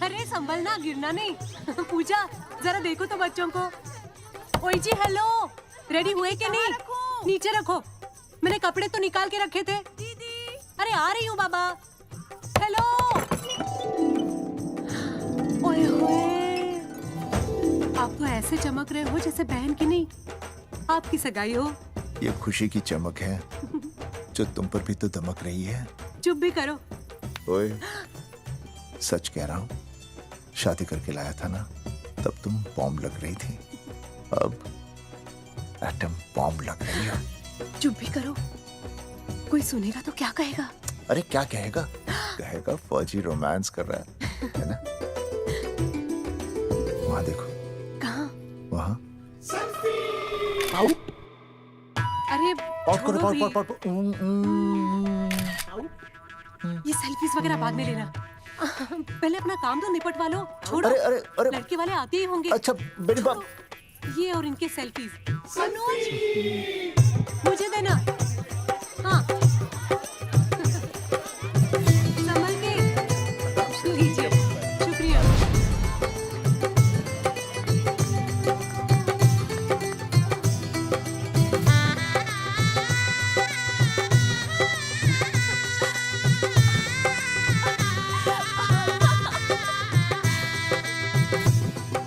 अरे संभलना, गिरना नहीं। पूजा जरा देखो तो बच्चों को। ओए जी हेलो, रेडी हुए कि नहीं? नीचे रखो, मैंने कपड़े तो निकाल के रखे थे। दीदी अरे आ रही हूँ बाबा। हेलो। ओए होए, आप तो ऐसे चमक रहे हो जैसे बहन की नहीं आपकी सगाई हो। ये खुशी की चमक है जो तुम पर भी तो दमक रही है। चुप भी करो। ओए, सच कह रहा हूँ, शादी करके लाया था ना, तब तुम बॉम्ब लग रही थी, अब एटम बॉम्ब लग रही हो। चुप भी करो, कोई सुनेगा तो क्या कहेगा? अरे क्या कहेगा? कहेगा फौजी रोमांस कर रहा है ना? वहाँ देखो। कहाँ? वहाँ। अरे पॉट करो, छोड़ो भी। पॉट। ये सेल्फीज वगैरह बाद में लेना। पहले अपना काम तो निपटवा लो। छोड़ो। अरे लड़के वाले आते ही होंगे। अच्छा मेरी बात। ये और इनके सेल्फीज। अनुज, मुझे देना। हाँ। संभल के। लीजिए, शुक्रिया।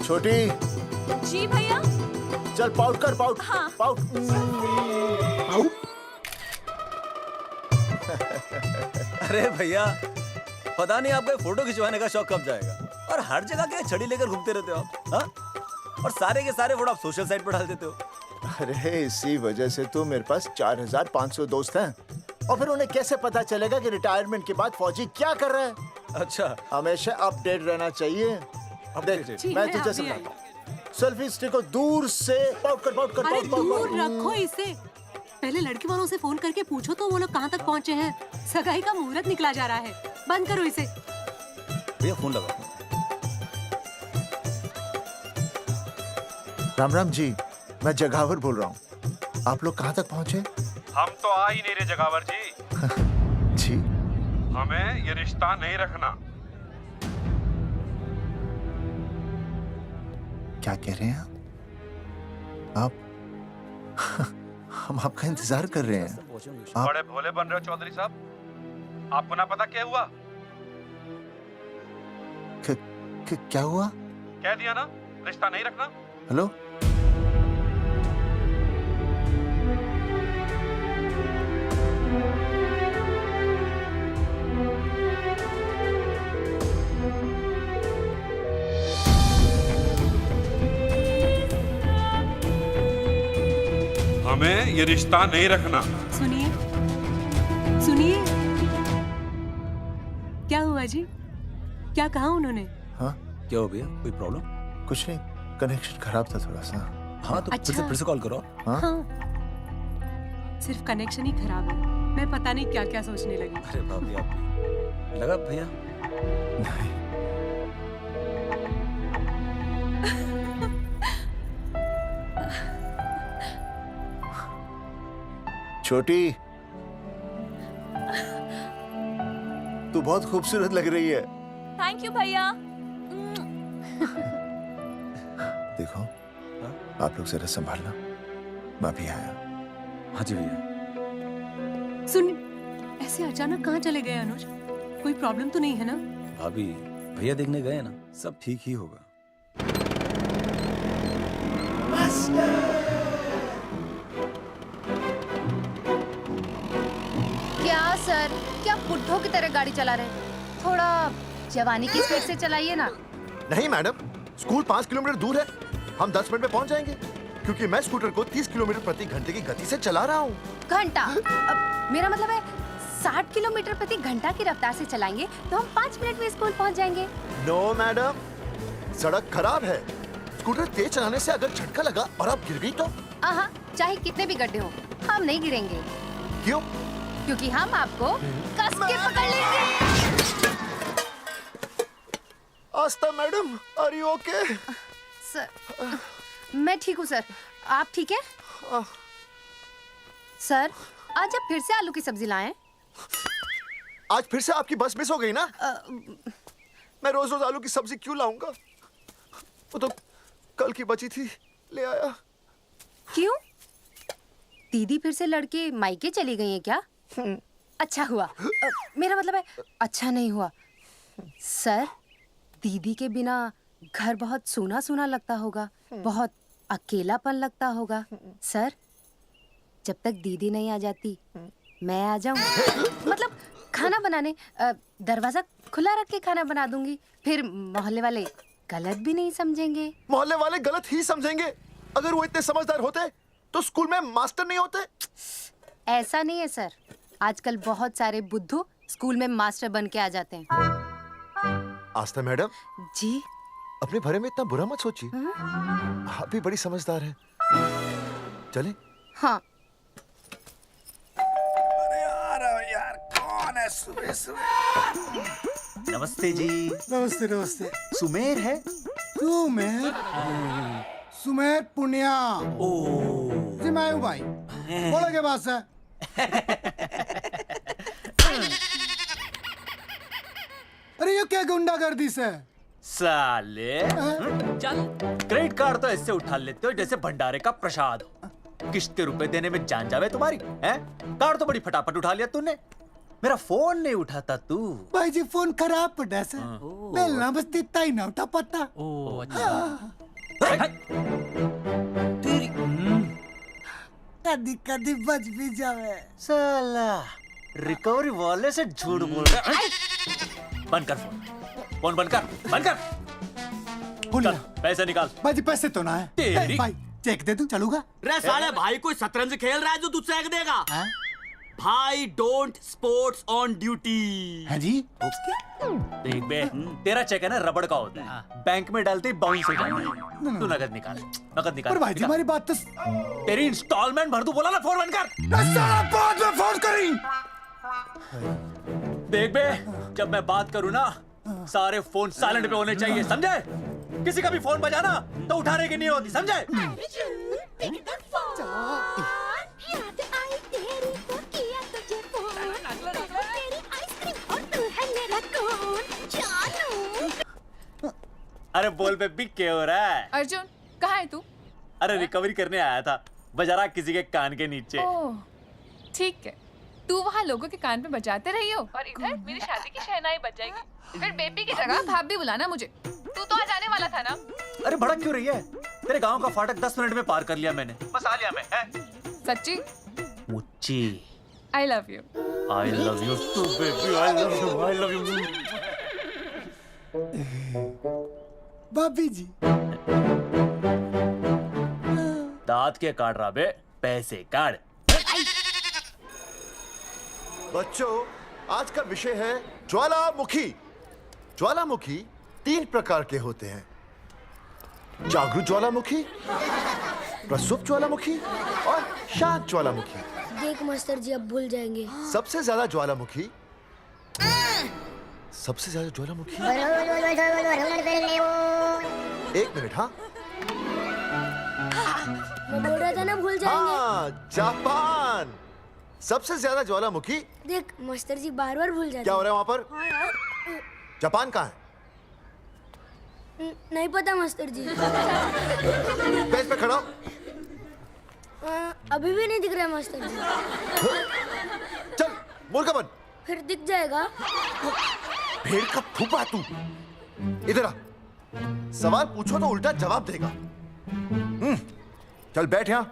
छोटी, जी भैया। चल पाउट कर, पाउट। हाँ। पाउट। अरे भैया, पता नहीं आपको फोटो खिंचवाने का शौक कब जाएगा। और हर जगह के छड़ी लेकर घूमते रहते हो आप, हाँ? और सारे के सारे फोटो आप सोशल साइट पर डाल देते हो। अरे इसी वजह से तो मेरे पास 4500 दोस्त हैं। और फिर उन्हें कैसे पता चलेगा कि रिटायरमेंट के बाद फौजी क्या कर रहा है? अच्छा, हमेशा अपडेट रहना चाहिए। देख, जी, मैं मैं तुझे अभी समझाता हूँ। सेल्फी स्टिक को दूर से पाउट कर, पाउट कर, अरे पाउट, पाउट, दूर पाउट। रखो इसे। पहले लड़के वालों से फोन करके पूछो तो वो लोग कहाँ तक पहुँचे हैं। सगाई का मुहूर्त निकला जा रहा है। बंद करो इसे। भैया फोन लगा। राम राम जी, मैं जगावर बोल रहा हूँ। आप लोग कहाँ तक पहुँचे? हम तो आ ही नहीं रहे जगावर जी। जी, हमें ये रिश्ता नहीं रखना। क्या कह रहे हैं आप? हम आपका इंतजार कर रहे हैं। आप बड़े भोले बन रहे हो चौधरी साहब। आपको ना पता क्या हुआ? क्या हुआ? कह दिया ना, रिश्ता नहीं रखना। हेलो, हमें ये रिश्ता नहीं रखना। सुनिए, सुनिए। क्या हुआ जी? क्या कहा उन्होंने? हाँ क्या हो भैया, कोई प्रॉब्लम? कुछ नहीं, कनेक्शन खराब था थोड़ा सा। हाँ तो अच्छा। फिर से कॉल करो। हाँ? हाँ, सिर्फ कनेक्शन ही खराब है। मैं पता नहीं क्या क्या सोचने लगी। अरे भाभी, आप लगा भैया? नहीं, छोटी, तू बहुत खूबसूरत लग रही है। थैंक यू भैया। देखो, आप लोग जरा संभालना, मैं भी आया। हाँ जी भैया। सुन, ऐसे अचानक कहाँ चले गए अनुज? कोई प्रॉब्लम तो नहीं है ना? भाभी, भैया देखने गए ना, सब ठीक ही होगा। क्या सर, क्या बुड्ढों की तरह गाड़ी चला रहे हैं? थोड़ा जवानी की स्पीड से चलाइए ना। नहीं मैडम, स्कूल 5 किलोमीटर दूर है। हम 10 मिनट में पहुंच जाएंगे, क्योंकि मैं स्कूटर को 30 किलोमीटर प्रति घंटे की गति से चला रहा हूँ। घंटा? मेरा मतलब है 60 किलोमीटर प्रति घंटा की रफ्तार से चलाएंगे तो हम 5 मिनट में स्कूल पहुंच जाएंगे। नो मैडम, सड़क खराब है। स्कूटर तेज चलाने से अगर झटका लगा और आप गिर गई तो? आहा, चाहे कितने भी गड्ढे हो, हम नहीं गिरेंगे। क्यों? क्योंकि हम आपको कस के पकड़ लेंगे। Astha madam, are you okay? Sir, मैं ठीक हूँ सर, आप ठीक है? सर, आज आप फिर से आलू की सब्जी लाएं? आज फिर से आपकी बस मिस हो गई ना? मैं रोज रोज आलू की सब्जी क्यों लाऊंगा? वो तो कल की बची थी, ले आया। क्यों? दीदी फिर से लड़के मायके चली गई हैं क्या? अच्छा हुआ। मेरा मतलब है अच्छा नहीं हुआ। सर, दीदी के बिना घर बहुत सूना सूना लगता होगा, बहुत अकेलापन लगता होगा। सर, जब तक दीदी नहीं आ जाती मैं आ जाऊं। मतलब खाना बनाने दरवाजा खुला रख के खाना बना दूंगी, फिर मोहल्ले वाले गलत भी नहीं समझेंगे। मोहल्ले वाले गलत ही समझेंगे। अगर वो इतने समझदार होते तो स्कूल में मास्टर नहीं होते। ऐसा नहीं है सर, आजकल बहुत सारे बुद्धू स्कूल में मास्टर बन के आ जाते हैं। आस्था मैडम जी? अपने भरे में इतना बुरा मत सोचिए, आप भी बड़ी समझदार हैं। चले? हाँ। यार कौन है सुबह सुबह? नमस्ते जी। नमस्ते नमस्ते। सुमेर है? सुमेर? सुमेर पुनिया। ओ जी मैं हूँ भाई। बोलो के बात से। अरे ये क्या गुंडागर्दी से? साले चल, क्रेडिट कार्ड तो ऐसे उठा लेते हो जैसे भंडारे का प्रसाद हो। किश्त के रुपए देने में जान जावे तुम्हारी हैं? कार्ड तो बड़ी फटाफट उठा लिया तूने, मेरा फोन नहीं उठाता तू। भाई जी फोन खराब पड़ा से। बेलना बस तित्ता ही ना उठा पता। ओ अच्छा। तेरी कदी कदी बच भी जावे। साला रिकवरी वाले से झूठ बोल रहा है। बंद कर फोन बंद कर। बोलिए। चल पैसे निकाल। भाई जी पैसे तो ना है। तेरी- भाई चेक दे दूं, चलूगा? रे साले भाई कोई शतरंज खेल रहा है जो तू चेक देगा? भाई डोंट स्पोर्ट्स ऑन ड्यूटी। है जी? देख बे, तेरा चेक है ना रबड़ का होता है, बैंक में डालते ही बाउंस हो जाता है। तू नकद निकाल। पर भाई जी हमारी बात तो। तेरी इंस्टॉलमेंट भर दूं, बोला ना फोन बंद कर। साला बाद में फोन करी। देख बे, जब मैं बात करूं ना सारे फोन साइलेंट पे होने चाहिए, समझे? किसी का भी फोन बजाना तो उठाने की नहीं होती, समझे? अरे बोल बेबी क्या हो रहा है? अर्जुन कहाँ है तू? अरे रिकवरी करने आया था, बजा रहा किसी के कान के नीचे। ओह ठीक है, तू वहाँ लोगों के कान पे बजाते रही हो और इधर मेरी शादी की शहनाई बज जाएगी। फिर बेबी की जगह भाभी बुलाना मुझे। तू तो आ जाने वाला था ना? अरे भड़क क्यों रही है? तेरे गांव का फाटक 10 मिनट में पार कर लिया मैंने, बस आ लिया मैं। सच्ची? मुच्ची I love you. I love you too, baby. I love you. भाभी जी दांत के काट रहा बे, पैसे काट। बच्चों, आज का विषय है ज्वालामुखी। ज्वालामुखी 3 प्रकार के होते हैं: जागरूक ज्वालामुखी, प्रसुप्त ज्वालामुखी और शांत ज्वालामुखी। देख मास्टर जी अब भूल जाएंगे। सबसे ज्यादा ज्वालामुखी एक मिनट। हाँ मैं बोल रहा था ना भूल जाएंगे। हाँ, जापान सबसे ज्यादा ज्वालामुखी। देख मास्टर जी बार बार भूल जाते क्या हो रहा है वहां पर? जापान कहाँ है? नहीं पता मास्टर जी। बेंच पे खड़ा हो। अभी भी नहीं दिख रहा मास्टर जी। चल मुर्गा बन। फिर दिख जाएगा। भेड़ का फूफा तू। इधर आ, सवाल पूछो तो उल्टा जवाब देगा। चल बैठ यहाँ।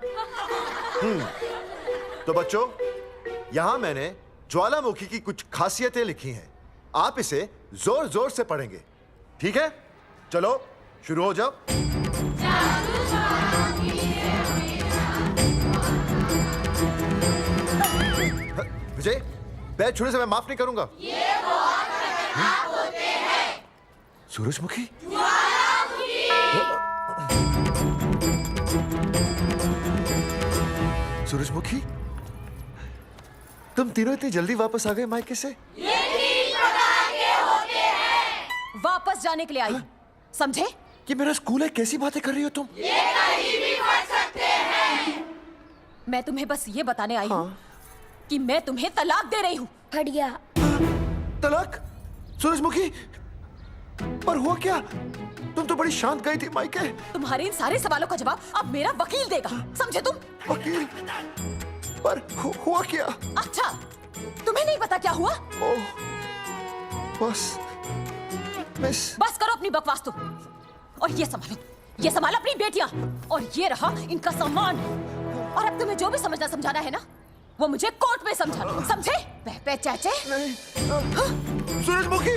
तो बच्चों, यहाँ मैंने ज्वालामुखी की कुछ खासियतें लिखी हैं। आप इसे जोर जोर से पढ़ेंगे, ठीक है? चलो शुरू हो जाओ। विजय, बैच छूने से मैं माफ नहीं करूंगा। ये वो खराब होते हैं। सूरजमुखी? सूरजमुखी, तुम तीनों इतनी जल्दी वापस आ गए मायके से? वापस जाने के लिए आई, समझे? ये मेरा स्कूल है, कैसी बातें कर रही हो तुम? ये कहीं भी पढ़ सकते हैं। मैं तुम्हें बस ये बताने आई हूँ कि मैं तुम्हें तलाक दे रही हूँ। फट गया। तलाक? सूरजमुखी, पर हुआ क्या? तुम तो बड़ी शांत गई थी मायके। तुम्हारे इन सारे सवालों का जवाब अब मेरा वकील देगा, समझे तुम? वकील? पर हुआ क्या? अच्छा, तुम्हें नहीं पता क्या हुआ? ओह, बस मिस। बस करो अपनी बकवास तुम, और ये संभालो अपनी बेटियां, और ये रहा इनका सम्मान। और अब तुम्हें जो भी समझना समझाना है ना, वो मुझे कोर्ट में समझाना, समझे? पे चाचे। सूरजमुखी,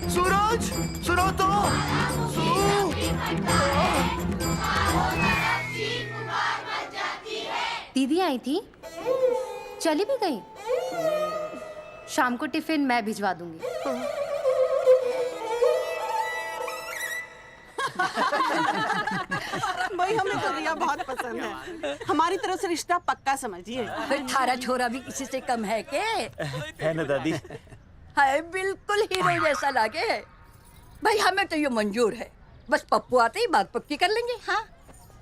सूरज, सुनो तो। दीदी आई थी, चली भी गई। शाम को टिफिन मैं भिजवा दूंगी। भाई हमें तो रिया बहुत पसंद है, हमारी तरफ से रिश्ता पक्का समझिए। फिर थारा छोरा भी किसी से कम है के? है ना दादी? है, बिल्कुल हीरो जैसा लागे। भाई हमें तो ये मंजूर है, बस पप्पू आते ही बात पक्की कर लेंगे। हाँ,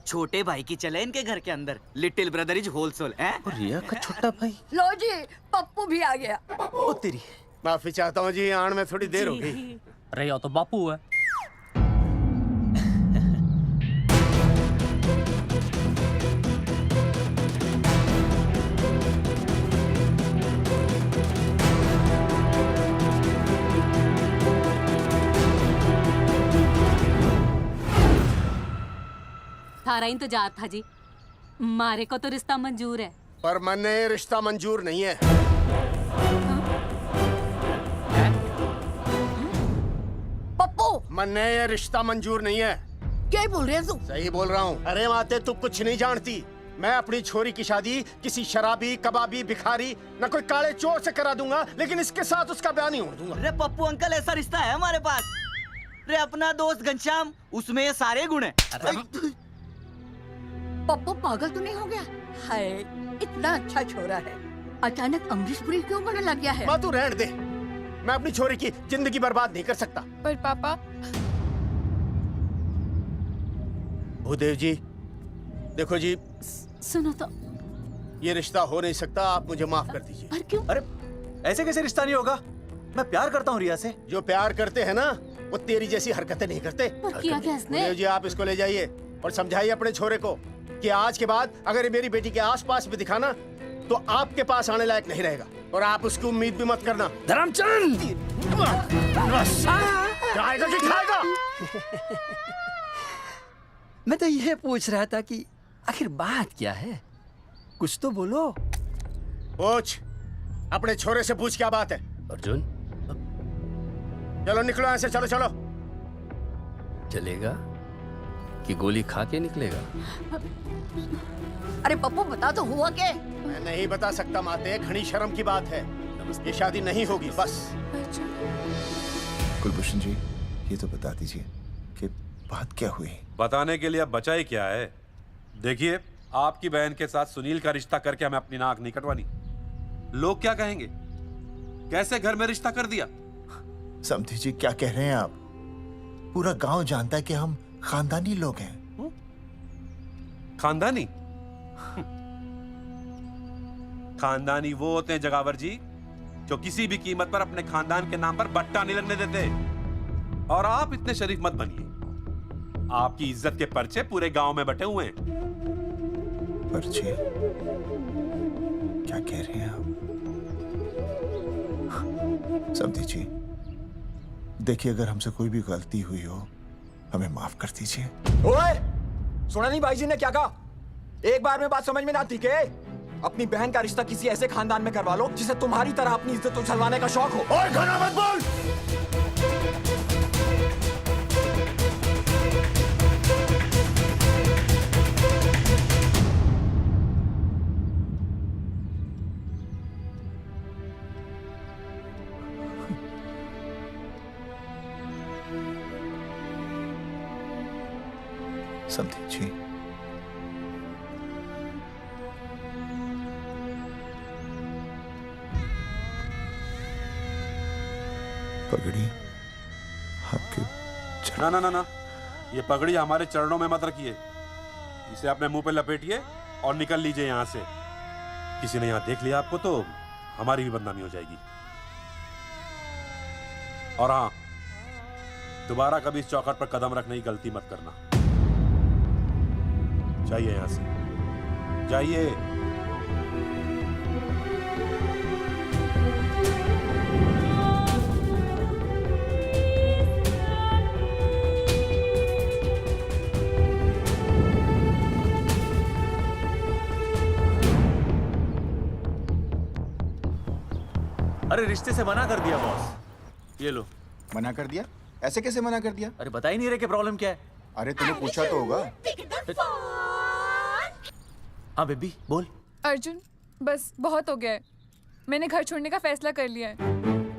छोटे भाई की चले इनके घर के अंदर, लिटिल ब्रदर इज होलसेल है। और रिया का छोटा भाई? लो जी, पप्पू भी आ गया। ओ तेरी। माफी चाहता हूँ जी, आन में थोड़ी देर हो गई। अरे या तो बापू है। थारा इंतजार था जी, मारे को तो रिश्ता मंजूर है। पर मैंने ये रिश्ता मंजूर नहीं है। पप्पू, मैंने ये रिश्ता मंजूर नहीं है। क्या बोल रहे हैं तू? सही बोल रहा हूँ। अरे माते, तू कुछ नहीं जानती। मैं अपनी छोरी की शादी किसी शराबी, कबाबी, भिखारी, न कोई काले चोर से करा दूंगा, लेकिन इसके साथ उसका ब्याह नहीं होने दूंगा। अरे पप्पू अंकल, ऐसा रिश्ता है हमारे पास। अरे अपना दोस्त घनश्याम, उसमें ये सारे गुण हैं। पप्पू पागल तो नहीं हो गया? हाय, इतना अच्छा छोरा है, अचानक अमरीश पुरी क्यों बनने लग गया है? माँ तू रहने दे, मैं अपनी छोरी की जिंदगी बर्बाद नहीं कर सकता। पर पापा। भूदेव जी, देखो जी, सुनो तो। ये रिश्ता हो नहीं सकता, आप मुझे माफ कर दीजिए। पर क्यों? अरे ऐसे कैसे रिश्ता नहीं होगा? मैं प्यार करता हूँ रिया से। जो प्यार करते हैं ना, वो तेरी जैसी हरकतें नहीं करते। पर किया क्या इसने? भूदेव जी, आप इसको ले जाइए और समझाइए अपने छोरे को कि आज के बाद अगर ये मेरी बेटी के आसपास भी दिखाना, तो आपके पास आने लायक नहीं रहेगा, और आप उसकी उम्मीद भी मत करना। धर्मचंद, खाएगा कि खाएगा? मैं तो ये पूछ रहा था कि आखिर बात क्या है, कुछ तो बोलो। पूछ, अपने छोरे से पूछ क्या बात है। अर्जुन, चलो निकलो यहाँ से, चलो चलो। चलेगा कि गोली खा के निकलेगा? अरे पप्पू, बता तो हुआ क्या? मैं नहीं बता सकता माते, घनी शर्म की बात है। ये शादी नहीं होगी, बस। कुलभूषण जी, ये तो बता दीजिए कि बात क्या हुई? बताने के लिए अब बचा ही क्या है? देखिए, आपकी बहन के साथ सुनील का रिश्ता करके हमें अपनी नाक नहीं कटवानी। लोग क्या कहेंगे? कैसे घर में रिश्ता कर दिया? समधी जी, क्या कह रहे हैं आप? पूरा गांव जानता है कि हम खानदानी लोग हैं। खानदानी? खानदानी वो होते हैं जगावर जी, जो किसी भी कीमत पर अपने खानदान के नाम पर बट्टा नहीं लगने देते। और आप इतने शरीफ मत बनिए, आपकी इज्जत के पर्चे पूरे गांव में बटे हुए हैं। पर्चे? क्या कह रहे हैं आप? समधी जी, देखिए, अगर हमसे कोई भी गलती हुई हो, हमें माफ कर दीजिए। ओए, सुना नहीं भाई जी ने क्या कहा? एक बार में बात समझ में ना आती के? अपनी बहन का रिश्ता किसी ऐसे खानदान में करवा लो जिसे तुम्हारी तरह अपनी इज्जत उछलवाने का शौक हो। और घना मत बोल। समधी जी, पगड़ी आपके ना ना ना ना, ये पगड़ी हमारे चरणों में मत रखिए। इसे अपने मुंह पे लपेटिए और निकल लीजिए यहाँ से। किसी ने यहाँ देख लिया आपको तो हमारी भी बदनामी हो जाएगी। और हाँ, दोबारा कभी इस चौखट पर कदम रखने की गलती मत करना। जाइए यहां से, जाइए। अरे रिश्ते से मना कर दिया बॉस। ये लो। मना कर दिया? ऐसे कैसे मना कर दिया? अरे बता ही नहीं रहे कि प्रॉब्लम क्या है। अरे तूने पूछा तो होगा। हाँ बेबी बोल। अर्जुन बस बहुत हो गया है, मैंने घर छोड़ने का फैसला कर लिया है।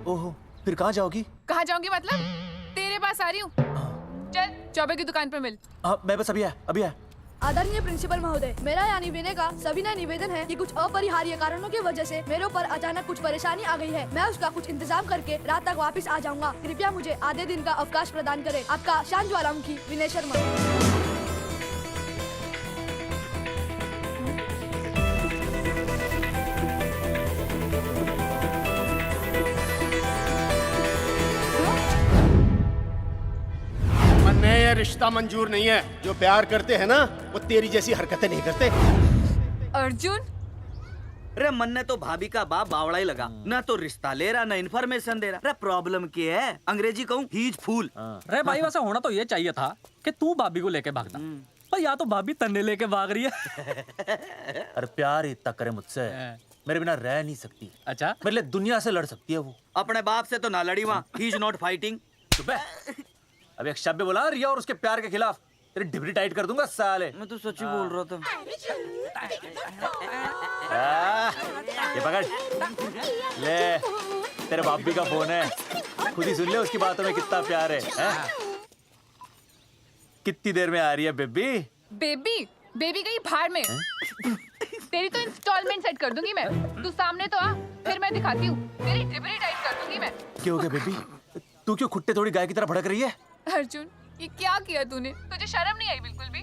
ओहो, फिर कहाँ जाओगी? कहाँ जाऊंगी मतलब? तेरे पास आ रही हूँ। चल चौबे की दुकान पर मिल। हाँ मैं बस अभी आया। आदरणीय प्रिंसिपल महोदय, मेरा यानी विनय का सविनय निवेदन है कि कुछ अपरिहार्य कारणों की वजह से मेरे ऊपर अचानक कुछ परेशानी आ गई है। मैं उसका कुछ इंतजाम करके रात तक वापस आ जाऊंगा। कृपया मुझे आधे दिन का अवकाश प्रदान करें। आपका शांत ज्वालामुखी विनय शर्मा। ये रिश्ता मंजूर नहीं है। जो प्यार करते हैं ना वो तेरी जैसी हरकतें नहीं करते। अर्जुन अरे मन ने तो भाभी का बाप बावड़ा ही लगा, ना तो रिश्ता ले रहा ना इन्फॉर्मेशन दे रहा। अरे प्रॉब्लम क्या है? अंग्रेजी कहूँ हीज फूल। अरे भाई वैसा होना तो ये चाहिए था कि तू भाभी को लेके भागता, पर या तो भाभी तन्ने लेके भाग रही है। अरे प्यार इतना करे मुझसे, मेरे बिना रह नहीं सकती। अच्छा मेरे लिए दुनिया से लड़ सकती है वो। अपने बाप से तो ना लड़ी वहाँ, ही इज नॉट फाइटिंग। अभी एक शब्द बोला रिया और उसके प्यार के खिलाफ, तेरी डिबरी टाइट कर दूंगा साले। मैं तो सच ही बोल रहा था। ये पकड़ ले, तेरे भाभी का फोन है, खुद ही सुन ले उसकी बातों में कितना प्यार है, कितनी देर में आ रही है बेबी? बेबी गई भाड़ में। तेरी तो इंस्टॉलमेंट सेट कर दूंगी मैं। तू सामने तो आ, फिर मैं दिखाती हूँ। तेरी डिबरी टाइट कर दूंगी मैं। क्या हो गया बेबी? तू क्यों खुट्टे थोड़ी गाय की तरह भड़क रही है? अर्जुन ये क्या किया तूने? तुझे शर्म नहीं आई बिल्कुल भी?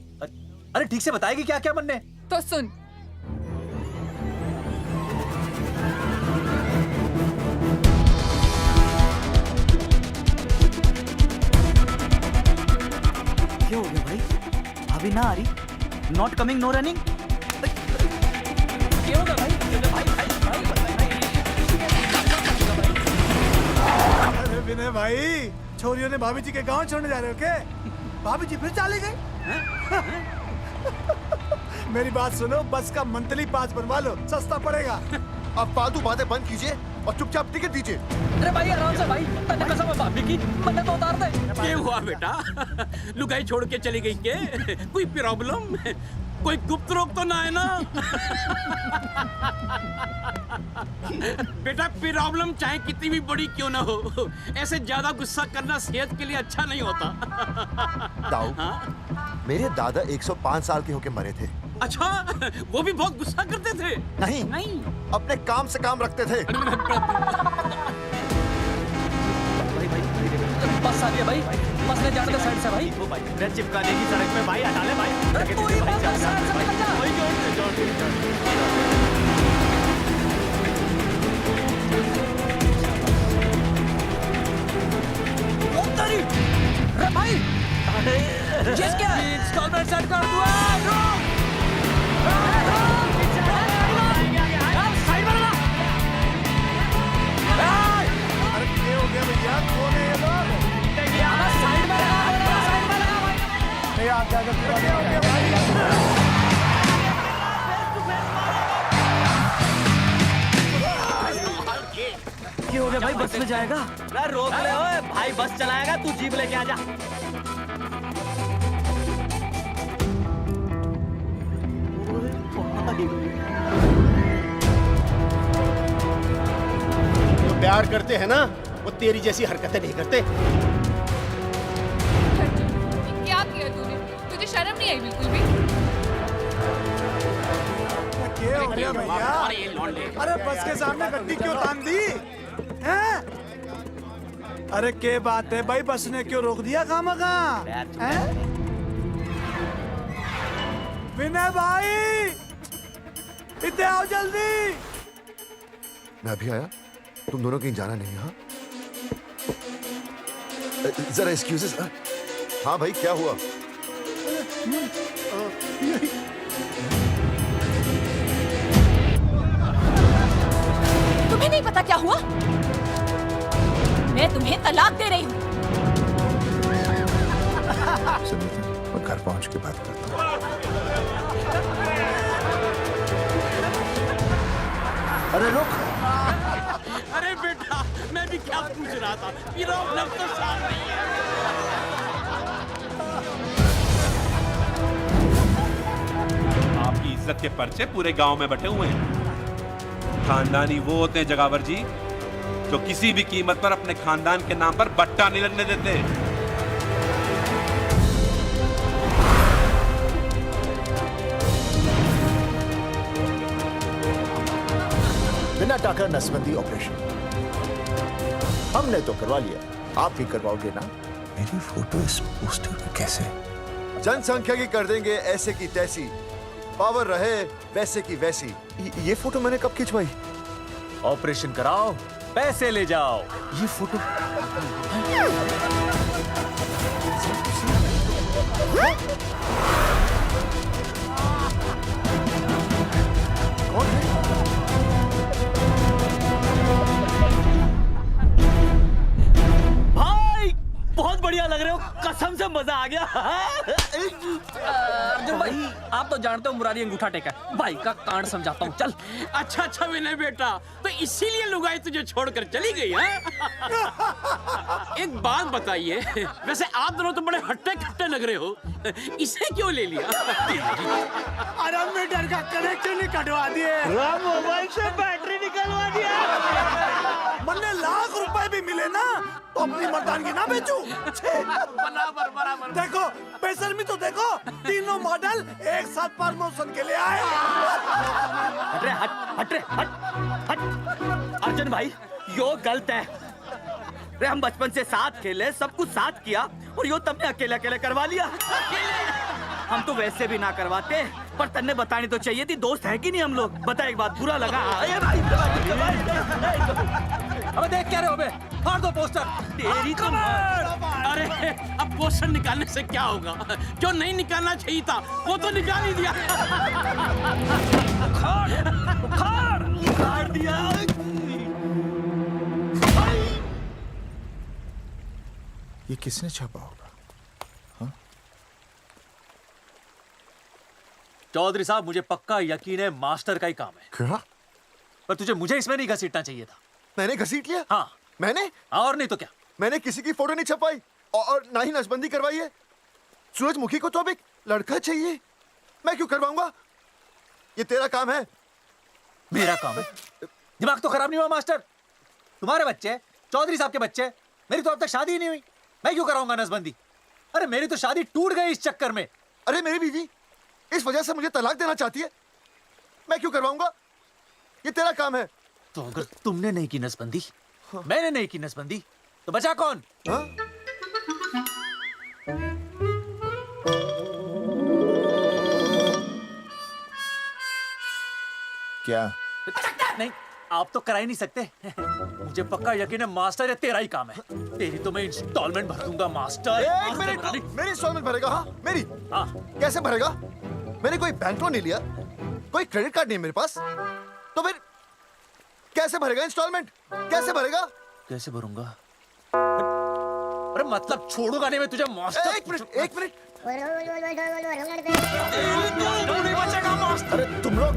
अरे ठीक से बताएगी क्या क्या मन ने? तो सुन, क्या हो गया भाई? अभी ना आ रही? Not coming no running? क्या होगा भाई? अरे विनय भाई, छोरियों ने भाभी जी के गांव छोड़ने जा रहे हो क्या? भाभी जी फिर चले गए? मेरी बात सुनो, बस का मंथली पास बनवा लो, सस्ता पड़ेगा। अब फालतू बातें बंद कीजिए और चुपचाप टिकट दीजिए। अरे भाई आराम से भाई, तन्ने कसम है भाभी की, मन्ने तो उतार दे। क्या हुआ बेटा? लुगाई छोड़ के चली गई के? कोई प्रॉब्लम? कोई गुप्त रोग तो ना है ना? बेटा प्रॉब्लम चाहे कितनी भी बड़ी क्यों ना हो, ऐसे ज्यादा गुस्सा करना सेहत के लिए अच्छा नहीं होता। ताऊ, मेरे दादा 105 साल के होके मरे थे। अच्छा, वो भी बहुत गुस्सा करते थे? नहीं, अपने काम से काम रखते थे। बस आ गया भाई, बस ले जाने दे साइड से भाई। वो भाई चिपका देगी सड़क पे भाई, हटा ले भाई। अरे तू ही बस साइड से निकल जा। अरे भाई ये क्या है? इंस्टॉलमेंट सेट कर दूँ। साइड में लगा। अरे क्या हो गया भैया? कौन है ये लोग? साइड में लगा, साइड में लगा भाई। ये आप क्या हो गया भाई? क्या हो गया भाई? बस में जाएगा? अरे रोक ले ओए भाई, बस चलाएगा, तू जीप लेके आ जा। जो प्यार करते हैं ना वो तेरी जैसी हरकतें नहीं करते। क्या किया तूने? तुझे शर्म नहीं आई बिल्कुल भी? क्या हो गया भैया? अरे बस के सामने गड्डी क्यों तान दी? हैं? अरे क्या बात है भाई, बस ने क्यों रोक दिया खामखा? विनय भाई, इधर आओ जल्दी। मैं अभी आया, तुम दोनों कहीं जाना नहीं। हाँ जरा एक्सक्यूजेस। हाँ भाई, क्या हुआ? तुम्हें नहीं पता क्या हुआ? मैं तुम्हें तलाक दे रही हूँ। सुनीता, मैं घर पहुंच के बात करता हूँ। अरे रुक। अरे बेटा, मैं भी क्या पूछ रहा था, मेरा लग तो साफ नहीं है। आपकी इज्जत के पर्चे पूरे गांव में बटे हुए हैं। खानदानी वो होते हैं जगावर जी जो किसी भी कीमत पर अपने खानदान के नाम पर बट्टा नहीं लगने देते। बिना टाका नसबंदी ऑपरेशन हमने तो करवा लिया, आप भी करवाओगे ना? मेरी फोटो इस पोस्टर में कैसे? जनसंख्या की कर देंगे ऐसे की तैसी, पावर रहे वैसे की वैसी। ये फोटो मैंने कब खिंचवाई? ऑपरेशन कराओ, पैसे ले जाओ। ये फोटो भाई बहुत बढ़िया लग रहे हो, कसम से मजा आ गया। अर्जुन भाई, आप तो जानते हो मुरारी अंगूठा टेका है। भाई का कांड समझाता हूँ, चल। अच्छा विनय बेटा, तो इसीलिए लुगाई तुझे छोड़कर चली गई है? एक बात बताइए, वैसे आप दोनों तो बड़े हट्टे कट्टे लग रहे हो, इसे क्यों ले लिया? अरे मीटर का कनेक्शन ही कटवा दिए, मोबाइल से बैटरी निकलवा दिया। मन्ने लाख रुपए भी मिले ना तो अपनी मर्दानगी ना बेचूं। बराबर। देखो बेशर्मी तो देखो, तीनों मॉडल एक साथ प्रमोशन के लिए आए। हट अर्जुन भाई, यो गलत है। अरे हम बचपन से साथ खेले, सब कुछ साथ किया, और यो तुमने अकेले अकेले करवा लिया। हम तो वैसे भी ना करवाते, पर तन्ने बतानी तो चाहिए थी। दोस्त है कि नहीं हम लोग? बता एक बात, बुरा लगा? अबे देख क्या रहे हो बे? फाड़ दो पोस्टर। तेरी तो अरे अब पोस्टर निकालने से क्या होगा? जो नहीं निकालना चाहिए था वो तो निकाल ही दिया। उखाड़ दिया। ये किसने छापा होगा? चौधरी साहब, मुझे पक्का यकीन है मास्टर का ही काम है। क्या? पर तुझे मुझे इसमें नहीं घसीटना चाहिए था। मैंने घसीट लिया? हाँ। मैंने? और नहीं तो क्या? मैंने किसी की फोटो नहीं छपाई और ना ही नसबंदी करवाई है। सूरजमुखी को तो अब एक लड़का चाहिए, मैं क्यों करवाऊंगा? ये तेरा काम है। मेरा काम है? दिमाग तो खराब नहीं हुआ मास्टर? तुम्हारे बच्चे, चौधरी साहब के बच्चे, मेरी तो अब तक शादी ही नहीं हुई, मैं क्यों कराऊंगा नसबंदी? अरे मेरी तो शादी टूट गई इस चक्कर में। अरे मेरी बीवी इस वजह से मुझे तलाक देना चाहती है, मैं क्यों करवाऊंगा? ये तेरा काम है। तो अगर तुमने नहीं की नसबंदी, मैंने नहीं की नसबंदी, तो बचा कौन? क्या? नहीं, आप तो करा ही नहीं सकते। मुझे पक्का यकीन है मास्टर, ये तेरा ही काम है। तेरी तो मैं इंस्टॉलमेंट भर दूंगा मास्टर। एक मिनट, मेरी इंस्टॉलमेंट भरेगा? हाँ मेरी। हाँ। कैसे भरेगा? मैंने कोई बैंक लोन नहीं लिया, कोई क्रेडिट कार्ड नहीं मेरे पास, तो फिर कैसे भरेगा इंस्टॉलमेंट? कैसे भरेगा? कैसे भरूंगा? अरे मतलब छोड़ूंगा नहीं मैं तुझे मास्टर। एक मिनट। नहीं बचेगा मास्टर। अरे तुम लोग,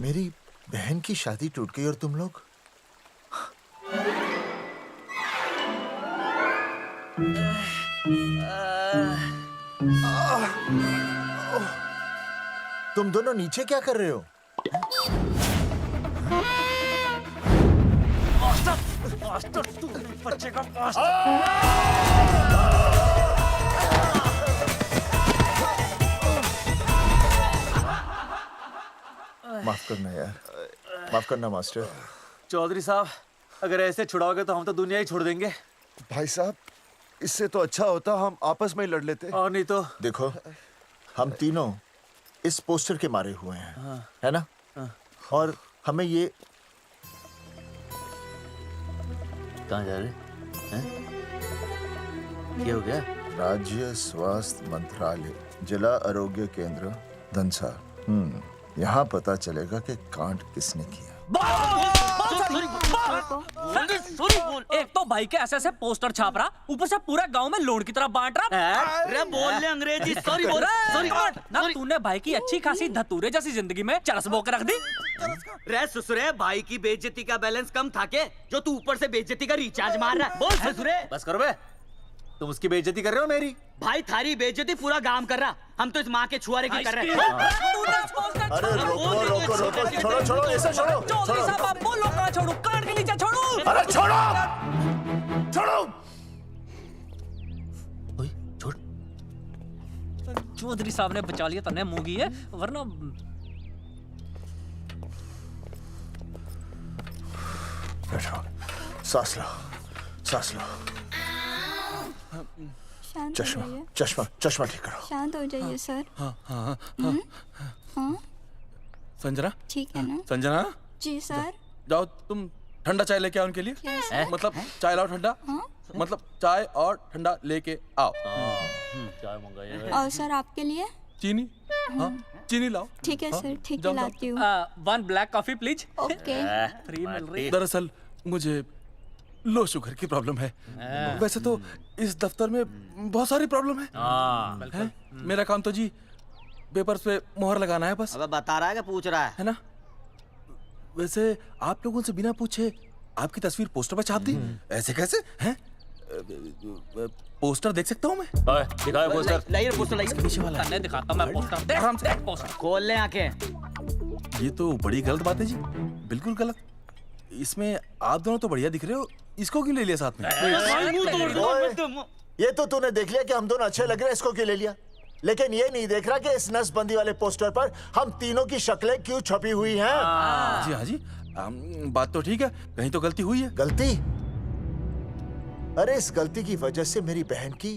मेरी बहन की शादी टूट गई और तुम लोग? तुम दोनों नीचे क्या कर रहे हो? मास्टर तू नहीं बचेगा मास्टर। माफ करना यार, माफ करना मास्टर। चौधरी साहब, अगर ऐसे छुड़ाओगे तो हम तो दुनिया ही छोड़ देंगे। भाई साहब, इससे तो अच्छा होता हम आपस में ही लड़ लेते। और नहीं तो। देखो, हम तीनों इस पोस्टर के मारे हुए हैं, हाँ। है ना? हाँ। और हमें ये कहाँ जा रहे हैं? क्या हो गया? राज्य स्वास्थ्य मंत्रालय, जिला आरोग्य केंद्र धनसा। यहाँ पता चलेगा कि कांड किसने किया। एक तो भाई के ऐसे पोस्टर छाप रहा, ऊपर से पूरा गांव में लोन की तरह बांट रहा। अरे बोल ले अंग्रेजी, सॉरी बोल, सॉरी ना तूने भाई की अच्छी खासी धतूरे जैसी जिंदगी में चरस बो के रख दी। रे ससुरे, भाई की बेइज्जती का बैलेंस कम था के जो तू ऊपर से बेइज्जती का रिचार्ज मार रहा है? बोल ससुरे। बस करो बे, तुम उसकी बेइज्जती कर रहे हो मेरी। भाई थारी बेइज्जती पूरा गांव कर रहा, हम तो इस माँ के छुआरे की कर रहे हैं। अरे रोको रोको रोको, छोड़ो छोड़ो, ऐसे छोड़ो। चौधरी साहब आप बोलो, कहाँ छोड़ू? कान के नीचे छोड़ू। अरे छोड़ो छोड़ो। छोड़। चौधरी साहब ने बचा लिया, तन्ने मूंगी है, वरना बैठो, सांस लो, सांस लो। शांत चश्मा हो जाइए। चश्मा चश्मा ठीक करो। शांत हो जाइए सर। हाँ संजना, ठीक है ना? संजना जी सर। जाओ तुम ठंडा चाय लेके आओ उनके लिए। Yes, sir. मतलब चाय लाओ ठंडा। मतलब चाय और ठंडा लेके आओ। चाय मंगाइए। और सर आपके लिए? चीनी, हाँ चीनी लाओ। ठीक है सर, ठीक है जाओ, लाती हूँ। 1 black coffee please. Okay. Free मिल रही। दरअसल मुझे लो शुगर की प्रॉब्लम है। वैसे तो इस दफ्तर में बहुत सारी प्रॉब्लम है। मेरा काम तो जी पेपर्स पे मोहर लगाना है बस। अबे बता रहा है कि पूछ रहा है ना? वैसे आप लोगों से बिना पूछे आपकी तस्वीर पोस्टर पर छाप दी, ऐसे कैसे हैं? पोस्टर देख सकता हूँ मैं? दिखाओ पोस्टर। लाइए पोस्टर, लाइए। पीछे वाला तन्ने दिखाता मैं पोस्टर। देख आराम से। पोस्टर खोल ले आंखें। ये तो बड़ी गलत बात है जी, बिल्कुल गलत। इसमें आप दोनों तो बढ़िया दिख रहे हो, इसको क्यों ले लिया साथ में? ये तो तूने देख लिया कि हम दोनों अच्छे लग रहे हैं, इसको क्यों ले लिया? लेकिन ये नहीं देख रहा कि इस नसबंदी वाले पोस्टर पर हम तीनों की शक्लें क्यों छपी हुई हैं? जी हाँ जी, बात तो ठीक है, कहीं तो गलती हुई है। गलती? अरे इस गलती की वजह से मेरी बहन की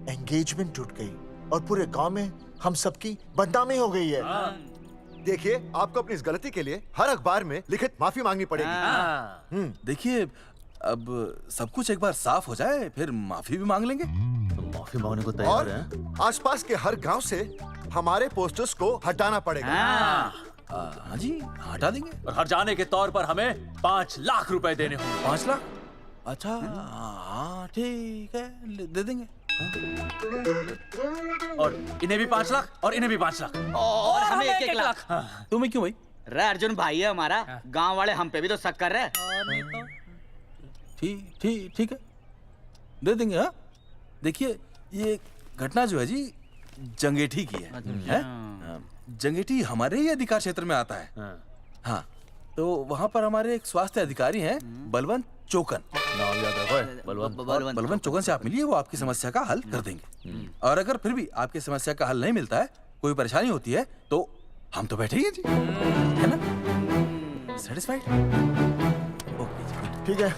एंगेजमेंट टूट गई और पूरे गांव में हम सबकी बदनामी हो गई है। देखिए, आपको अपनी इस गलती के लिए हर अखबार में लिखित माफी मांगनी पड़ेगी। देखिए, अब सब कुछ एक बार साफ हो जाए, फिर माफी भी मांग लेंगे। माफी मांगने को और तैयार हैं? आसपास के हर गांव से हमारे पोस्टर्स को हटाना पड़ेगा। हाँ जी, हटा देंगे। और हर जाने के तौर पर हमें 5 लाख रुपए देने होंगे। 5 लाख? अच्छा हाँ ठीक है, दे देंगे। और इन्हें भी 5 लाख और इन्हें भी 5 लाख और हमें 1-1 लाख। तुम्हें क्यों भाई? रे अर्जुन भाई है हमारा, गांव वाले हम पे भी तो शक कर रहे हैं। ठीक है, दे देंगे। हाँ देखिए, ये घटना जो है जी जंगेठी की है? जंगेठी हमारे ही अधिकार क्षेत्र में आता है। हाँ, तो वहाँ पर हमारे एक स्वास्थ्य अधिकारी हैं, बलवंत चौकन। नाम याद रखो, बलवंत चौकन से आप मिलिए, वो आपकी समस्या का हल कर देंगे। और अगर फिर भी आपकी समस्या का हल नहीं मिलता है, कोई परेशानी होती है, तो हम तो बैठे ही हैं जी, है ना? सेटिस्फाइड? ठीक है,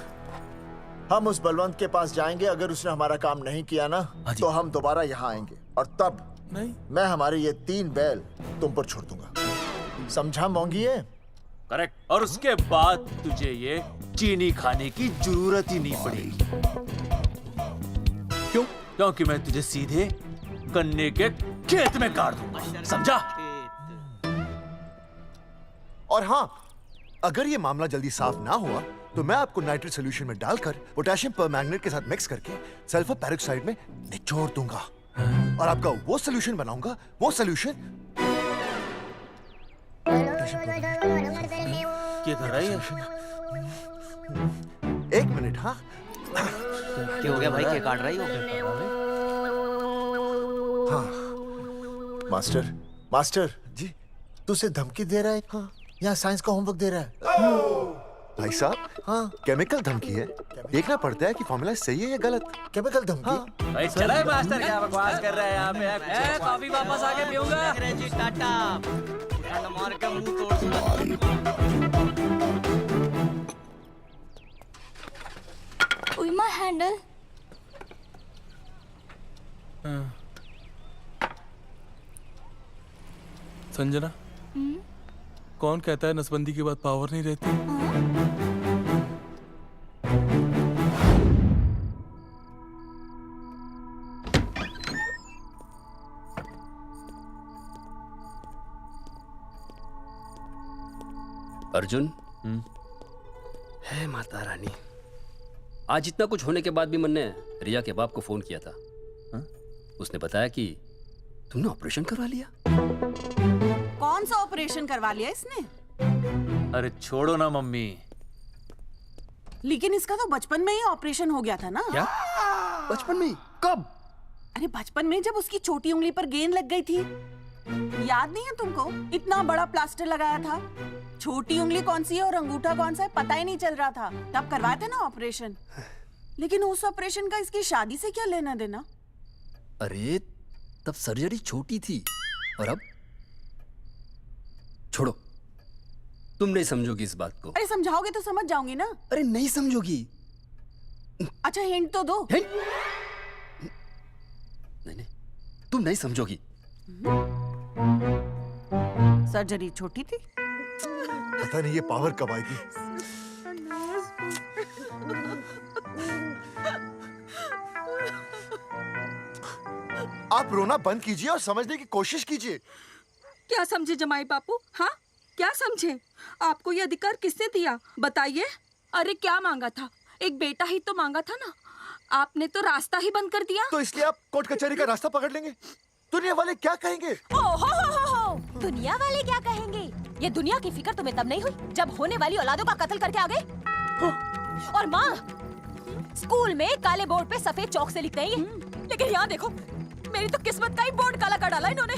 हम उस बलवंत के पास जाएंगे। अगर उसने हमारा काम नहीं किया ना, तो हम दोबारा यहाँ आएंगे और तब नहीं, मैं हमारे ये 3 बैल तुम पर छोड़ दूंगा। समझा मोंगी है? करेक्ट। और उसके बाद तुझे ये चीनी खाने की जरूरत ही नहीं पड़ेगी। क्यों? क्योंकि मैं तुझे सीधे गन्ने के खेत में गाड़ दूंगा, समझा? और हाँ, अगर ये मामला जल्दी साफ ना हुआ तो मैं आपको नाइट्रेट सोल्यूशन में डालकर पोटेशियम परमैंगनेट के साथ मिक्स करके सल्फर पेरोक्साइड में निचोड़ दूंगा और आपका वो सोल्यूशन बनाऊंगा, वो सोल्यूशन। क्या कर रही है? 1 मिनट। हाँ क्या हो गया भाई, क्या काट रही हो? हाँ मास्टर जी, तू उसे धमकी दे रहा है? हाँ, यहाँ साइंस का होमवर्क दे रहा है। भाई साहब, हाँ केमिकल धमकी है, देखना पड़ता है कि फॉर्मूला सही है या गलत। केमिकल धमकी? हाँ। भाई चला है मास्टर, क्या बकवास कर रहा है यहाँ पे? कॉफी वापस आके पीऊंगा। अंग्रेजी टाटा, मार के मुंह तोड़ दूंगा। उइमा हैंडल। संजना, कौन कहता है नसबंदी के बाद पावर नहीं रहती? अर्जुन, है माता रानी, आज इतना कुछ होने के बाद भी मन ने रिया के बाप को फोन किया था। उसने बताया कि तुमने ऑपरेशन करवा लिया। कौन सा ऑपरेशन करवा लिया इसने? अरे छोड़ो ना मम्मी। लेकिन इसका तो बचपन में ही ऑपरेशन हो गया था ना। क्या? बचपन में? कब? अरे बचपन में, जब उसकी छोटी उंगली पर गेंद लग गई थी। याद नहीं है तुमको? इतना बड़ा प्लास्टर लगाया था। छोटी उंगली कौन सी है और अंगूठा कौन सा है पता ही नहीं चल रहा था। तब करवाया था ना ऑपरेशन। लेकिन उस ऑपरेशन का इसकी शादी से क्या लेना देना? अरे तब सर्जरी छोटी थी और अब? छोड़ो, तुम नहीं समझोगी इस बात को। अरे समझाओगे तो समझ जाऊंगी ना। अरे नहीं समझोगी। अच्छा हिंट तो दो। हिंट? नहीं, तुम नहीं समझोगी। सर्जरी छोटी थी। पता नहीं ये पावर कब आएगी। आप रोना बंद कीजिए और समझने की कोशिश कीजिए। क्या समझे जमाई बापू? हाँ, क्या समझे? आपको ये अधिकार किसने दिया बताइए? अरे क्या मांगा था? एक बेटा ही तो मांगा था ना। आपने तो रास्ता ही बंद कर दिया। तो इसलिए आप कोर्ट कचहरी का रास्ता पकड़ लेंगे। दुनिया वाले क्या कहेंगे? हो। दुनिया वाले क्या कहेंगे? ये दुनिया की फिक्र तुम्हें तब नहीं हुई जब होने वाली औलादों का कत्ल करके आ गए। और माँ, स्कूल में काले बोर्ड पे सफेद चौक से लिखते हैं, लेकिन यहाँ देखो, मेरी तो किस्मत का ही बोर्ड काला कर डाला इन्होंने।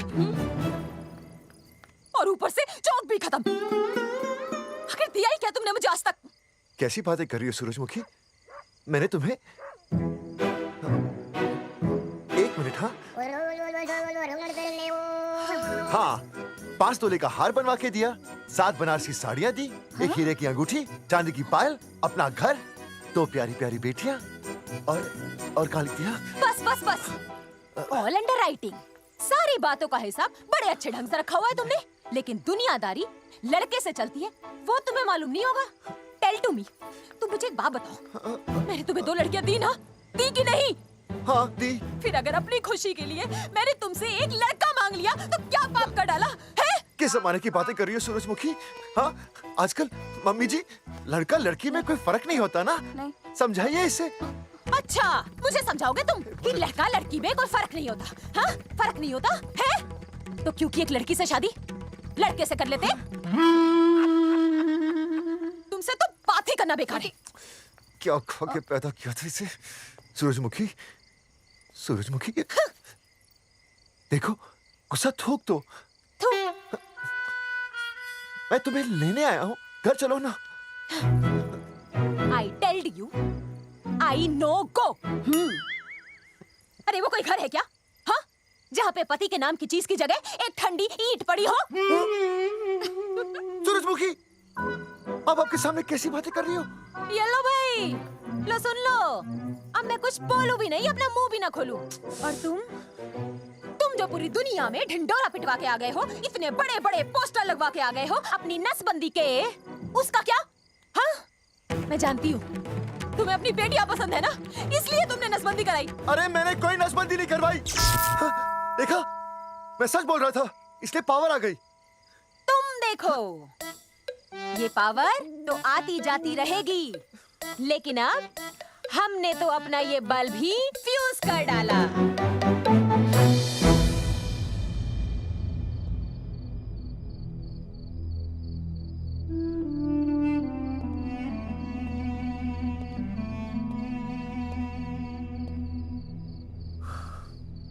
और ऊपर से चौक भी खत्म। आखिर दिया ही क्या तुमने मुझे आज तक? कैसी बातें कर रही हो सूरजमुखी? मैंने तुम्हें एक मिनट। हाँ, 5 तोले का हार बनवा के दिया, 7 बनारसी साड़ियाँ दी, एक हीरे की अंगूठी, चांदी की पायल, अपना घर, 2 प्यारी प्यारी बेटियाँ और कहाँ लिख दिया? बस। All under writing. सारी बातों का हिसाब बड़े अच्छे ढंग से रखा हुआ है तुमने, लेकिन दुनियादारी लड़के से चलती है वो तुम्हें मालूम नहीं होगा। टेल टू मी, तुम मुझे एक बात बताओ, मैंने तुम्हें 2 लड़कियां दी ना? दी कि नहीं? हाँ दी। फिर अगर अपनी खुशी के लिए मैंने तुमसे एक लड़का मांग लिया तो क्या पाप कर डाला है? किस जमाने की बातें कर रही हो सूरजमुखी? हाँ, आजकल मम्मी जी, लड़का लड़की में कोई फर्क नहीं होता ना। नहीं। समझाइए इसे। अच्छा, मुझे समझाओगे तुम कि लड़का लड़की में कोई फर्क नहीं होता? हाँ, फर्क नहीं होता है? तो क्योंकि एक लड़की से शादी लड़के से कर लेते? तुमसे तो बात ही करना बेकार है। क्या खा के पैदा किया था इसे? सूरजमुखी, सूरजमुखी, देखो, गुस्सा थूक दो। मैं तुम्हें लेने आया हूँ, घर चलो ना। I told you, I no go. अरे वो कोई घर है क्या? हाँ, जहाँ पे पति के नाम की चीज की जगह एक ठंडी ईंट पड़ी हो? सूरजमुखी, अब आपके सामने कैसी बातें कर रही हो? ये लो भाई, लो सुन लो। अब मैं कुछ बोलूं भी नहीं, अपना मुंह भी ना खोलूं। और तुम जो पूरी दुनिया में ढिंडोरा पिटवा के आ गए हो, इतने बड़े बड़े पोस्टर लगवा के आ गए हो अपनी नसबंदी के, उसका क्या? हाँ, मैं जानती हूँ तुम्हें अपनी बेटियां पसंद है ना, इसलिए तुमने नसबंदी कराई। अरे मैंने कोई नसबंदी नहीं करवाई। देखा, मैं सच बोल रहा था, इसलिए पावर आ गई। तुम देखो, ये पावर तो आती जाती रहेगी, लेकिन अब हमने तो अपना ये बल्ब ही फ्यूज कर डाला।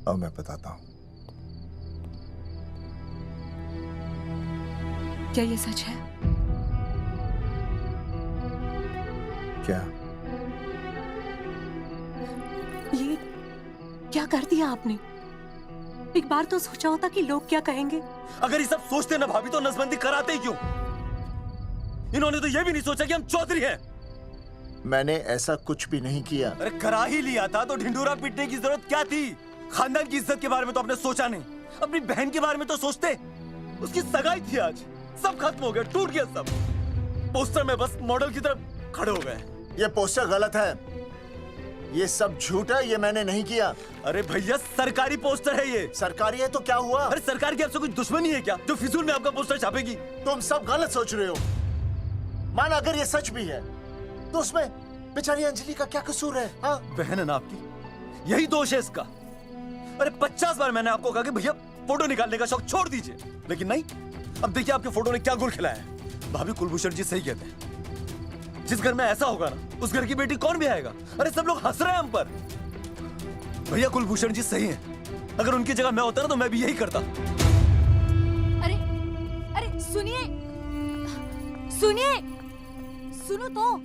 अब मैं बताता हूँ। क्या ये सच है? क्या? ये क्या कर दिया आपने? एक बार तो सोचा होता कि लोग क्या कहेंगे। अगर ये सब सोचते ना भाभी तो नसबंदी कराते ही क्यों? इन्होंने तो ये भी नहीं सोचा कि हम चौधरी हैं। मैंने ऐसा कुछ भी नहीं किया। अरे करा ही लिया था तो ढिंडोरा पीटने की जरूरत क्या थी? खानदान की इज्जत के बारे में तो आपने सोचा नहीं, अपनी बहन के बारे में तो सोचते। उसकी सगाई थी आज, सब खत्म हो गया, टूट गया सब। पोस्टर में बस मॉडल की तरफ खड़े हो गए। ये पोस्टर गलत है, ये सब झूठ है, ये मैंने नहीं किया। अरे भैया सरकारी पोस्टर है ये। सरकारी है तो क्या हुआ? अरे सरकार की आपसे कोई दुश्मनी है क्या जो फिजूल में आपका पोस्टर छापेगी? तुम सब गलत सोच रहे हो। माना अगर ये सच भी है तो उसमें बेचारी अंजलि का क्या कसूर है? हाँ? बहन है ना आपकी, यही दोष है इसका। अरे 50 बार मैंने आपको कहा कि भैया फोटो निकालने का शौक छोड़ दीजिए, लेकिन नहीं। अब देखिए आपके फोटो ने क्या गुल खिलाया है। भाभी कुलभूषण जी सही कहते हैं, जिस घर में ऐसा होगा ना उस घर की बेटी कौन भी आएगा। अरे सब लोग हंस रहे हैं हम पर। भैया कुलभूषण जी सही हैं, अगर उनकी जगह मैं होता ना तो मैं भी यही करता। अरे अरे सुनिए सुनिए, सुनो तो।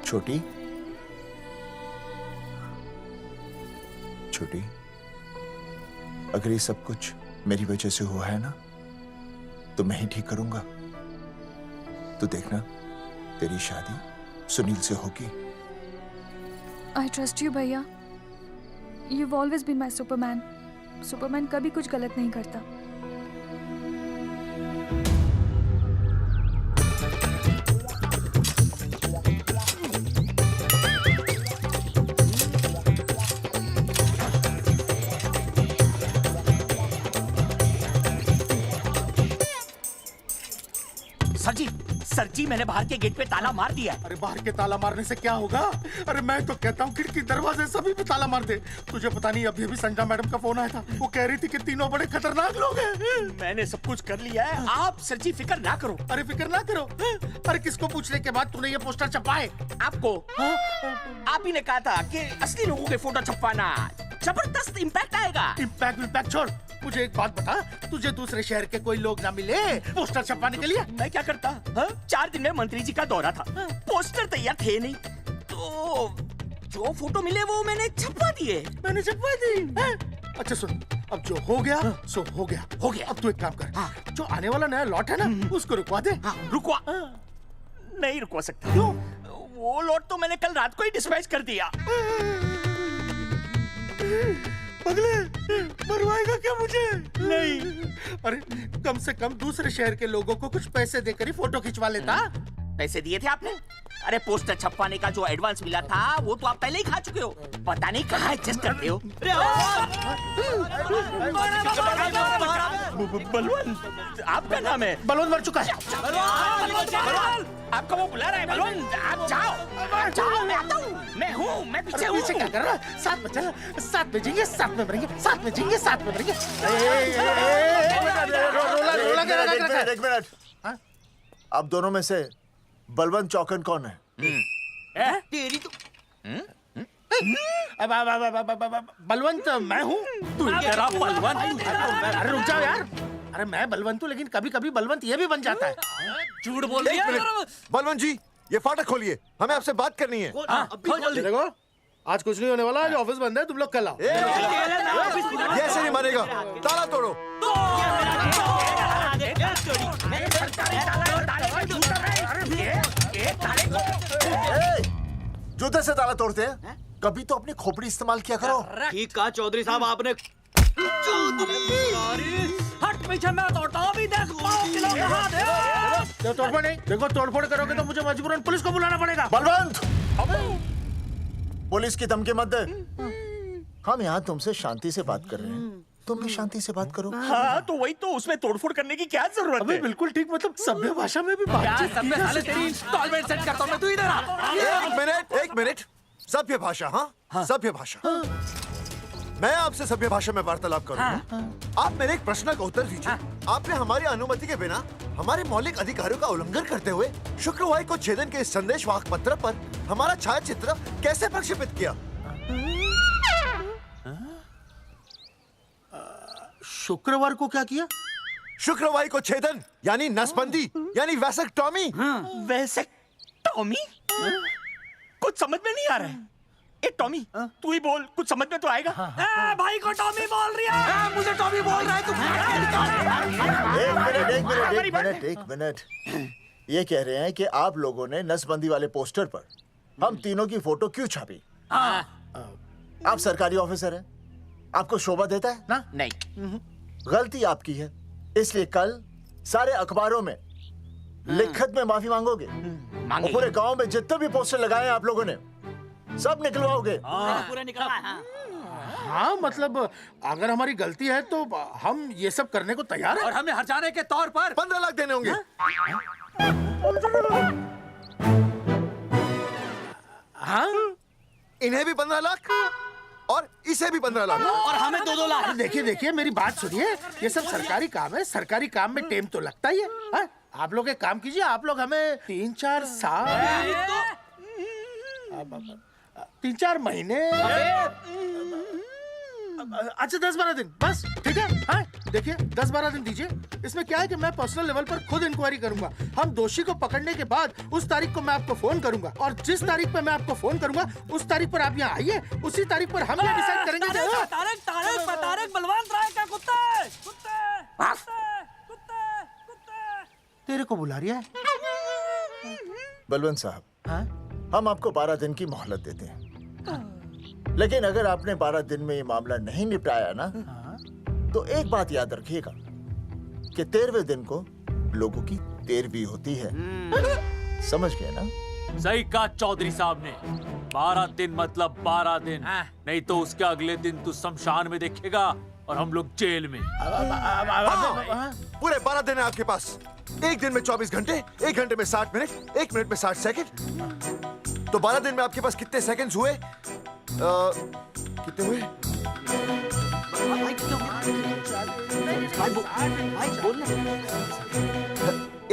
छोटी छोटी, अगर ये सब कुछ मेरी वजह से हुआ है ना तो मैं ही ठीक करूंगा। तो देखना तेरी शादी सुनील से होगी। आई ट्रस्ट यू भैया, you've always been my Superman. Superman कभी कुछ गलत नहीं करता। सर जी मैंने बाहर के गेट पे ताला मार दिया है। अरे बाहर के ताला मारने से क्या होगा? अरे मैं तो कहता हूँ खिड़की दरवाजे सभी पे ताला मार दे। तुझे पता नहीं अभी अभी संजना मैडम का फोन आया था, वो कह रही थी कि तीनों बड़े खतरनाक लोग हैं। मैंने सब कुछ कर लिया है, आप सर जी फिक्र ना करो। अरे फिक्र ना करो। अरे किसको पूछने के बाद तूने ये पोस्टर छपाए? आपको आप ही ने कहा था कि असली लोगों के फोटो छपवाना जबरदस्त इम्पैक्ट आएगा। इम्पैक्ट छोड़, मुझे एक बात बता, तुझे दूसरे शहर के कोई लोग ना मिले पोस्टर छपवाने के लिए? मैं क्या करता? 4 दिन में मंत्री जी का दौरा था, पोस्टर तैयार थे नहीं, तो जो फोटो मिले वो मैंने छपवा दिए। मैंने छपवा दी? अच्छा सुन, अब जो हो गया सो हो गया। अब तू एक काम कर, जो आने वाला नया लॉट है ना उसको रुकवा दे। रुकवा? नहीं रुकवा सकता। क्यों? वो लॉट तो मैंने कल रात को ही डिस्पैच कर दिया। पगले, मरवाएगा क्या मुझे? नहीं। अरे कम से कम दूसरे शहर के लोगों को कुछ पैसे देकर ही फोटो खिंचवा लेता। पैसे दिए थे आपने? अरे पोस्टर छपवाने का जो एडवांस मिला था वो तो आप पहले ही खा चुके हो, पता नहीं कहाँ एडजस्ट करते हो। बलवंत, आपका नाम है? बलवंत मर चुका है। आपका वो बुला रहा है बलवंत, आप जाओ, मैं आता हूँ, मैं हूँ, मैं पीछे हूँ। पीछे क्या कर रहा है? साथ में चल, साथ में जिएंगे, साथ में मरेंगे, साथ में जिएंगे, साथ में मरेंगे। एक मिनट, अब दोनों में से बलवंत चौकन कौन है? तेरी तो बलवंत मैं हूँ। तू तेरा बलवंत? अरे रुक जाओ यार, अरे मैं बलवंत हूँ लेकिन कभी कभी बलवंत ये भी बन जाता है। झूठ बोल रही है। बलवंत जी ये फाटक खोलिए, हमें आपसे बात करनी है। देखो आज कुछ नहीं होने वाला, आज ऑफिस बंद है, तुम लोग कल आओ। ये ऐसे नहीं मानेगा, ताला तोड़ो। जूते से ताला तोड़ते हैं, कभी तो अपनी खोपड़ी इस्तेमाल किया करो। ठीक कहा चौधरी साहब आपने। हट पीछे, मैं तोड़ता हूँ अभी, देख तोड़फोड़ नहीं, देखो तोड़फोड़ करोगे तो मुझे मजबूरन पुलिस को बुलाना पड़ेगा। बलवंत, पुलिस की धमकी मत दे। हम यहाँ तुमसे शांति से बात कर रहे हैं, तुम भी शांति से बात करो। हाँ तो वही तो, उसमें तोड़फोड़ करने की क्या जरूरत है? बिल्कुल ठीक, मतलब सभ्य भाषा में भी बातचीत की जा सकती है। तेरी इंस्टॉलमेंट सेट करता हूँ मैं, तू इधर आ। एक मिनट, सभ्य भाषा। हाँ सभ्य भाषा। मैं आपसे सभ्य भाषा में वार्तालाप करूंगा। आप मेरे एक प्रश्न का उत्तर दीजिए। आपने हमारी अनुमति के बिना हमारे मौलिक अधिकारों का उल्लंघन करते हुए शुक्रवार को छेदन के संदेश वाहक पत्र पर हमारा छायाचित्र कैसे प्रक्षेपित किया? शुक्रवार को क्या किया? शुक्रवार को छेदन यानी नसबंदी यानी वैसेक्टॉमी। वैसेक्टॉमी? कुछ समझ में नहीं आ रहा है। ए टॉमी, तू ही बोल, कुछ समझ में तो आएगा। भाई को टॉमी बोल रही है, मुझे टॉमी बोल रहा है तू। एक मिनट, ये कह रहे हैं कि आप लोगों ने नसबंदी वाले पोस्टर पर हम तीनों की फोटो क्यों छापी? आप सरकारी ऑफिसर हैं, आपको शोभा देता है ना? नहीं। गलती आपकी है, इसलिए कल सारे अखबारों में लिखत में माफी मांगोगे। और पूरे गांव में जितने भी पोस्टर लगाए हैं आप लोगों ने सब निकलवाओगे। पूरा निकलवा। हाँ मतलब अगर हमारी गलती है तो हम ये सब करने को तैयार हैं। और हमें हर्जाने के तौर पर 15 लाख देने होंगे। हाँ इन्हें भी 15 लाख और इसे भी 15 लाख और हमें 2-2 लाख। देखिए देखिए मेरी बात सुनिए, ये सब सरकारी काम है, सरकारी काम में टाइम तो लगता ही है। हाँ? आप लोग एक काम कीजिए, आप लोग हमें 3-4 साल 3-4 महीने अच्छा 10-12 दिन बस, ठीक है। हाँ देखिए 10-12 दिन दीजिए। इसमें क्या है कि मैं पर्सनल लेवल पर खुद इंक्वायरी करूंगा। हम दोषी को पकड़ने के बाद उस तारीख को मैं आपको फोन करूंगा और जिस तारीख पे मैं आपको फोन करूंगा उस तारीख पर आप यहाँ आइए। उसी तारीख पर हम ये डिसाइड करेंगे कि तारक बलवंत राय का कुत्ता है। तेरे को बुला रही है। बलवंत साहब, हम आपको 12 दिन की मोहलत देते हैं, लेकिन अगर आपने 12 दिन में ये मामला नहीं निपटाया ना, तो एक बात याद रखिएगा कि 13वें दिन को लोगों की 13वीं होती है। समझ गए ना? सही कहा चौधरी साहब ने। 12 दिन मतलब 12 दिन, नहीं तो उसके अगले दिन तू शमशान में देखेगा और हम लोग जेल में। पूरे 12 दिन है आपके पास। एक दिन में 24 घंटे, 1 घंटे में 60 मिनट, 1 मिनट में 60 सेकंड। तो 12 दिन में आपके पास कितने सेकंड्स हुए? कितने हुए?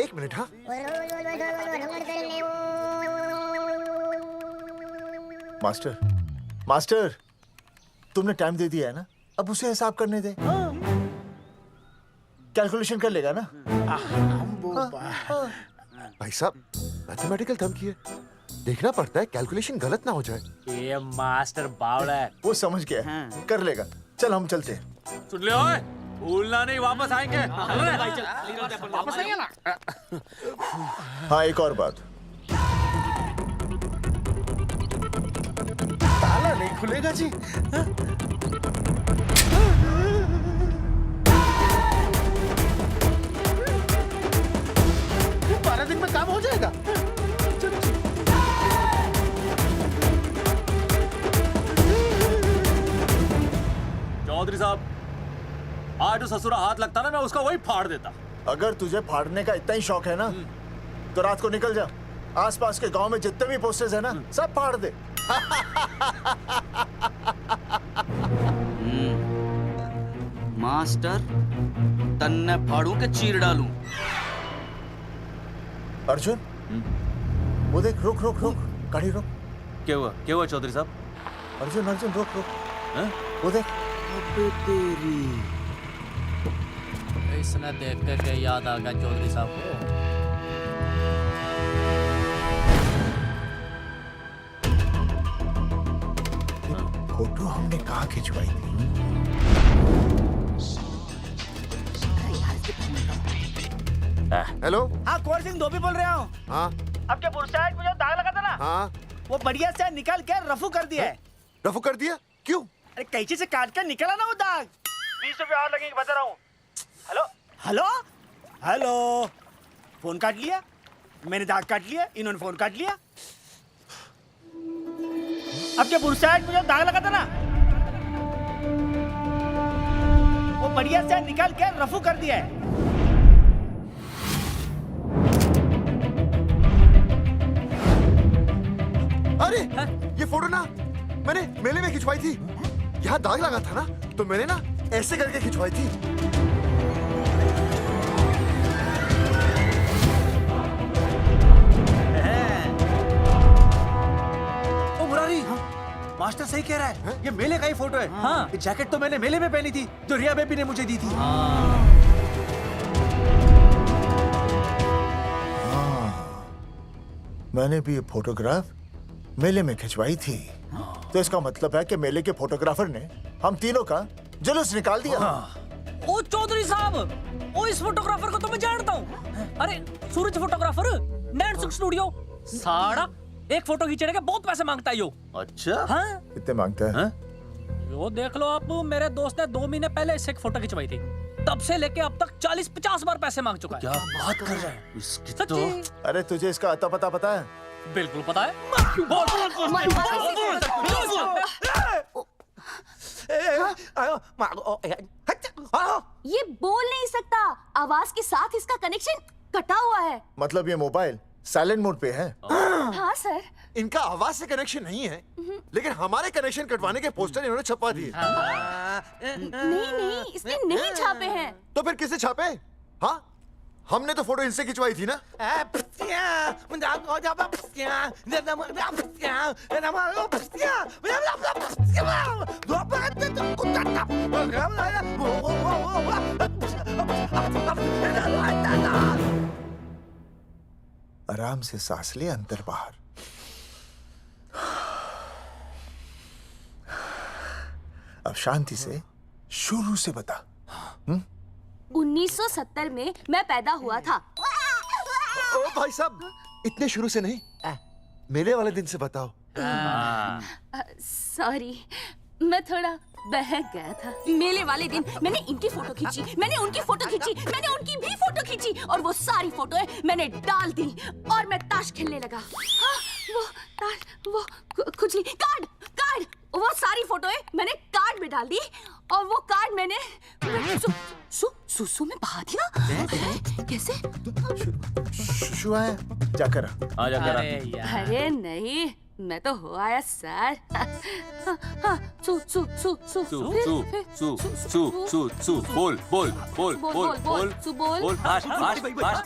एक मिनट। हाँ मास्टर तुमने टाइम दे दिया है ना, अब उसे हिसाब करने दे। कैलकुलेशन कर लेगा ना। भाई साहब मैथमेटिकल थंब की है, देखना पड़ता है कैलकुलेशन गलत ना हो जाए। ये मास्टर बावड़ा है। वो समझ गया है, कर लेगा। चल हम चलते हैं। सुन ले ओए, भूलना नहीं, वापस आएंगे। वापस आएंगे ना। हाँ एक और बात, ताला नहीं खुलेगा जी। 12 दिन में काम हो जाएगा। चौधरी साहब, आज जो ससुरा हाथ लगता ना, मैं उसका वही फाड़ देता। अगर तुझे फाड़ने का इतना ही शौक है ना, तो रात को निकल जा, आसपास के गांव में जितने भी पोस्टर्स है ना, सब फाड़ दे। मास्टर तन्ने फाड़ू के चीर डालूं। अर्जुन, वो देख, रुक रुक रुक, गाड़ी रुक। क्या हुआ चौधरी साहब? अर्जुन अर्जुन रुक रुक, वो देख। तेरी इसने देख के याद आ गया चौधरी साहब को। फोटो हमने कहाँ खिंचवाई थी? हेलो। हाँ कुंवर सिंह धोबी बोल रहा हूँ। हाँ आपके बुरसाइड में जो दाग लगा था ना, हाँ वो बढ़िया से निकाल के रफू कर दिया है। रफू कर दिया? क्यों? अरे कैंची से काट कर निकला ना वो दाग। 20 रुपए और लगेंगे, बता रहा हूँ। हेलो हेलो हेलो, फोन काट लिया, मैंने दाग काट लिया, इन्होंने फोन काट लिया। आपके बुरसाइड में जो दाग लगा था ना, वो बढ़िया से निकाल के रफू कर दिया है। अरे ये फोटो ना मैंने मेले में खिंचवाई थी। यहाँ दाग लगा था ना, तो मैंने ना ऐसे करके खिंचवाई थी। ओ मुरारी, मास्टर सही कह रहा है, ये मेले का ही फोटो है। हाँ, ये जैकेट तो मैंने मेले में पहनी थी, जो रिया बेबी ने मुझे दी थी। मैंने भी ये फोटोग्राफ मेले में खिंचवाई थी, तो इसका मतलब है कि मेले के फोटोग्राफर ने हम तीनों का जुलूस निकाल दिया। ओ चौधरी साहब, ओ इस फोटोग्राफर को तो मैं जानता हूँ। अरे सूरज फोटोग्राफर, नैनसुख स्टूडियो। साड़ा एक फोटो खींचने के बहुत पैसे मांगता है यो। अच्छा? हाँ? कितने मांगता है? यो देख लो आप, मेरे दोस्त ने 2 महीने पहले इससे एक फोटो खिंचवाई थी, तब से लेके अब तक 40-50 बार पैसे मांग चुका है। क्या बात कर रहा है? सच्ची? अरे तुझे इसका अता पता है? बिल्कुल पता है। ये बोल नहीं सकता, आवाज के साथ इसका कनेक्शन कटा हुआ है। मतलब ये मोबाइल साइलेंट मोड पे है? हाँ सर। इनका आवाज से कनेक्शन नहीं है, लेकिन हमारे कनेक्शन कटवाने के पोस्टर इन्होंने छपवा दिए। नहीं, इसने नहीं छापे हैं। तो फिर किसे छापे? हाँ, हमने तो फोटो इनसे खिंचवाई थी ना। आराम से सांस ले, अंदर बाहर। अब शांति से शुरू से बता। 1970 में मैं पैदा हुआ था। ओ भाई साहब, इतने शुरू से नहीं, मेले वाले दिन से बताओ। सॉरी, मैं थोड़ा बहक गया था। मेले वाले दिन मैंने इनकी फोटो खींची, मैंने उनकी फोटो खींची, मैंने उनकी भी फोटो खींची, और वो सारी फोटोएं मैंने डाल दी और मैं ताश खेलने लगा। हाँ, वो ताश, वो कुछ नहीं, कार्ड, वो सारी फोटोएं मैंने कार्ड में डाल दी, और वो कार्ड मैंने सुसु में बहा दिया। कैसे? शू आया? जाकर आ, जाकर आ। अरे नहीं, मैं तो हो आया सर। बोल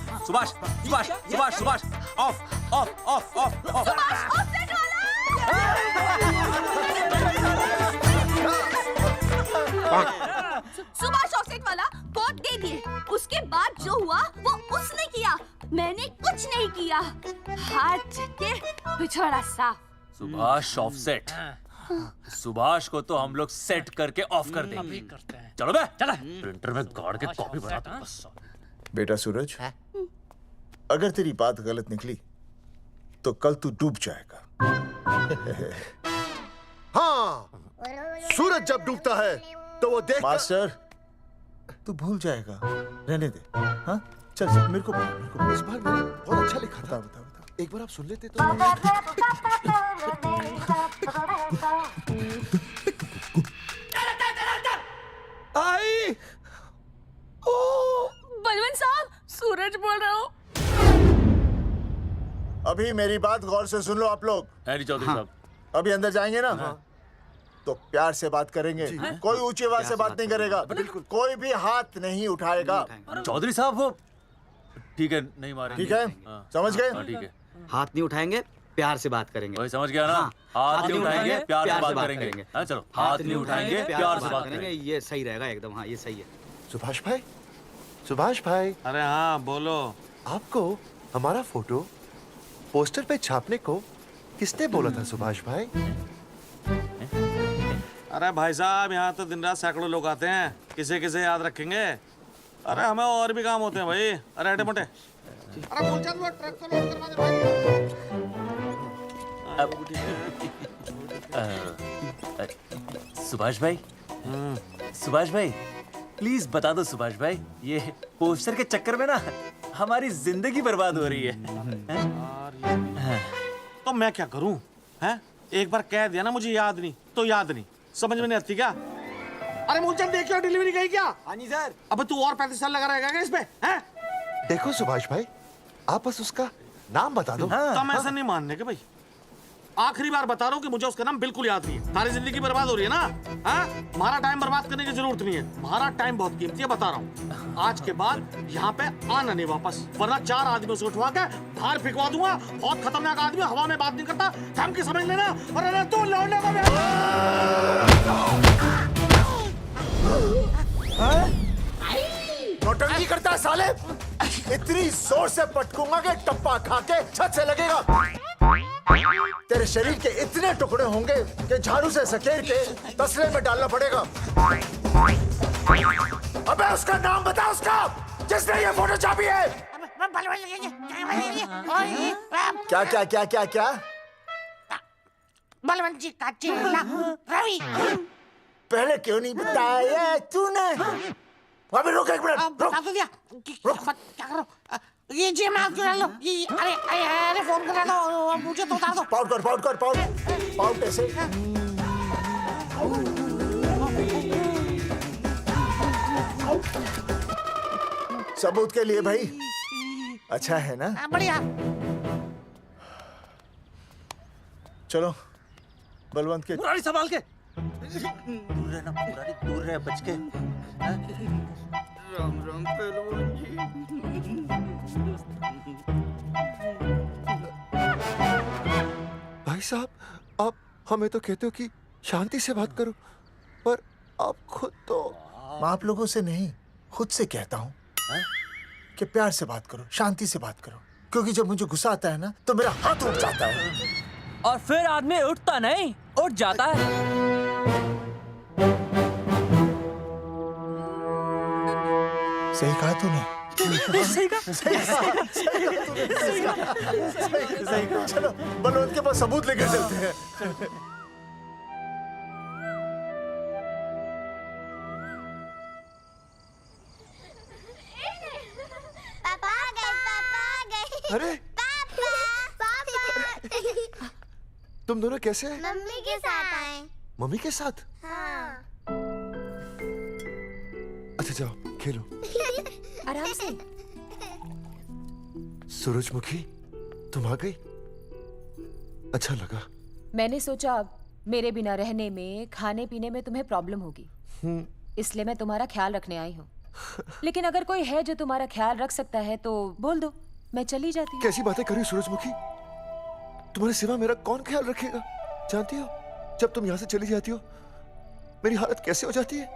सुभाष ऑफ सुभाष ऑफसेट वाला कोड दे दिए। उसके बाद जो हुआ वो उसने किया, मैंने कुछ नहीं किया। हाथ के पिछड़ा साफ। सुभाष ऑफसेट। सुभाष को तो हम लोग सेट करके ऑफ कर देंगे। चलो बे, चला प्रिंटर में गाड़ के कॉपी बना दो बस। बेटा सूरज, अगर तेरी बात गलत निकली तो कल तू डूब जाएगा। हाँ, सूरज जब डूबता है तो वो देख। मास्टर, तू भूल जाएगा, रहने दे। हाँ, चल मेरे को इस बार मैंने बहुत अच्छा लिखा था। बता एक बार आप सुन लेते तो। आई, बलवंत साहब, सूरज बोल रहा हूँ। अभी मेरी बात गौर से सुन लो आप लोग। चौधरी साहब, अभी अंदर जाएंगे ना, तो प्यार से बात करेंगे। कोई ऊंची आवाज से बात नहीं करेगा, कोई भी हाथ नहीं उठाएगा। चौधरी साहब वो ठीक है, नहीं मारेंगे। ठीक है, समझ गए? ठीक है, हाथ नहीं उठाएंगे, प्यार से बात करेंगे। वही समझ गया ना? हाथ नहीं उठाएंगे, प्यार से बात करेंगे। हाँ चलो, हाथ नहीं उठाएंगे, प्यार से बात करेंगे। ये सही रहेगा एकदम। हाँ, ये सही है। सुभाष भाई। अरे हाँ, बोलो। आपको हमारा फोटो पोस्टर पे छापने को किसने बोला था सुभाष भाई? अरे भाई साहब, यहाँ तो दिन रात सैकड़ों लोग आते हैं, किसे किसे याद रखेंगे। अरे हमें और भी काम होते हैं भाई। अरे हटे मोटे। अरे मूलचंद, वो ट्रक को लोड करवा दे भाई। सुभाष भाई प्लीज बता दो सुभाष भाई, ये पोस्टर के चक्कर में ना हमारी जिंदगी बर्बाद हो रही है। तो मैं क्या करूं? हैं? एक बार कह दिया ना मुझे याद नहीं तो याद नहीं, समझ में नहीं आती क्या? अरे मूलचंद, देखियो डिलीवरी गई क्या? हाँ जी सर। अब तू और 35 साल लगा रहेगा क्या इसमें? हैं? देखो सुभाष भाई, आप बस उसका नाम बता दो। तो हम ऐसा नहीं मानने के भाई। आखिरी बार बता रहा हूँ कि मुझे उसका नाम बिल्कुल याद नहीं है। सारी जिंदगी बर्बाद हो रही है ना। हाँ? हमारा टाइम बर्बाद करने की जरूरत नहीं है। हमारा टाइम बहुत कीमती है, बता रहा हूँ। आज के बाद यहाँ पे आना नहीं वापस, वरना 4 आदमियों से उठवा के बाहर फेंकवा दूंगा। बहुत खतरनाक आदमी, हवा में बात नहीं करता, धमकी समझ लेना। और अरे तू लौटने का नौटंकी करता है साले। इतनी जोर से पटकूंगा कि टप्पा खा के छत से लगेगा। तेरे शरीर के इतने टुकड़े होंगे कि झाड़ू से सकेर के तसले में डालना पड़ेगा। अबे उसका नाम बता, उसका जिसने ये फोटो छापी है। क्या क्या क्या क्या क्या? बलवंत जी का चेला रवि। पहले क्यों नहीं बताया तूने? अबे रुक एक मिनट, रुक। क्या करो? ये जी मैं आपको डाल लो। ये अरे फोन करा दो, मुझे तो उतार दो। पाउट ऐसे। सबूत के लिए भाई। अच्छा है ना? बढ़िया। चलो बलवंत के। मुरारी संभाल के। दूर रहना मुरारी, दूर रह बच के। राम राम पहलवान जी। भाई साहब, आप हमें तो कहते हो कि शांति से बात करो, पर आप खुद तो। मैं आप लोगों से नहीं, खुद से कहता हूँ कि प्यार से बात करो, शांति से बात करो, क्योंकि जब मुझे गुस्सा आता है ना तो मेरा हाथ उठ जाता है। और फिर आदमी उठता नहीं, उठ जाता है। सही कहा तूने। सही कहा। सही कहा। चलो बलवंत के पास सबूत लेकर चलते हैं। पापा आ गए, पापा आ गए। अरे पापा तुम दोनों कैसे हैं? मम्मी के साथ आए। मम्मी के साथ? हाँ। अच्छा जाओ खेलो। आराम से। सूरजमुखी, तुम आ गई, अच्छा लगा। मैंने सोचा मेरे बिना रहने में, खाने पीने में तुम्हें प्रॉब्लम होगी, इसलिए मैं तुम्हारा ख्याल रखने आई हूँ। लेकिन अगर कोई है जो तुम्हारा ख्याल रख सकता है तो बोल दो, मैं चली जाती हूँ। कैसी बातें करी सूरजमुखी, तुम्हारे सिवा मेरा कौन ख्याल रखेगा? जानती हो, जब तुम यहाँ से चली जाती हो मेरी हालत कैसे हो जाती है?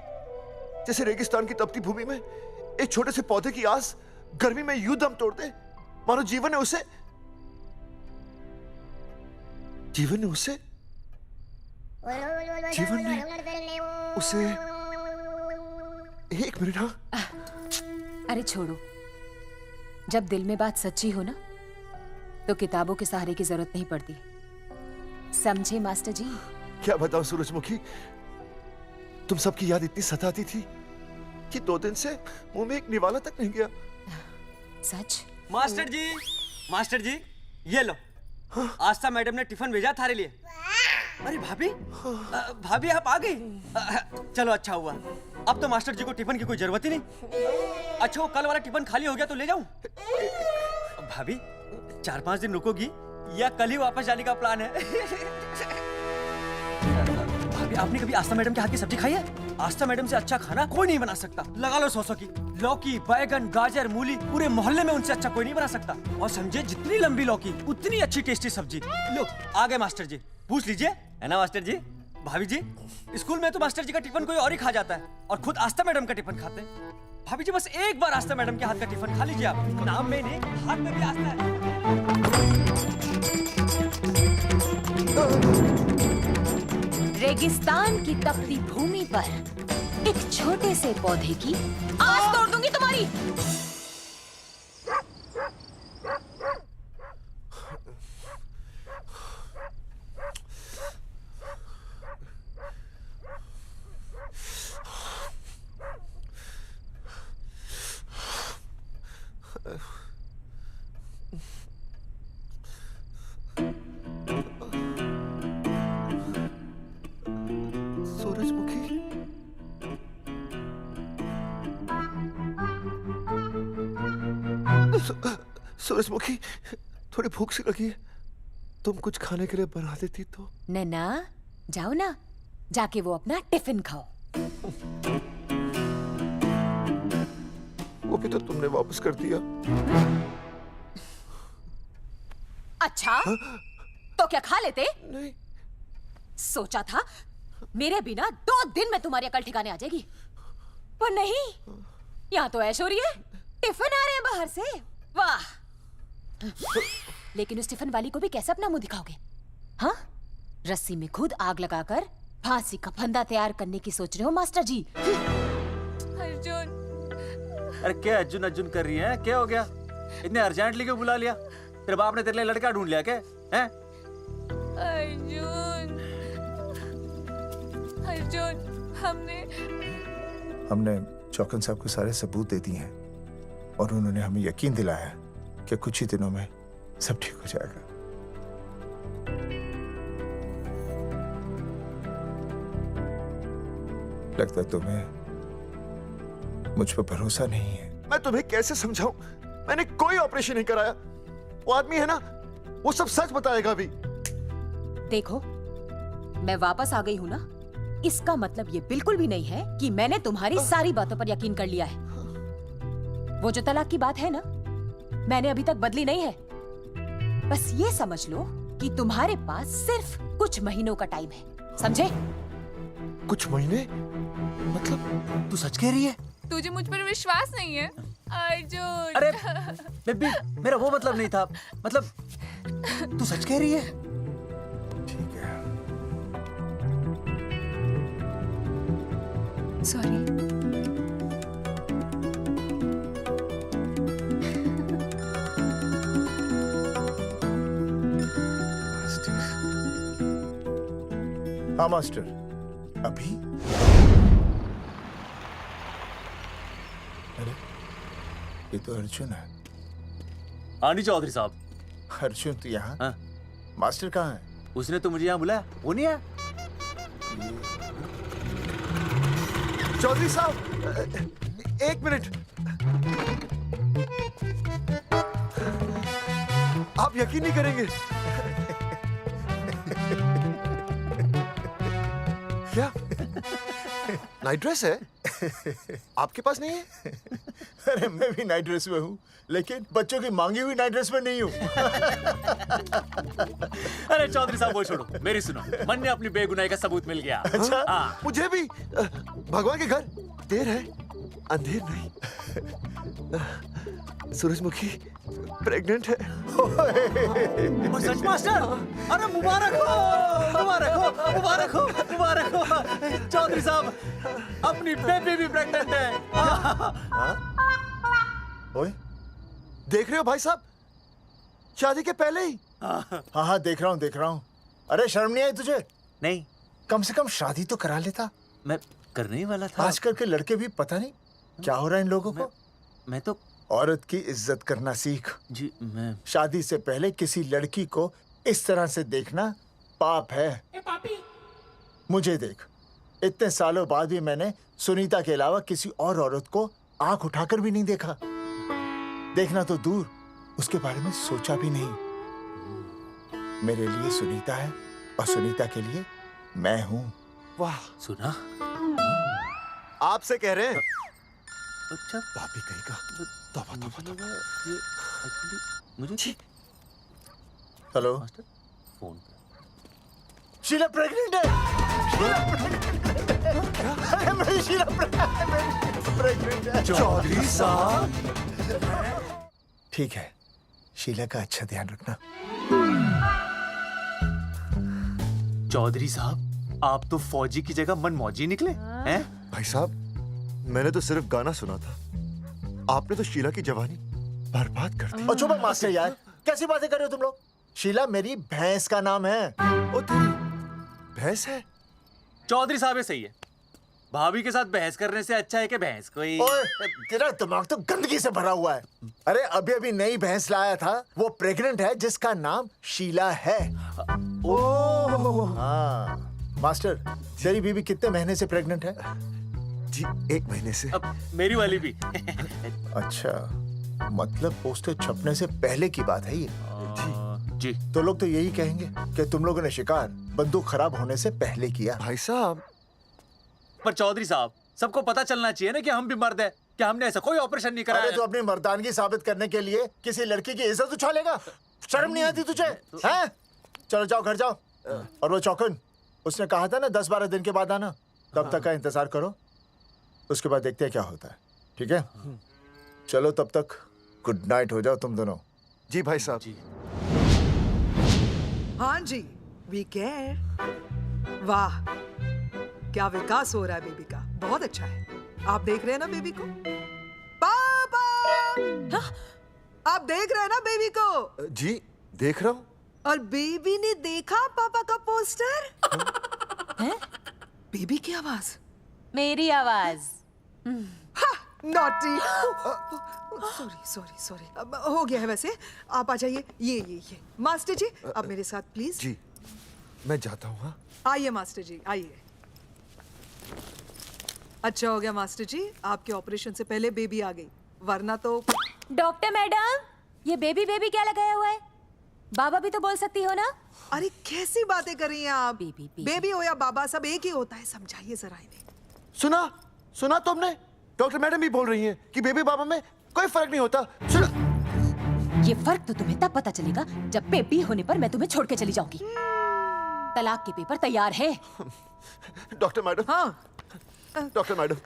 जैसे रेगिस्तान की तपती भूमि में एक छोटे से पौधे की आस गर्मी में यूं दम तोड़ दे, मानो जीवन ने उसे एक मिनट। हाँ अरे छोड़ो, जब दिल में बात सच्ची हो ना तो किताबों के सहारे की जरूरत नहीं पड़ती, समझे मास्टर जी? क्या बताऊं सूरजमुखी, तुम सबकी याद इतनी सताती थी कि 2 दिन से मुंह में एक निवाला तक नहीं गया। सच? मास्टर जी ये लो। आस्था मैडम ने टिफिन भेजा थारे लिए। अरे भाभी, भाभी आप आ गई। चलो अच्छा हुआ, अब तो मास्टर जी को टिफिन की कोई जरूरत ही नहीं। अच्छा वो कल वाला टिफिन खाली हो गया तो ले जाऊं? भाभी 4-5 दिन रुकोगी या कल ही वापस जाने का प्लान है? भाभी आपने कभी आस्था मैडम के हाथ की सब्जी खाई है? आस्था मैडम से अच्छा खाना कोई नहीं बना सकता। लगा लो 100 की। लौकी, बैगन, गाजर, मूली, पूरे मोहल्ले में उनसे अच्छा कोई नहीं बना सकता। और समझे, जितनी लंबी लौकी उतनी अच्छी टेस्टी सब्जी। लो आ गए मास्टर जी, पूछ लीजिए, है ना मास्टर जी? भाभी जी, स्कूल में तो मास्टर जी का टिफिन कोई और ही खा जाता है और खुद आस्था मैडम का टिफिन खाते हैं। भाभी जी बस एक बार आस्था मैडम के हाथ का टिफिन खा लीजिए आप। नाम में नहीं, हाथ में भी आस्था है। रेगिस्तान की तपती भूमि पर एक छोटे से पौधे की आस तोड़ दूंगी तुम्हारी। सूरजमुखी, थोड़ी भूख सी लगी है, तुम कुछ खाने के लिए बना देती तो। नैना जाओ ना, जाके वो अपना टिफिन खाओ। वो भी तो तुमने वापस कर दिया। अच्छा तो क्या खा लेते? नहीं। सोचा था मेरे बिना 2 दिन में तुम्हारी अकल ठिकाने आ जाएगी, पर नहीं, यहाँ तो ऐश हो रही है। टिफिन आ रहे हैं बाहर से, वाह। लेकिन उस टिफिन वाली को भी कैसे अपना मुंह दिखाओगे? हाँ, रस्सी में खुद आग लगाकर फांसी का फंदा तैयार करने की सोच रहे हो मास्टर जी? अर्जुन, अरे क्या अर्जुन अर्जुन कर रही है? क्या हो गया? इतने अर्जेंटली क्यों बुला लिया? तेरे बाप ने तेरे लिए लड़का ढूंढ लिया क्या? हैं? अर्जुन, अर्जुन, हमने चौकन साहब को सारे सबूत दे दिए हैं और उन्होंने हमें यकीन दिलाया कि कुछ ही दिनों में सब ठीक हो जाएगा। लगता है तुम्हें मुझ पर भरोसा नहीं है। मैं तुम्हें कैसे समझाऊं? मैंने कोई ऑपरेशन नहीं कराया। वो आदमी है ना, वो सब सच बताएगा अभी। देखो, मैं वापस आ गई हूँ ना, इसका मतलब ये बिल्कुल भी नहीं है कि मैंने तुम्हारी सारी बातों पर यकीन कर लिया है। वो जो तलाक की बात है ना, मैंने अभी तक बदली नहीं है। बस ये समझ लो कि तुम्हारे पास सिर्फ कुछ महीनों का टाइम है, समझे? कुछ महीने? मतलब तू सच कह रही है? तुझे मुझ पर विश्वास नहीं है अर्जुन? अरे बेबी, मेरा वो मतलब नहीं था। मतलब तू सच कह रही है? ठीक है। सॉरी। हाँ मास्टर, अभी? अरे ये तो अर्जुन है। आनी चौधरी साहब। अर्जुन तो यहाँ? हाँ। मास्टर कहाँ है? उसने तो मुझे यहाँ बुलाया, वो नहीं आया। चौधरी साहब, एक मिनट। आप यकीन नहीं करेंगे। क्या नाइट ड्रेस है? आपके पास नहीं है? अरे मैं भी नाइट ड्रेस में हूँ, लेकिन बच्चों की मांगी हुई नाइट ड्रेस में नहीं हूँ। अरे चौधरी साहब वो छोड़ो, मेरी सुनो। मन ने अपनी बेगुनाही का सबूत मिल गया। अच्छा, हाँ। मुझे भी। भगवान के घर देर है, अंधेर नहीं। सूरजमुखी प्रेग्नेंट है। ओ सच मास्टर? अरे मुबारक हो, मुबारक हो, मुबारक हो, मुबारक हो। चौधरी साहब, अपनी बेबी भी प्रेग्नेंट है। ओए, देख रहे हो भाई साहब, शादी के पहले ही। हाँ हाँ देख रहा हूँ, देख रहा हूँ। अरे शर्म नहीं आई तुझे? नहीं। कम से कम शादी तो करा लेता। मैं करने ही वाला था। आजकल के लड़के भी पता नहीं क्या हो रहा है इन लोगों को। मैं तो औरत की इज्जत करना सीख। जी मैं शादी से पहले किसी लड़की को इस तरह से देखना पाप है। मुझे देख, इतने सालों बाद भी मैंने सुनीता के अलावा किसी और औरत को आंख उठाकर भी नहीं देखा। देखना तो दूर, उसके बारे में सोचा भी नहीं। मेरे लिए सुनीता है और सुनीता के लिए मैं हूँ। वाह, सुना? आपसे कह रहे हैं। अच्छा, पापी कहीं का। तौबा तौबा तौबा। ये एक्चुअली मुझे हेलो फोन पे शीला प्रेग्नेंट है। शीला प्रेग्नेंट है। अरे मेरी शीला प्रेग्नेंट है। चौधरी साहब, ठीक है, शीला का अच्छा ध्यान रखना। चौधरी साहब, आप तो फौजी की जगह मनमौजी निकले हैं? भाई साहब, मैंने तो सिर्फ गाना सुना था। आपने तो शीला की जवानी बर्बाद कर दी। और चुप मास्टर यार, कैसी बातें कर रहे हो तुम लोग? शीला मेरी भैंस का नाम है। ओ तेरी भैंस है? चौधरी साहब ये सही है। भाभी के साथ बहस करने से अच्छा है कि भैंस कोई। ओए, तेरा दिमाग तो गंदगी से भरा हुआ है। अरे अभी अभी नई भैंस लाया था, वो प्रेग्नेंट है, जिसका नाम शीला है। ओह हाँ मास्टर, तेरी बीवी कितने महीने से प्रेग्नेंट है? जी 1 महीने से। अब मेरी वाली भी। अच्छा, मतलब पोस्टर छपने से पहले की बात है ये। जी तो लोग तो यही कहेंगे कि तुम लोगों ने शिकार बंदूक खराब होने से पहले किया। भाई साहब, पर चौधरी साहब, सबको पता चलना चाहिए ना कि हम भी मर्द है, कि हमने ऐसा कोई ऑपरेशन नहीं कराया। अरे तो अपनी मर्दानगी साबित करने के लिए किसी लड़की की इज्जत उछालेगा? शर्म नहीं आती तुझे? हैं? चलो जाओ, घर जाओ। और वो चौकन, उसने कहा था ना 10-12 दिन के बाद आना, तब तक का इंतजार करो, उसके बाद देखते हैं क्या होता है। ठीक है? चलो तब तक गुड नाइट हो जाओ तुम दोनों। जी भाई साहब। जी। हाँ जी, वी केयर। वाह, क्या विकास हो रहा है बेबी का, बहुत अच्छा है। आप देख रहे हैं ना बेबी को? पापा, आप देख रहे हैं ना बेबी को? जी देख रहा हूँ। और बेबी ने देखा पापा का पोस्टर? हैं? बेबी की आवाज? मेरी आवाज। नॉटी। सॉरी सॉरी सॉरी, हो गया है वैसे। आप आ जाइए। ये मास्टर जी, आप मेरे साथ प्लीज। जी मैं जाता हूँ। हाँ आइए मास्टर जी, आइए अच्छा हो गया मास्टर जी, आपके ऑपरेशन से पहले बेबी आ गई, वरना तो। डॉक्टर मैडम, ये बेबी बेबी क्या लगाया हुआ है? बाबा भी तो बोल सकती हो ना? अरे कैसी बातें कर रही हैं आप? बेबी हो या बाबा सब एक ही होता है, समझाइए जरा इन्हें। सुना तुमने? डॉक्टर मैडम भी बोल रही हैं कि बेबी बाबा में कोई फर्क नहीं होता। सुना, ये फर्क तो तुम्हें तब पता चलेगा जब बेबी होने पर मैं तुम्हें छोड़ के चली जाऊंगी। तलाक के पेपर तैयार है। Doctor madam. हाँ डॉक्टर मैडम,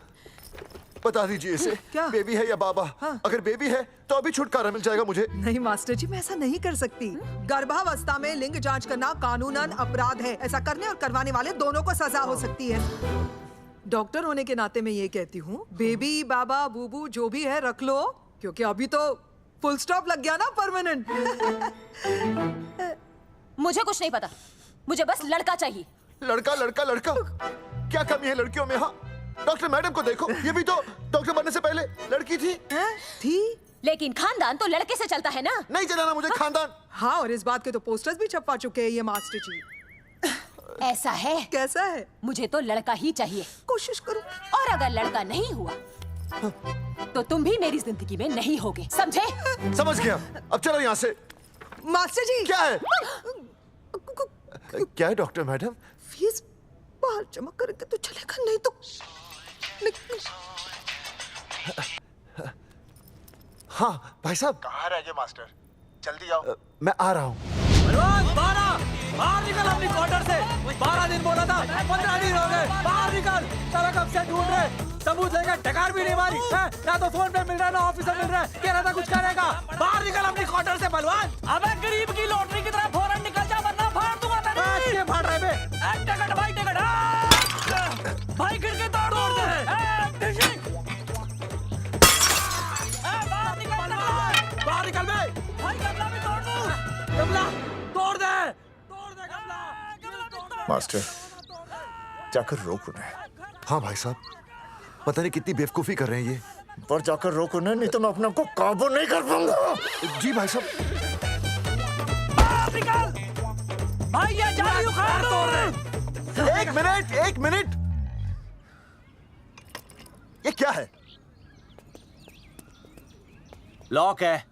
बता दीजिए इसे, क्या बेबी है या बाबा? अगर बेबी है तो अभी छुटकारा मिल जाएगा मुझे। नहीं मास्टर जी, मैं ऐसा नहीं कर सकती। गर्भावस्था में लिंग जांच करना कानूनन अपराध है। ऐसा करने और करवाने वाले दोनों को सजा हो सकती है। डॉक्टर होने के नाते मैं ये कहती हूँ, बेबी बाबा बूबू जो भी है रख लो, क्योंकि अभी तो फुल स्टॉप लग गया ना परमानेंट। मुझे कुछ नहीं पता, मुझे बस लड़का चाहिए। लड़का लड़का लड़का, क्या कमी है लड़कियों में? हाँ, डॉक्टर मैडम को देखो, ये भी तो डॉक्टर बनने से पहले लड़की थी। थी, लेकिन खानदान तो लड़के से चलता है ना। नहीं चलाना मुझे खानदान। हाँ, और इस बात के तो पोस्टर्स भी छपवा चुके हैं ये मास्टर जी। ऐसा है? कैसा है? मुझे तो लड़का ही चाहिए। कोशिश करो। और अगर लड़का नहीं हुआ तो तुम भी मेरी जिंदगी में नहीं होगे, समझे? समझ गया, अब चलो यहाँ से। मास्टर जी। क्या है? क्या है डॉक्टर मैडम? फीस बाहर जमा करके तो चलेगा, नहीं तो। हाँ भाई साहब। कहाँ रह गए मास्टर? जल्दी आओ। मैं आ रहा हूँ। बाहर निकल अपनी क्वार्टर से। 12 दिन बोला था, 15 दिन हो गए। बाहर निकल, सारा कब से ढूंढ रहे, सबूत लेकर डकार भी नहीं मारी है? ना तो फोन पे मिल रहा है, ना ऑफिस में मिल रहा है। कह रहा था कुछ करेगा। बाहर निकल अपनी क्वार्टर से बलवान। अबे गरीब की लॉटरी की तरह फौरन निकल जा, वरना फाड़ दूंगा तेरी। क्या फाड़ रहा है बे? टिकट भाई, टिकट। भाई खिड़की तोड़ दे। बाहर निकल बे। भाई गमला भी तोड़ दो। गमला तोड़ दे। मास्टर, जाकर रोक उन्हें। हाँ भाई साहब, पता नहीं कितनी बेवकूफी कर रहे हैं ये। पर जाकर रोक उन्हें, नहीं तो मैं अपने आप को काबू नहीं कर पाऊंगा। जी भाई साहब। निकल भाई, ये जाली उखाड़ दो। एक मिनट। ये क्या है? लॉक है।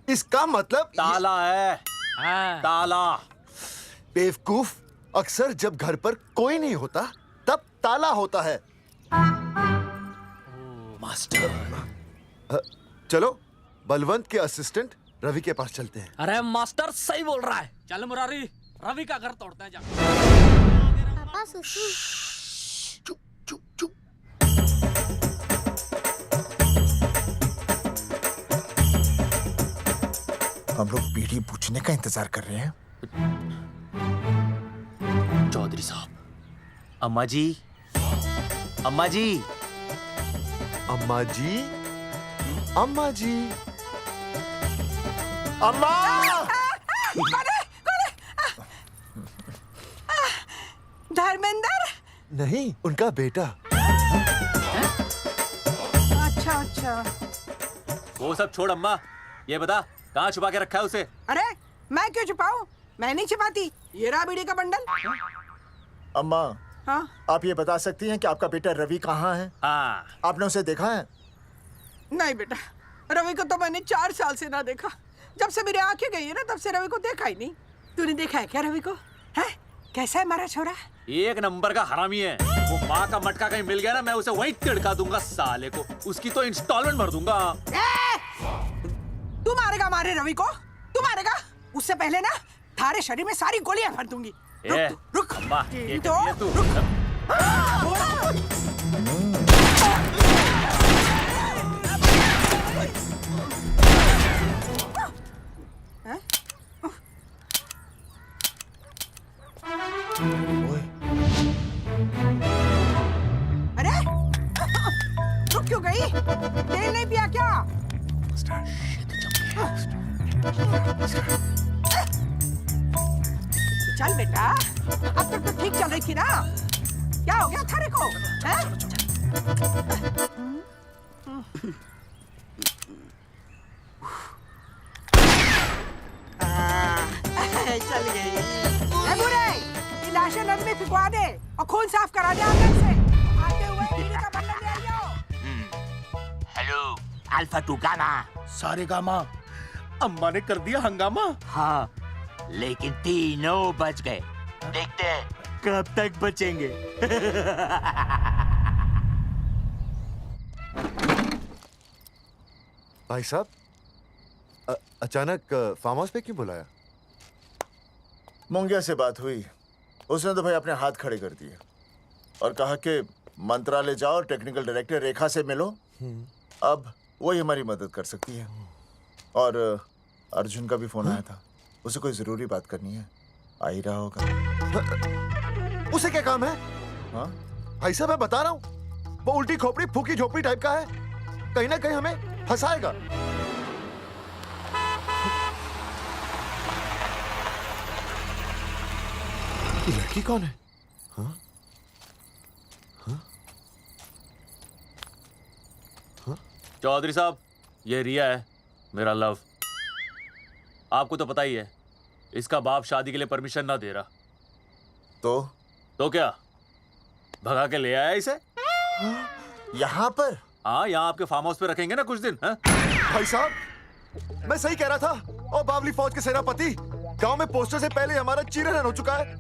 इसका मतलब ताला है। ताला। बेवकूफ, अक्सर जब घर पर कोई नहीं होता तब ताला होता है। मास्टर। चलो बलवंत के असिस्टेंट रवि के पास चलते हैं। अरे मास्टर सही बोल रहा है, चल मुरारी रवि का घर तोड़ते हैं जा। पापा सुसु। हम लोग बीड़ी पूछने का इंतजार कर रहे हैं। चौधरी साहब, अम्मा जी, अम्मा जी, अम्मा जी, अम्मा जी, अम्मा। धर्मेंद्र? नहीं, उनका बेटा। अच्छा। वो सब छोड़ अम्मा, ये बता कहाँ छुपा के रखा है उसे? अरे मैं क्यों छुपाऊं? मैं नहीं छुपाती। ये रहा बीड़ी का बंडल। अम्मा, हाँ? आप ये बता सकती हैं कि आपका बेटा रवि कहाँ है? हाँ। आपने उसे देखा है? नहीं बेटा, रवि को तो मैंने 4 साल से ना देखा। जब से मेरी आंखें गई है ना, तब से रवि को देखा ही नहीं। तूने देखा है क्या रवि को? है? कैसा है हमारा छोरा? एक नंबर का हरामी है। वो माँ का मटका कहीं मिल गया ना, मैं उसे वहीं तिड़का दूंगा साले को। उसकी तो इंस्टॉलमेंट भर दूंगा। तू मारेगा हमारे रवि को? तू मारेगा? उससे पहले ना थारे शरीर में सारी गोलियां भर दूंगी। रुक अम्मा, ये तो तू। अरे रुक क्यों गई? तेल नहीं पिया क्या? चल बेटा, अब तक तो ठीक चल रही थी ना। क्या हो गया थारे को? चल गई। बुरे, ये लाशें नदी में फिकवा दे और खून साफ करा दे आंगन से। आते हुए बीड़ी का बंडल ले हेलो अल्फा टू गामा। सारे गामा। अम्मा ने कर दिया हंगामा। हाँ, लेकिन तीनों बच गए। देखते हैं कब तक बचेंगे। भाई साहब, अचानक फार्म हाउस पे क्यों बुलाया? मुंगिया से बात हुई, उसने तो भाई अपने हाथ खड़े कर दिए और कहा कि मंत्रालय जाओ और टेक्निकल डायरेक्टर रेखा से मिलो, अब वही हमारी मदद कर सकती है। और अर्जुन का भी फोन आया था, उसे कोई जरूरी बात करनी है, आ ही रहा होगा। उसे क्या काम है? हाँ भाई साहब, मैं बता रहा हूँ, वो उल्टी खोपड़ी फूकी झोपड़ी टाइप का है, कहीं ना कहीं हमें फंसाएगा। ये लड़की कौन है? हाँ? हाँ? हाँ? चौधरी साहब, ये रिया है, मेरा लव। आपको तो पता ही है, इसका बाप शादी के लिए परमिशन ना दे रहा। तो क्या, भगा के ले आया इसे? यहाँ पर? हाँ, यहाँ आपके फार्म हाउस पे रखेंगे ना कुछ दिन। हाँ? भाई साहब, मैं सही कह रहा था। और बावली फौज के सेनापति, गांव में पोस्टर से पहले हमारा चीरहरण हो चुका है,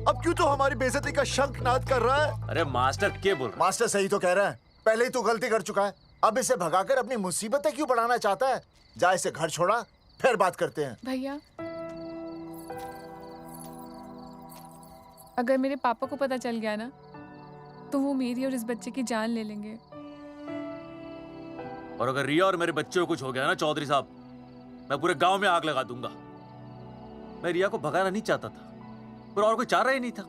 अब क्यों तो हमारी बेइज्जती का शंखनाद कर रहा है? अरे मास्टर क्या बोल रहा है? मास्टर सही तो कह रहा है, पहले ही तो गलती कर चुका है, अब इसे भगाकर अपनी मुसीबतें क्यों बढ़ाना चाहता है? जा, इसे घर छोड़ा, फिर बात करते हैं। भैया, अगर मेरे पापा को पता चल गया ना, तो वो मेरी और इस बच्चे की जान ले लेंगे। और अगर रिया और मेरे बच्चे को कुछ हो गया ना चौधरी साहब, मैं पूरे गांव में आग लगा दूंगा। मैं रिया को भगाना नहीं चाहता था, पर और कोई चाह रहा ही नहीं था।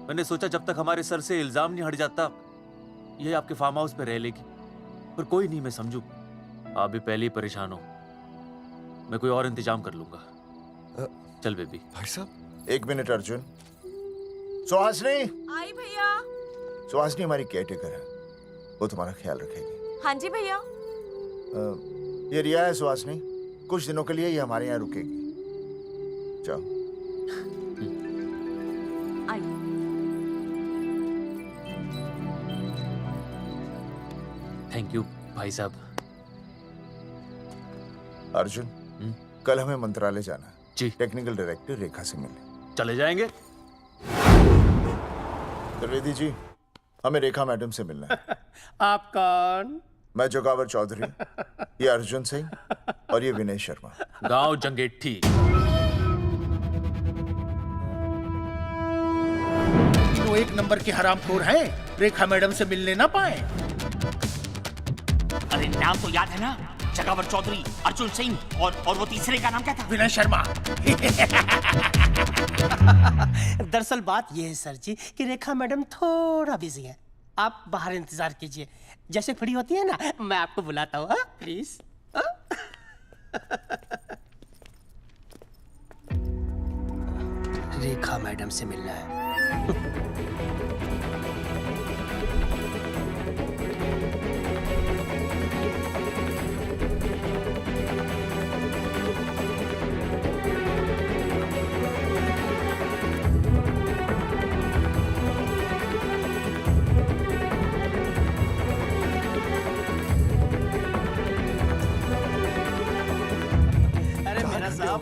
मैंने सोचा जब तक हमारे सर से इल्जाम नहीं हट जाता, ये आपके फार्म हाउस पे रह लेगी। पर कोई नहीं, मैं समझू, आप भी पहले ही परेशान हो, मैं कोई और इंतजाम कर लूंगा। चल बेबी। भाई साहब, 1 मिनट अर्जुन। सुहासिनी। आई भैया। सुहासिनी हमारी केयरटेकर है, वो तुम्हारा ख्याल रखेगी। हाँ जी भैया। ये रिया है सुहासिनी, कुछ दिनों के लिए ये हमारे यहाँ रुकेगी। जाओ। थैंक यू भाई साहब। अर्जुन, कल हमें मंत्रालय जाना है जी। टेक्निकल डायरेक्टर रेखा से मिलने चले जाएंगे। त्रिवेदी जी, हमें रेखा मैडम से मिलना है। आप कौन? मैं जोगावर चौधरी, ये अर्जुन सिंह और ये विनय शर्मा। गांव जंगेठी। वो 1 नंबर के हरामखोर हैं, रेखा मैडम से मिलने ना पाए। अरे नाम तो याद है ना, जगावर चौधरी, अर्जुन सिंह और वो तीसरे का नाम क्या था? विनय शर्मा। दरअसल बात ये है सर जी कि रेखा मैडम थोड़ा बिजी है, आप बाहर इंतजार कीजिए, जैसे फ्री होती है ना मैं आपको बुलाता हूँ, प्लीज। रेखा मैडम से मिलना है।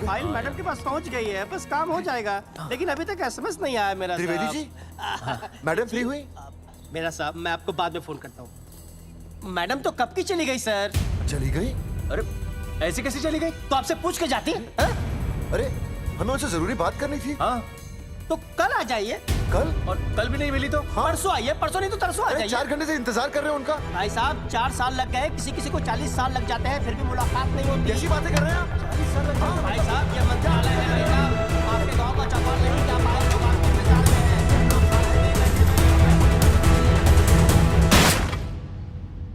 फाइल मैडम के पास पहुंच गई है, बस काम हो जाएगा, लेकिन अभी तक एसएमएस नहीं आया मेरा साहब। त्रिवेदी जी, मैडम फ्री हुई? मेरा साहब, मैं आपको बाद में फोन करता हूँ। मैडम तो कब की चली गई सर। चली गई? अरे ऐसे कैसे चली गई? तो आपसे पूछ के जाती। अरे हमें उनसे जरूरी बात करनी थी। हाँ, तो कल आ जाइए। कल? और कल भी नहीं मिली तो? हाँ? परसों आइए, परसों नहीं तो तरसों आ जाइए। 4 घंटे से इंतजार कर रहे हैं उनका। भाई साहब 4 साल लग गए, किसी को 40 साल लग जाते हैं, फिर भी मुलाकात नहीं होती। कैसी बातें कर रहे हैं आप? 40 साल लग जाते। भाई साहब ये मंत्रालय है भाई साहब, आपके गाँव का चौपाल नहीं क्या बात करने जा रहे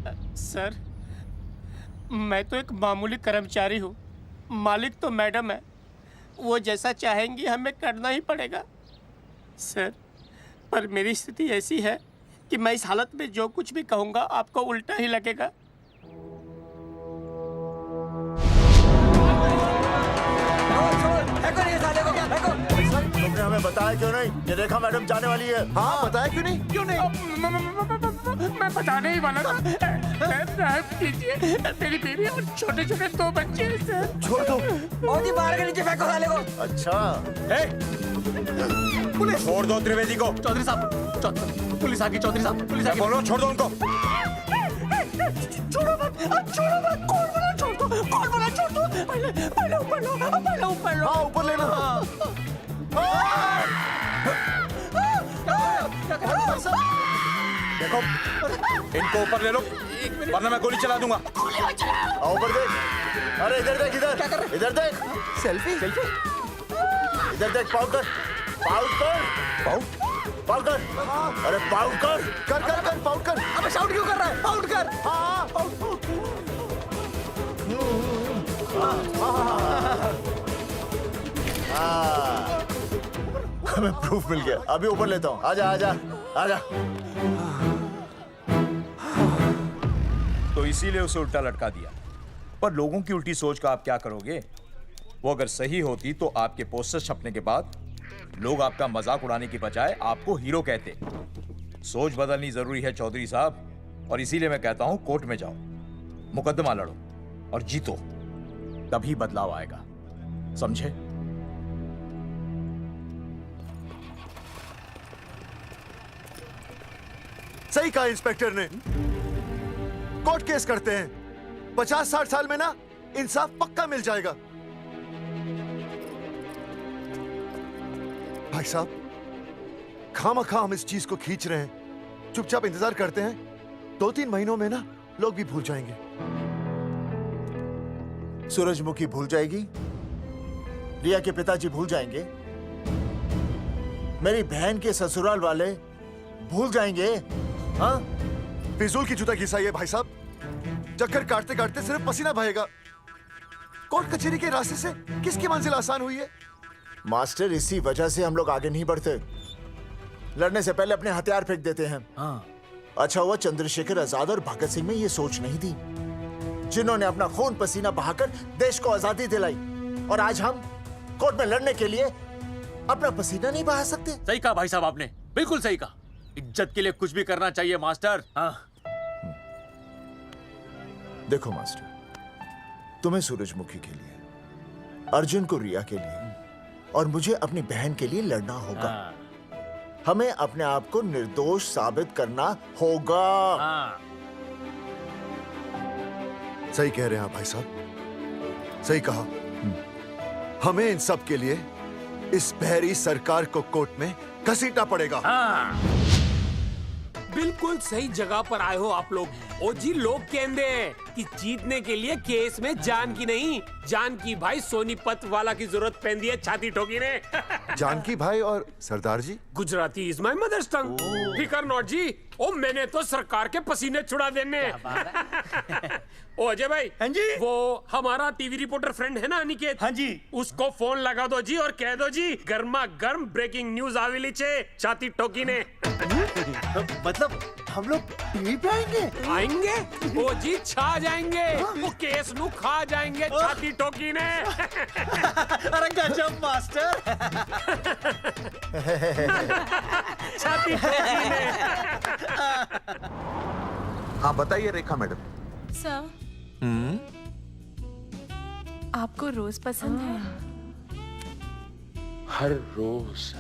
हैं। सर, मैं तो एक मामूली कर्मचारी हूँ, मालिक तो मैडम है, वो जैसा चाहेंगी हमें करना ही पड़ेगा। सर, पर मेरी स्थिति ऐसी है कि मैं इस हालत में जो कुछ भी कहूँगा आपको उल्टा ही लगेगा। तुमने हमें बताया क्यों नहीं कि रेखा मैडम जाने वाली है? हाँ, बताया क्यों नहीं? क्यों नहीं? मैं बताने ही वाला था। माफ कीजिए, मेरी बीवी और छोटे छोटे 2 बच्चे हैं सर। छोड़ दो। और जी बाहर के नीचे फेंको साले को। अच्छा पुलिस छोड़ दो त्रिवेदी को। चौधरी साहब पुलिस आ गई। चौधरी साहब पुलिस आ गई। बोलो छोड़ दो उनको। छोड़ो मत, कौन बोला छोड़ दो, कौन बोला छोड़ दो। पहले ऊपर लो, पहले ऊपर लो। हाँ ऊपर लेना। देखो इनको ऊपर ले लो वरना मैं गोली चला दूंगा। आओ ऊपर देख। अरे इधर देख, इधर क्या कर रहे? इधर देख। सेल्फी इधर देख। पाउड कर। अरे पाउड कर पाउड कर। अबे शाउट क्यों कर रहा है? पाउट कर। हाँ हमें प्रूफ मिल गया। अभी ऊपर लेता हूँ। आजा आजा आजा। तो इसीलिए उसे उल्टा लटका दिया। पर लोगों की उल्टी सोच का आप क्या करोगे? वो अगर सही होती तो आपके पोस्टर छपने के बाद लोग आपका मजाक उड़ाने की बजाय आपको हीरो कहते। सोच बदलनी जरूरी है चौधरी साहब, और इसीलिए मैं कहता हूं कोर्ट में जाओ, मुकदमा लड़ो और जीतो, तभी बदलाव आएगा। समझे? सही कहा इंस्पेक्टर ने। कोर्ट केस करते हैं, 50-60 साल में ना इंसाफ पक्का मिल जाएगा। भाई साहब, खामखा हम इस चीज को खींच रहे हैं। चुपचाप इंतजार करते हैं, 2-3 महीनों में ना लोग भी भूल जाएंगे। सूरजमुखी भूल जाएगी, रिया के पिताजी भूल जाएंगे, मेरी बहन के ससुराल वाले भूल जाएंगे। हाँ, फिजूल की जुता घिसाई है भाई साहब। चक्कर काटते काटते सिर्फ पसीना बहेगा। कोर्ट कचहरी के रास्ते से किसकी मंजिल आसान हुई है? मास्टर, इसी वजह से हम लोग आगे नहीं बढ़ते। लड़ने से पहले अपने हथियार फेंक देते हैं। हाँ। अच्छा हुआ चंद्रशेखर आजाद और भगत सिंह में ये सोच नहीं थी, जिन्होंने अपना खून पसीना बहाकर देश को आजादी दिलाई। और आज हम कोर्ट में लड़ने के लिए अपना पसीना नहीं बहा सकते। सही कहा भाई साहब आपने, बिल्कुल सही कहा। इज्जत के लिए कुछ भी करना चाहिए मास्टर। हाँ। देखो मास्टर, तुम्हें सूरजमुखी के लिए, अर्जुन को रिया के लिए और मुझे अपनी बहन के लिए लड़ना होगा। हमें अपने आप को निर्दोष साबित करना होगा। सही कह रहे हैं आप भाई साहब, सही कहा। हमें इन सब के लिए इस बहरी सरकार को कोर्ट में घसीटना पड़ेगा। बिल्कुल सही जगह पर आए हो आप लोग। ओ जी, लोग कहते हैं कि जीतने के लिए केस में जान की नहीं, जान की भाई सोनीपत वाला की जरूरत पैंदी है छाती ठोकी ने। जानकी भाई और सरदार जी, गुजराती इज माय मदर्स टंग। फिकर नॉट जी। ओ मैंने तो सरकार के पसीने छुड़ा देने। ओ अजय भाई, हाँ जी, वो हमारा टीवी रिपोर्टर फ्रेंड है ना अनिकेत, हाँ जी, उसको फोन लगा दो जी और कह दो जी गर्मा गर्म ब्रेकिंग न्यूज आवेली छे छाती ठोकी ने। मतलब हम लोग टीवी पे आएंगे? ओ जी छा जाएंगे, वो केस नु खा जाएंगे छाती ठोकी ने। अरे गजब मास्टर। छाती ठोकी ने। हाँ बताइए रेखा मैडम। सर, आपको रोज पसंद है? हर रोज।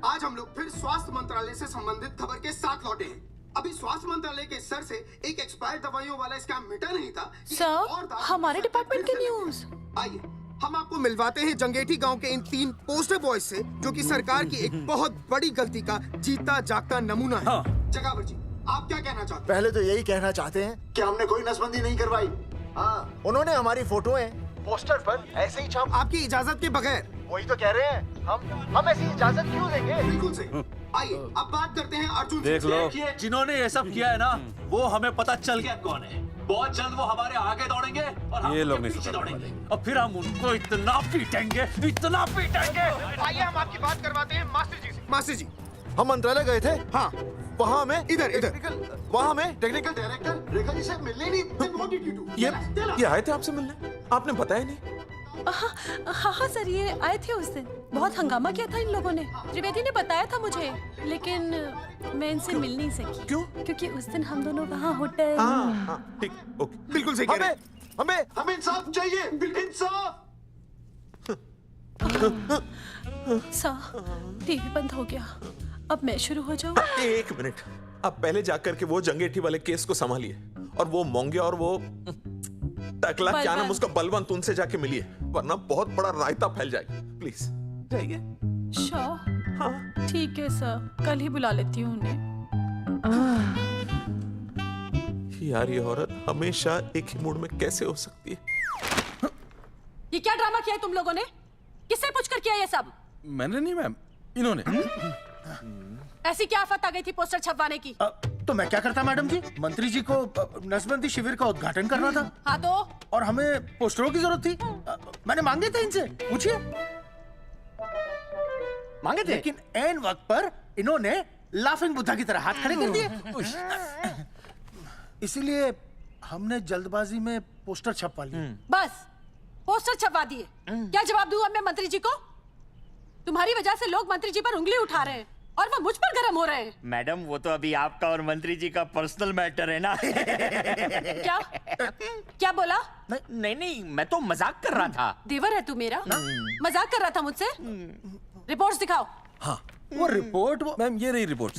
आज हम लोग फिर स्वास्थ्य मंत्रालय से संबंधित खबर के साथ लौटे हैं। अभी स्वास्थ्य मंत्रालय के सर से एक एक्सपायर्ड दवाइयों वाला स्कैम मिटा नहीं था। सर, हमारे डिपार्टमेंट की न्यूज। आइए हम आपको मिलवाते हैं जंगेठी गांव के इन 3 पोस्टर बॉयज से, जो कि सरकार की एक बहुत बड़ी गलती का जीता जागता नमूना है। हाँ। जगावर जी, आप क्या कहना चाहते हैं? पहले तो यही कहना चाहते हैं कि हमने कोई नसबंदी नहीं करवाई। हाँ, उन्होंने हमारी फोटोएं पोस्टर पर ऐसे ही छाप, आपकी इजाजत के बगैर। वही तो कह रहे हैं, हम ऐसी इजाजत क्यों देंगे? बिल्कुल सही। आइए अब बात करते हैं अर्जुन। देख लो, जिन्होंने ये सब किया है ना, वो हमें पता चल गया कौन है। बहुत जल्द वो हमारे आगे दौड़ेंगे और हम ये लोग नहीं पीछे दौड़ेंगे, और फिर हम उनको इतना पीटेंगे, इतना पीटेंगे। आइए हम आपकी बात करवाते हैं मास्टर जी से। मास्टर जी, हम मंत्रालय गए थे। हाँ, वहाँ में इधर वहाँ में टेक्निकल डायरेक्टर रेखा जी से मिलने नहीं। ये आए थे आपसे मिलने, आपने बताया नहीं। हाँ हाँ सर, ये आए थे उस दिन। बहुत हंगामा किया था इन लोगों ने। त्रिवेदी ने बताया था मुझे, लेकिन मैं इनसे मिल नहीं सकी। क्यों? क्योंकि उस दिन हम दोनों वहाँ होटल। ठीक, ओके, बिल्कुल सही कह रहे हैं। हमें इंसाफ चाहिए, इंसाफ। सर, टीवी बंद हो गया, अब मैं शुरू हो जाऊँ? एक मिनट, आप पहले जाकर के वो जंगेठी वाले केस को संभालिए, और वो मोंगे और वो टकला क्या नाम उसका बलवंत, उनसे जाके मिलिए, वरना बहुत बड़ा रायता फैल जाएगा। प्लीज जाइए। श्योर? हाँ ठीक है सर, कल ही बुला लेती हूँ उन्हें। यार ये औरत हमेशा एक ही मूड में कैसे हो सकती है? ये क्या ड्रामा किया है तुम लोगों ने? किससे पूछकर किया ये सब? मैंने नहीं मैम, इन्होंने। ऐसी क्या आफत आ गई थी पोस्टर छपवाने की? तो मैं क्या करता मैडम जी? मंत्री जी को नसबंदी शिविर का उद्घाटन करना था। हाँ तो? और हमें पोस्टरों की जरूरत थी। मैंने मांगे थे इनसे, पूछिए। मांगे थे, लेकिन ऐन वक्त पर इन्होंने लाफिंग बुद्धा की तरह हाथ खड़े कर दिए। इसीलिए हमने जल्दबाजी में पोस्टर छपवा लिए। बस पोस्टर छपवा दिए। क्या जवाब दूं अब मैं मंत्री जी को? तुम्हारी वजह से लोग मंत्री जी पर उंगली उठा रहे हैं और वो मुझ पर गर्म हो रहे हैं। मैडम वो तो अभी आपका और मंत्री जी का पर्सनल मैटर है ना। क्या क्या बोला? नहीं, मैं तो मजाक कर रहा था। देवर है तू मेरा? मजाक कर रहा था मुझसे? रिपोर्ट्स दिखाओ। हाँ वो रिपोर्ट मैम, ये रही रिपोर्ट।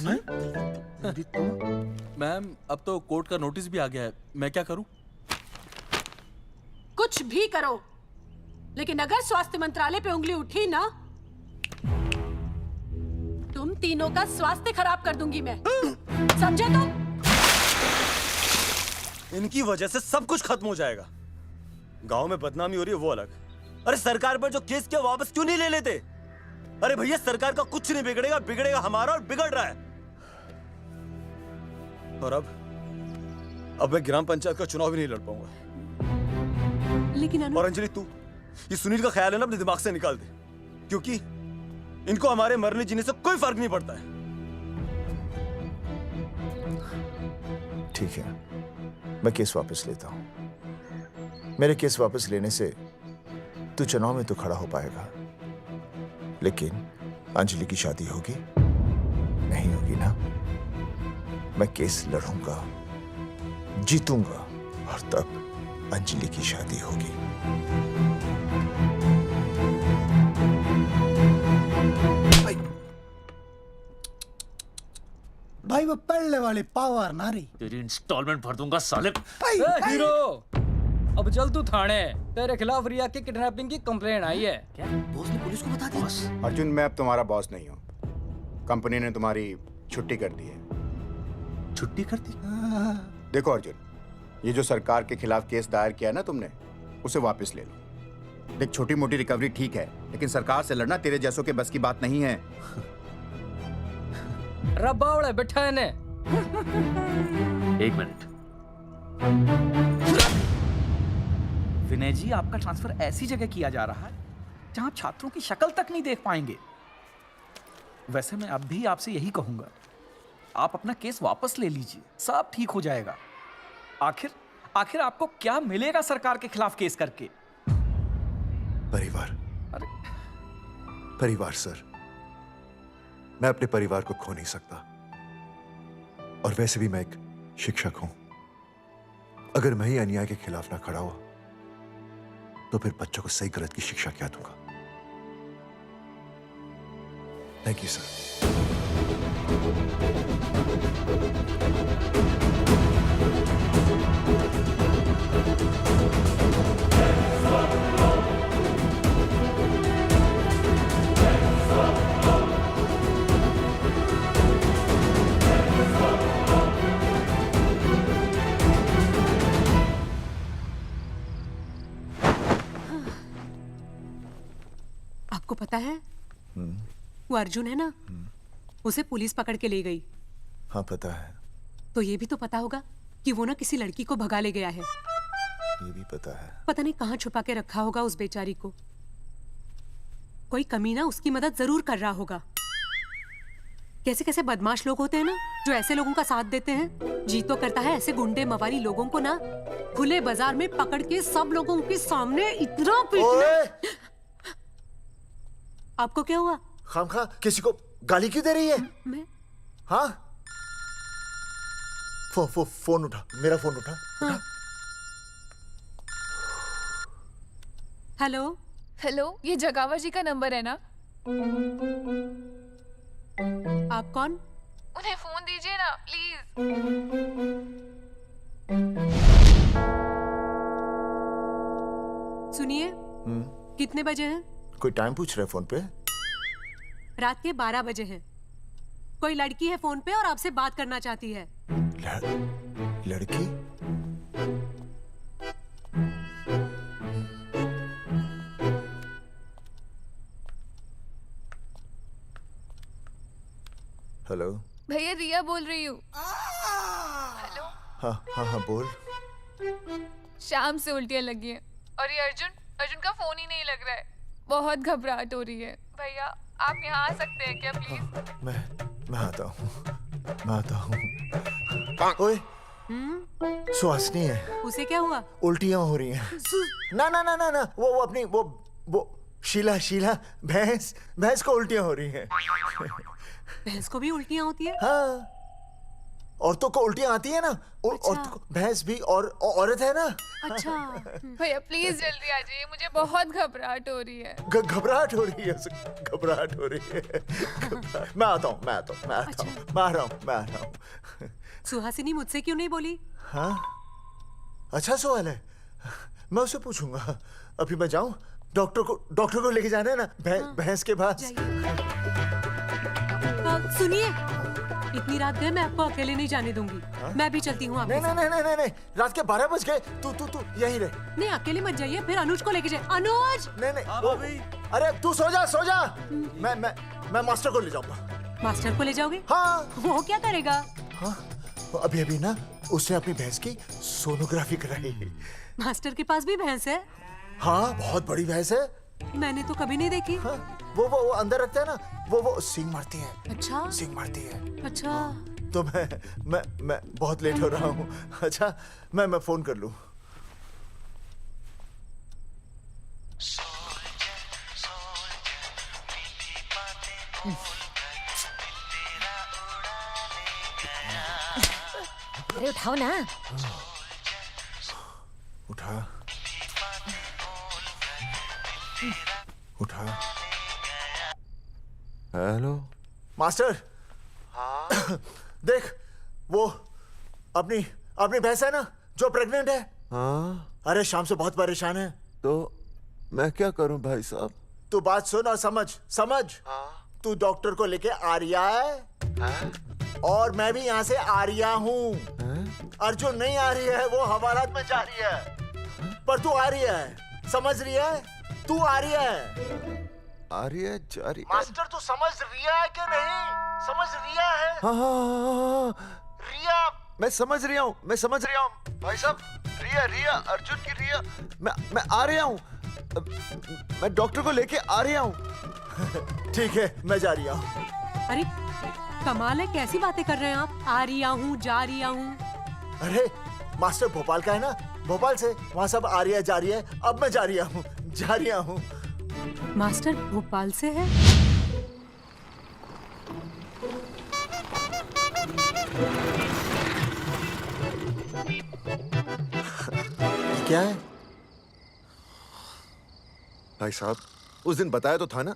मैम अब तो कोर्ट का नोटिस भी आ गया है, मैं क्या करूं? कुछ भी करो, लेकिन अगर स्वास्थ्य मंत्रालय पे उंगली उठी ना, तुम तीनों का स्वास्थ्य खराब कर दूंगी मैं। समझे तुम? इनकी वजह से सब कुछ खत्म हो जाएगा। गांव में बदनामी हो रही है वो अलग, अरे सरकार पर जो केस किया वापस क्यों नहीं ले लेते? अरे भैया सरकार का कुछ नहीं बिगड़ेगा, बिगड़ेगा हमारा, और बिगड़ रहा है। और अब मैं ग्राम पंचायत का चुनाव भी नहीं लड़ पाऊंगा। लेकिन और अंजलि तू ये सुनील का ख्याल है ना अपने दिमाग से निकाल दे, क्योंकि इनको हमारे मरने जीने से कोई फर्क नहीं पड़ता है। ठीक है, मैं केस वापस लेता हूं। मेरे केस वापस लेने से तू चुनाव में तो खड़ा हो पाएगा, लेकिन अंजलि की शादी होगी नहीं होगी ना? मैं केस लड़ूंगा, जीतूंगा, और तब अंजलि की शादी होगी। भाई वो पढ़ने वाली पावर नारी। तेरी इंस्टॉलमेंट भर दूंगा साले। हीरो, अब चल तू थाने, तेरे खिलाफ रिया की किडनैपिंग की कंप्लेंट आई है। क्या बॉस ने पुलिस को बता दिया? अर्जुन, मैं अब तुम्हारा बॉस नहीं हूँ। कंपनी ने तुम्हारी छुट्टी कर दी है। छुट्टी कर दी? देखो अर्जुन, ये जो सरकार के खिलाफ केस दायर किया ना तुमने, उसे वापस ले लो। देख, छोटी मोटी रिकवरी ठीक है, लेकिन सरकार से लड़ना तेरे जैसों के बस की बात नहीं है। रब्बावड़े बैठा है ने। एक मिनट। विनय जी, आपका ट्रांसफर ऐसी जगह किया जा रहा है जहां छात्रों की शक्ल तक नहीं देख पाएंगे। वैसे मैं अब भी आपसे यही कहूंगा, आप अपना केस वापस ले लीजिए, सब ठीक हो जाएगा। आखिर आपको क्या मिलेगा सरकार के खिलाफ केस करके? परिवार। परिवार सर, मैं अपने परिवार को खो नहीं सकता, और वैसे भी मैं एक शिक्षक हूं। अगर मैं ही अन्याय के खिलाफ ना खड़ा हुआ तो फिर बच्चों को सही गलत की शिक्षा क्या दूंगा? Thank you sir. आपको पता है वो अर्जुन है ना, उसे पुलिस पकड़ के ले गई। हाँ पता है। तो ये भी तो पता होगा कि वो ना किसी लड़की को भगा ले गया है। ये भी पता है। पता नहीं कहाँ छुपा के रखा होगा उस बेचारी को। कोई कमीना उसकी मदद जरूर कर रहा होगा। कैसे कैसे बदमाश लोग होते हैं ना, जो ऐसे लोगों का साथ देते हैं। जी तो करता है ऐसे गुंडे मवाली लोगों को ना खुले बाजार में पकड़ के सब लोगों के सामने इतना पीटना। आपको क्या हुआ? खामखा किसी को गाली क्यों दे रही है? मैं? हाँ? फोन उठा, मेरा फोन उठा। हाँ। हेलो हेलो, ये जगावर जी का नंबर है ना? आप कौन? उन्हें फोन दीजिए ना प्लीज। सुनिए, कितने बजे हैं? कोई टाइम पूछ रहे फोन पे? रात के 12 बजे हैं। कोई लड़की है फोन पे और आपसे बात करना चाहती है। लड़की? हेलो भैया, रिया बोल रही हूँ। हेलो। हाँ हाँ हाँ बोल। शाम से उल्टियाँ लगी हैं और ये अर्जुन का फोन ही नहीं लग रहा है। बहुत घबराहट हो रही है। भैया आप यहाँ आ सकते हैं क्या प्लीज? मैं आता हूँ। ओए, सुहासिनी है। उसे क्या हुआ? उल्टियाँ हो रही हैं। ना ना ना ना ना, वो अपनी वो शीला भैंस को उल्टियाँ हो रही हैं। भैंस को भी उल्टियाँ होती है? हाँ, औरतों को उल्टियाँ आती है ना। औरतों को, भैंस भी और औरत है ना। अच्छा। भैया प्लीज जल्दी आ जाइए, मुझे बहुत घबराहट हो रही है। घबराहट हो रही है। मैं आता हूँ। मैं आ रहा हूँ। सुहासिनी मुझसे क्यों नहीं बोली? हाँ, अच्छा सवाल है, मैं उसे पूछूंगा। अभी मैं जाऊँ? डॉक्टर को लेके जाना है ना भैंस के पास। सुनिए, इतनी रात गए, मैं आपको अकेले नहीं जाने दूंगी। मैं भी चलती हूँ आपके साथ। नहीं, रात के 12 बज गए। तू यहीं रह। नहीं, अकेले मत जाइए, फिर अनुज को लेके जाए। अनुज! नहीं। अरे तू सो जा। मैं मास्टर को ले जाऊंगा। मास्टर को ले जाओगे? हाँ। वो क्या करेगा? हाँ, अभी ना उसने अपनी भैंस की सोनोग्राफी कराई। मास्टर के पास भी भैंस है? हाँ, बहुत बड़ी भैंस है। मैंने तो कभी नहीं देखी। हाँ, वो अंदर रखते हैं ना, वो सींग मारती है। अच्छा, सींग मारती है। अच्छा। तो मैं बहुत लेट हो रहा हूँ। अच्छा, मैं फोन कर लूँ। अरे उठाओ ना। उठा। Hello master. हाँ? देख, वो अपनी भैंस है ना जो प्रेग्नेंट है। हाँ? अरे शाम से बहुत परेशान है। तो मैं क्या करूं भाई साहब? तू बात सुन और समझ। हाँ? तू डॉक्टर को लेके आ रिया है। हाँ? और मैं भी यहाँ से आ रिया हूँ। अर्जुन नहीं आ रही है, वो हवालात में जा रही है। पर तू आ रही है, समझ रही है? तू आ रही है। आ रही है, जा रही है। मास्टर तू समझ रिया है कि नहीं? समझ रिया है? हाँ। रिया। मैं समझ रहा हूँ भाई साहब। रिया अर्जुन की रिया। मैं आ रहा हूँ। मैं डॉक्टर को लेके आ रहा हूँ। ठीक है, मैं जा रही हूँ। अरे कमाल है, कैसी बातें कर रहे हैं आप? आ रही हूँ, जा रही हूँ। अरे मास्टर भोपाल का है ना, भोपाल से वहाँ सब आ रही है, जा रही है। अब मैं जा रही हूँ। मास्टर भोपाल से है? क्या है भाई साहब? उस दिन बताया तो था ना,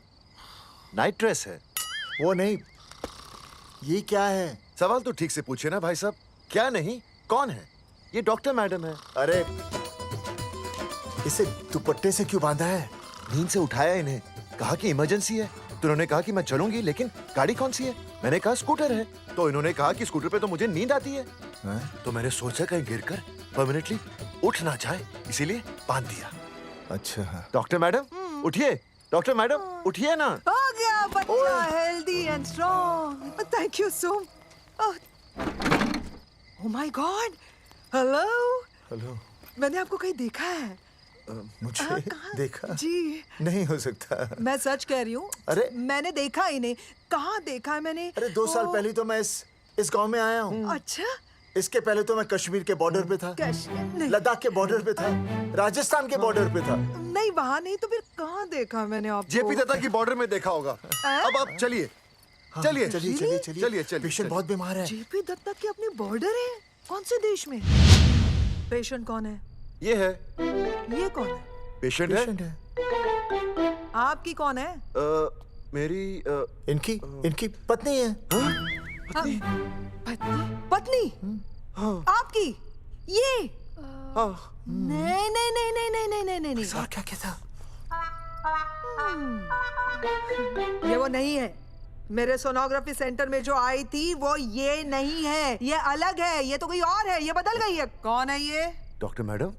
नाइट ड्रेस है। वो नहीं, ये क्या है? सवाल तो ठीक से पूछे ना भाई साहब। क्या नहीं, कौन है? ये डॉक्टर मैडम है। अरे इसे दुपट्टे से क्यों बांधा है? नींद से उठाया इन्हें, कहा कि इमरजेंसी है। तो उन्होंने कहा कि मैं चलूंगी, लेकिन गाड़ी कौन सी है? मैंने कहा स्कूटर है। तो इन्होंने कहा कि स्कूटर पे तो मुझे नींद आती है। तो मैंने सोचा कहीं गिरकर परमानेंटली उठ ना जाए, इसीलिए बांध दिया। अच्छा। डॉक्टर मैडम उठिए, डॉक्टर मैडम उठिए ना। हो गया बच्चा healthy and strong. Thank you so. Oh my God. Hello. Hello. मैंने आपको कहीं देखा है। मुझे देखा जी नहीं हो सकता। मैं सच कह रही हूँ। अरे मैंने देखा ही नहीं। कहाँ देखा है मैंने? अरे 2 साल पहले तो मैं इस गांव में आया हूँ। अच्छा। इसके पहले तो मैं कश्मीर के बॉर्डर पे था, लद्दाख के बॉर्डर पे था, राजस्थान के बॉर्डर पे था। नहीं वहाँ नहीं तो फिर कहाँ देखा मैंने आपको? जेपी दत्ता की बॉर्डर में देखा होगा। अब आप चलिए चलिए चलिए चलिए चलिए चलिए। पेशेंट बहुत बीमार है। जेपी दत्ता की अपनी बॉर्डर है? कौन से देश में? पेशेंट कौन है? ये है। ये कौन है? पेशेंट है। आपकी कौन है? मेरी इनकी पत्नी है। पत्नी? पत्नी? आपकी? ये? नहीं नहीं नहीं नहीं नहीं नहीं नहीं नहीं। सर क्या कहता? ये वो नहीं है। मेरे सोनोग्राफी सेंटर में जो आई थी वो ये नहीं है, ये अलग है, ये तो कोई और है, ये बदल गई है। कौन है ये? डॉक्टर मैडम,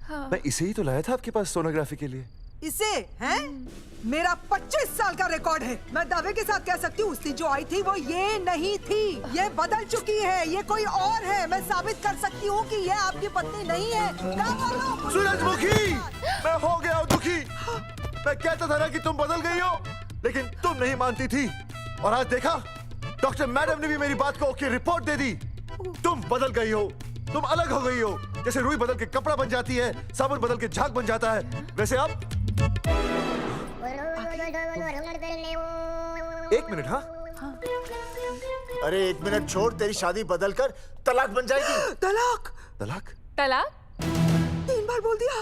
हाँ। मैं इसे ही तो लाया था आपके पास सोनोग्राफी के लिए। इसे हैं? मेरा 25 साल का रिकॉर्ड है। मैं दावे के साथ कह सकती हूँ उसकी जो आई थी वो ये नहीं थी, ये बदल चुकी है, ये कोई और है। मैं साबित कर सकती हूँ कि ये आपकी पत्नी नहीं है। सूरजमुखी, मैं हो गया हूँ दुखी। मैं कहता था ना कि तुम बदल गई हो, लेकिन तुम नहीं मानती थी। और आज देखा, डॉक्टर मैडम ने भी मेरी बात को ओके रिपोर्ट दे दी। तुम बदल गई हो, तुम अलग हो गई हो। जैसे रुई बदल के कपड़ा बन जाती है, साबुन बदल के झाग बन जाता है, वैसे आप। 1 मिनट। हाँ अरे 1 मिनट छोड़, तेरी शादी बदल कर तलाक बन जाएगी। तलाक? तलाक? तलाक? 3 बार बोल दिया।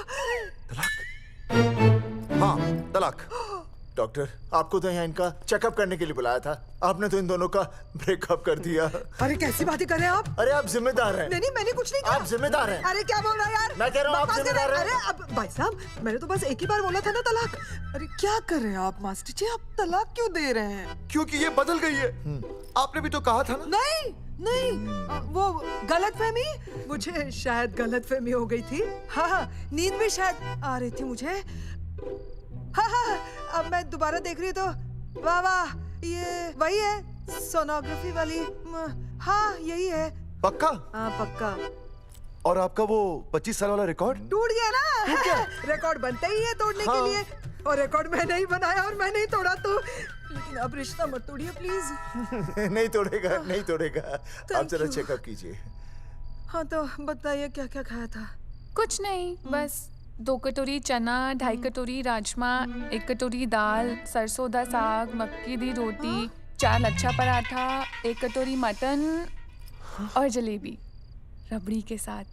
हाँ तलाक। डॉक्टर, आपको तो यहाँ इनका चेकअप करने के लिए बुलाया था, आपने तो इन दोनों का ब्रेकअप कर दिया। अरे कैसी बातें कर रहे हैं आप? अरे आप जिम्मेदार हैं। नहीं मैंने कुछ नहीं किया। आप जिम्मेदार हैं। अरे क्या बोल रहा है यार? मैं कह रहा हूँ आप जिम्मेदार हैं। अरे अब भाई साहब, मैंने तो बस एक ही बार बोला था ना तलाक। अरे क्या कर रहे हैं आप मास्टर जी? आप तलाक क्यों दे रहे हैं? क्योंकि ये बदल गई है। आपने भी तो कहा था ना। नहीं नहीं, वो गलतफहमी, मुझे शायद गलतफहमी हो गई थी। हाँ, नींद भी शायद आ रही थी मुझे। हाँ, अब मैं दोबारा देख रही तो वाह वाह, ये वही है सोनोग्राफी वाली। हाँ यही है। पक्का? हाँ पक्का। और आपका वो 25 साल वाला रिकॉर्ड टूट गया ना? रिकॉर्ड बनते ही है तोड़ने के लिए, और रिकॉर्ड मैंने ही बनाया और मैंने ही तोड़ा। तो लेकिन अब रिश्ता मत तोड़िए प्लीज। नहीं तोड़ेगा, नहीं तोड़ेगा। आप जरा चेकअप कीजिए। हाँ तो बताइए क्या क्या खाया था? कुछ नहीं, बस 2 कटोरी चना, 2.5 कटोरी राजमा, 1 कटोरी दाल, सरसों दा साग, मक्की दी रोटी, 4 लच्छा पराठा, 1 कटोरी मटन और जलेबी रबड़ी के साथ।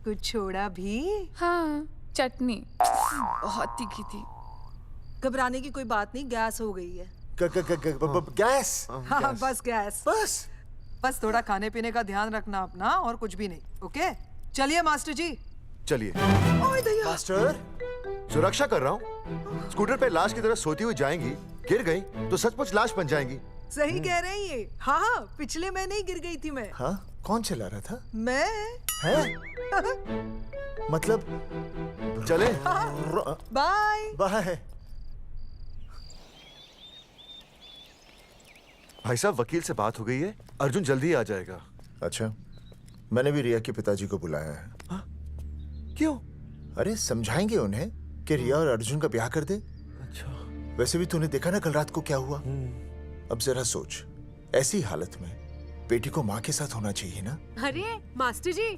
कुछ छोड़ा भी? हाँ, चटनी बहुत तीखी थी। घबराने की कोई बात नहीं, गैस हो गई है। गैस? हाँ बस गैस। बस थोड़ा खाने पीने का ध्यान रखना अपना, और कुछ भी नहीं। ओके चलिए मास्टर जी। चलिए। मास्टर, सुरक्षा कर रहा हूँ। स्कूटर पे लाश की तरह सोती हुई जाएंगी, गिर गई तो सचमुच लाश बन जाएंगी। सही कह रहे हैं ये। हाँ पिछले महीने ही गिर गई थी मैं। हाँ कौन चला रहा था? मैं। है? मतलब चले? Bye bye. भाई साहब, वकील से बात हो गई है, अर्जुन जल्दी ही आ जाएगा। अच्छा, मैंने भी रिया के पिताजी को बुलाया है। क्यों? अरे समझाएंगे उन्हें कि रिया और अर्जुन का ब्याह कर दे। अच्छा। वैसे भी तूने देखा ना कल रात को क्या हुआ। अब जरा सोच, ऐसी हालत में बेटी को माँ के साथ होना चाहिए ना। अरे मास्टर जी,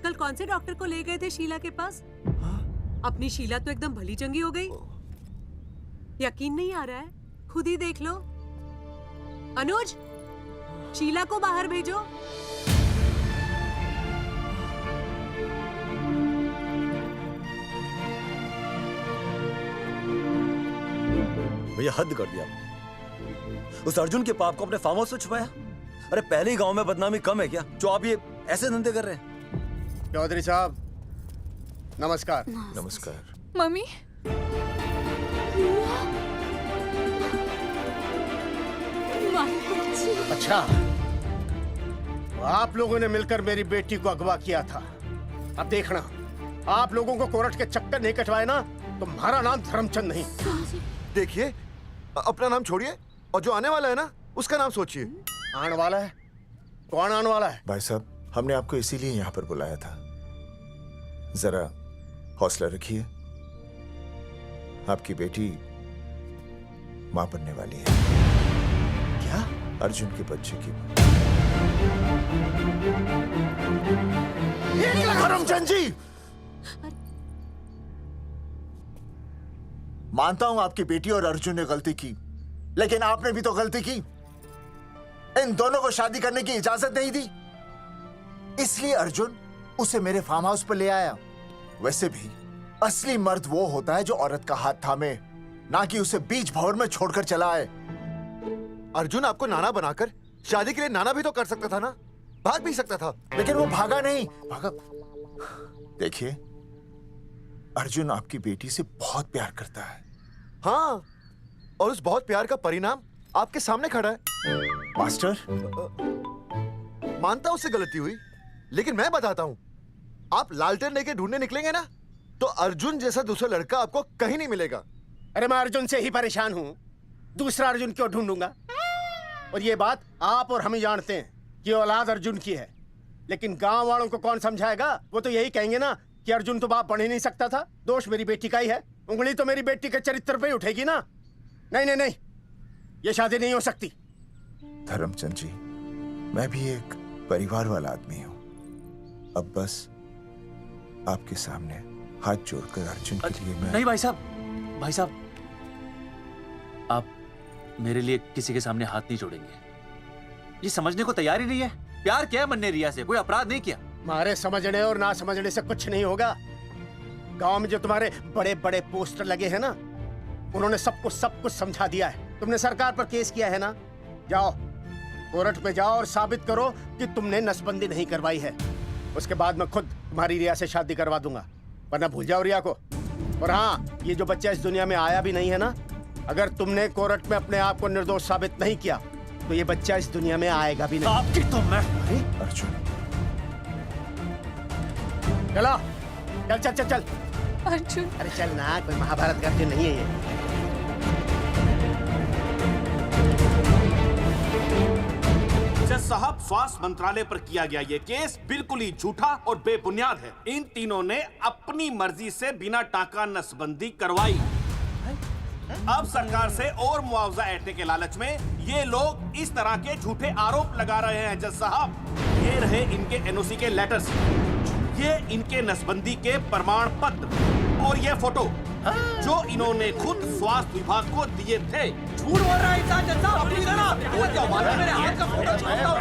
कल कौन से डॉक्टर को ले गए थे शीला के पास? अपनी शीला तो एकदम भली चंगी हो गई। यकीन नहीं आ रहा है? खुद ही देख लो। अनुज, शीला को बाहर भेजो। भैया हद कर दिया। उस अर्जुन के पाप को अपने फार्म हाउस में छुपाया। अरे पहले ही गांव में बदनामी कम है क्या, जो आप ये ऐसे धंधे कर रहे हैं? चौधरी साहब नमस्कार। नमस्कार। मम्मी, अच्छा, आप लोगों ने मिलकर मेरी बेटी को अगवा किया था। अब देखना, आप लोगों को कोर्ट के चक्कर नहीं कटवाए ना, तो तुम्हारा नाम धर्मचंद नहीं। देखिए, अपना नाम छोड़िए और जो आने वाला है ना, उसका नाम सोचिए। आने वाला है? कौन आने वाला है? भाई साहब, हमने आपको इसीलिए यहाँ पर बुलाया था। जरा हौसला रखिए, आपकी बेटी मां बनने वाली है। क्या? अर्जुन के बच्चे की मां। करमचंद जी, मानता हूं आपकी बेटी और अर्जुन ने गलती की, लेकिन आपने भी तो गलती की। इन दोनों को शादी करने की इजाजत नहीं दी, इसलिए अर्जुन उसे मेरे फार्म हाउस पर ले आया। वैसे भी असली मर्द वो होता है जो औरत का हाथ थामे, ना कि उसे बीच भंवर में छोड़कर चला आए। अर्जुन आपको नाना बनाकर शादी के लिए नाना भी तो कर सकता था ना, भाग भी सकता था। लेकिन वो भागा नहीं। भागा? देखिए, अर्जुन आपकी बेटी से बहुत प्यार करता है। हाँ, और उस बहुत प्यार का परिणाम आपके सामने खड़ा है। मास्टर, मानता हूं उससे गलती हुई, लेकिन मैं बताता हूं, आप लालटेन लेके ढूंढने निकलेंगे ना, तो अर्जुन जैसा दूसरा लड़का आपको कहीं नहीं मिलेगा। अरे मैं अर्जुन से ही परेशान हूँ, दूसरा अर्जुन क्यों ढूंढूंगा? और ये बात आप और हम ही जानते हैं कि औलाद अर्जुन की है, लेकिन गांव वालों को कौन समझाएगा? वो तो यही कहेंगे ना कि अर्जुन तो बाप बन ही नहीं सकता था, दोष मेरी बेटी का ही है। उंगली तो मेरी बेटी के चरित्र पे ही उठेगी ना। नहीं नहीं नहीं, ये शादी नहीं हो सकती। धर्मचंद जी, मैं भी एक परिवार वाला आदमी हूं। अब बस आपके सामने हाथ जोड़कर अर्जुन के लिए मैं... नहीं भाई साहब, भाई साहब, आप मेरे लिए किसी के सामने हाथ नहीं जोड़ेंगे। ये समझने को तैयार ही नहीं है। प्यार किया मन ने रिया से, कोई अपराध नहीं किया। तुम्हारे समझने और ना समझने से कुछ नहीं होगा। गांव में जो तुम्हारे बड़े बड़े पोस्टर लगे हैं ना, उन्होंने सब कुछ समझा दिया है। तुमने सरकार पर केस किया है ना, जाओ कोर्ट में जाओ और साबित करो कि तुमने नसबंदी नहीं करवाई है। उसके बाद मैं खुद तुम्हारी रिया से शादी करवा दूंगा, वरना भूल जाओ रिया को। और हाँ, ये जो बच्चा इस दुनिया में आया भी नहीं है ना, अगर तुमने कोर्ट में अपने आप को निर्दोष साबित नहीं किया तो ये बच्चा इस दुनिया में आएगा भी नहीं। आपकी तो मैं... अर्जुन, चलो चल चल चल चल। अर्जुन, अरे चल ना, कोई महाभारत का अर्जुन नहीं है ये। जज साहब, स्वास्थ्य मंत्रालय पर किया गया ये केस बिल्कुल ही झूठा और बेबुनियाद है। इन तीनों ने अपनी मर्जी से बिना टाका नसबंदी करवाई। अब सरकार से और मुआवजा ऐंठने के लालच में ये लोग इस तरह के झूठे आरोप लगा रहे हैं। जज साहब, ये रहे इनके एनओसी के लेटर्स, ये इनके नसबंदी के प्रमाण पत्र और ये फोटो जो इन्होंने खुद स्वास्थ्य विभाग को दिए थे। झूठ बोल रहा है इंसान जैसा, अपनी तरह बोल क्या मालूम मेरे हाथ का फोटो छोड़ता हूं,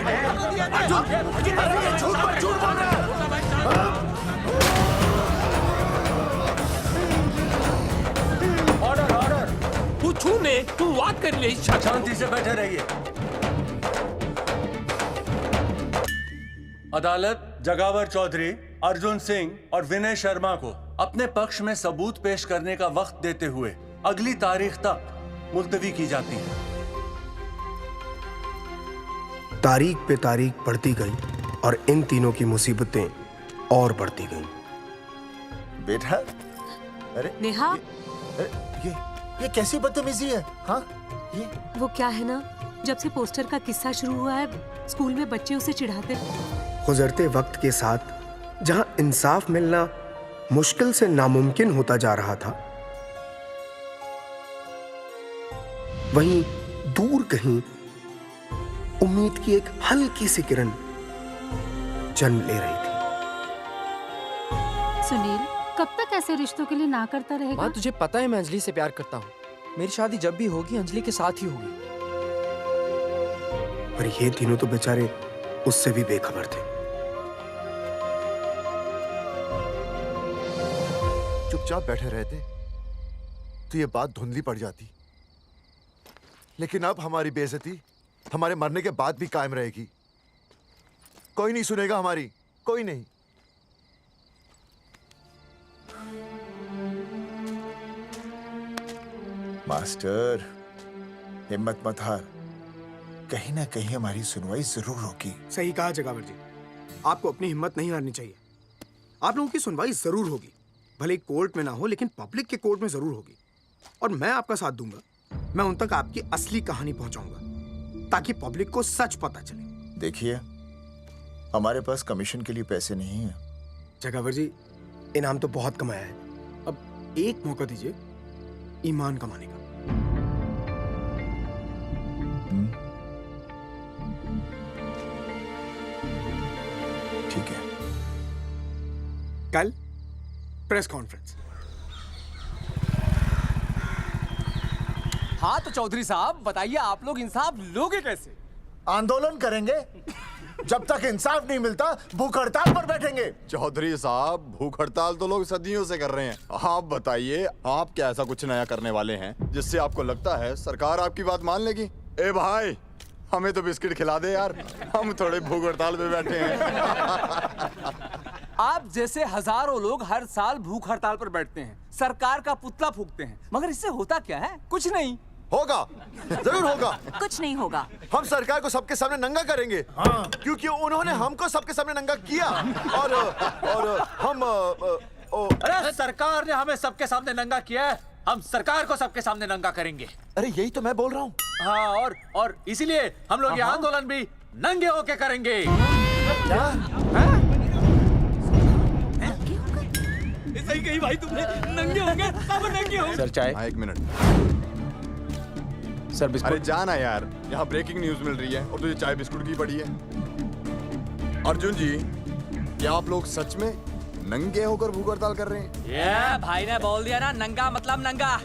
झूठ बोल रहा है। ऑर्डर ऑर्डर, तू छूने तू बात कर ले। शांति से बैठे रहिए। अदालत जगावर चौधरी, अर्जुन सिंह और विनय शर्मा को अपने पक्ष में सबूत पेश करने का वक्त देते हुए अगली तारीख तक मुलतवी की जाती है। तारीख पे तारीख बढ़ती गई और इन तीनों की मुसीबतें और बढ़ती गईं। बेटा, अरे नेहा, ये कैसी बदतमीजी है? हाँ, ये वो क्या है ना, जब से पोस्टर का किस्सा शुरू हुआ है, स्कूल में बच्चे उसे चिढ़ाते। गुजरते वक्त के साथ जहां इंसाफ मिलना मुश्किल से नामुमकिन होता जा रहा था, वहीं दूर कहीं उम्मीद की एक हल्की सी किरण जन्म ले रही थी। सुनील, कब तक ऐसे रिश्तों के लिए ना करता रहेगा? माँ, तुझे पता है मैं अंजलि से प्यार करता हूँ। मेरी शादी जब भी होगी अंजलि के साथ ही होगी। पर ये तीनों तो बेचारे उससे भी बेखबर थे। चुपचाप बैठे रहते तो ये बात धुंधली पड़ जाती, लेकिन अब हमारी बेइज्जती हमारे मरने के बाद भी कायम रहेगी। कोई नहीं सुनेगा हमारी, कोई नहीं। मास्टर, हिम्मत मत हार, कहीं ना कहीं हमारी सुनवाई जरूर होगी। सही कहा जगावर जी, आपको अपनी हिम्मत नहीं हारनी चाहिए। आप लोगों की सुनवाई जरूर होगी, भले कोर्ट में ना हो लेकिन पब्लिक के कोर्ट में जरूर होगी। और मैं आपका साथ दूंगा। मैं उन तक आपकी असली कहानी पहुंचाऊंगा ताकि पब्लिक को सच पता चले। देखिए, हमारे पास कमीशन के लिए पैसे नहीं है। जगावर जी, इनाम तो बहुत कमाया है, एक मौका दीजिए ईमान कमाने का। ठीक है, कल प्रेस कॉन्फ्रेंस। हाँ तो चौधरी साहब बताइए, आप लोग इंसाफ लोगे कैसे? आंदोलन करेंगे। जब तक इंसाफ नहीं मिलता भूख हड़ताल पर बैठेंगे। चौधरी साहब, भूख हड़ताल तो लोग सदियों से कर रहे हैं। आप बताइए, आप क्या ऐसा कुछ नया करने वाले हैं जिससे आपको लगता है सरकार आपकी बात मान लेगी? ए भाई, हमें तो बिस्किट खिला दे यार, हम थोड़े भूख हड़ताल पे बैठे हैं। आप जैसे हजारों लोग हर साल भूख हड़ताल पर बैठते हैं, सरकार का पुतला फूंकते हैं, मगर इससे होता क्या है? कुछ नहीं होगा, जरूर होगा। कुछ नहीं होगा। हम सरकार को सबके सामने नंगा करेंगे। हाँ। क्योंकि उन्होंने हमको सबके सामने नंगा किया और हम अरे सरकार ने हमें सबके सामने नंगा किया है, हम सरकार को सबके सामने नंगा करेंगे। अरे यही तो मैं बोल रहा हूँ। हाँ, और इसीलिए हम लोग ये आंदोलन भी नंगे होके करेंगे। क्या? सही कही भाई तुमने, नंगे होंगे, अब नंगे होंगे। सर चाय। हाँ, 1 मिनट सर। बिस्कुट। अरे जाना यार, यहाँ ब्रेकिंग न्यूज मिल रही है और तुझे चाय बिस्कुट की पड़ी है। अर्जुन जी, क्या आप लोग सच में नंगे होकर भूख हड़ताल कर रहे हैं? ये भाई ने बोल दिया ना, नंगा मतलब नंगा।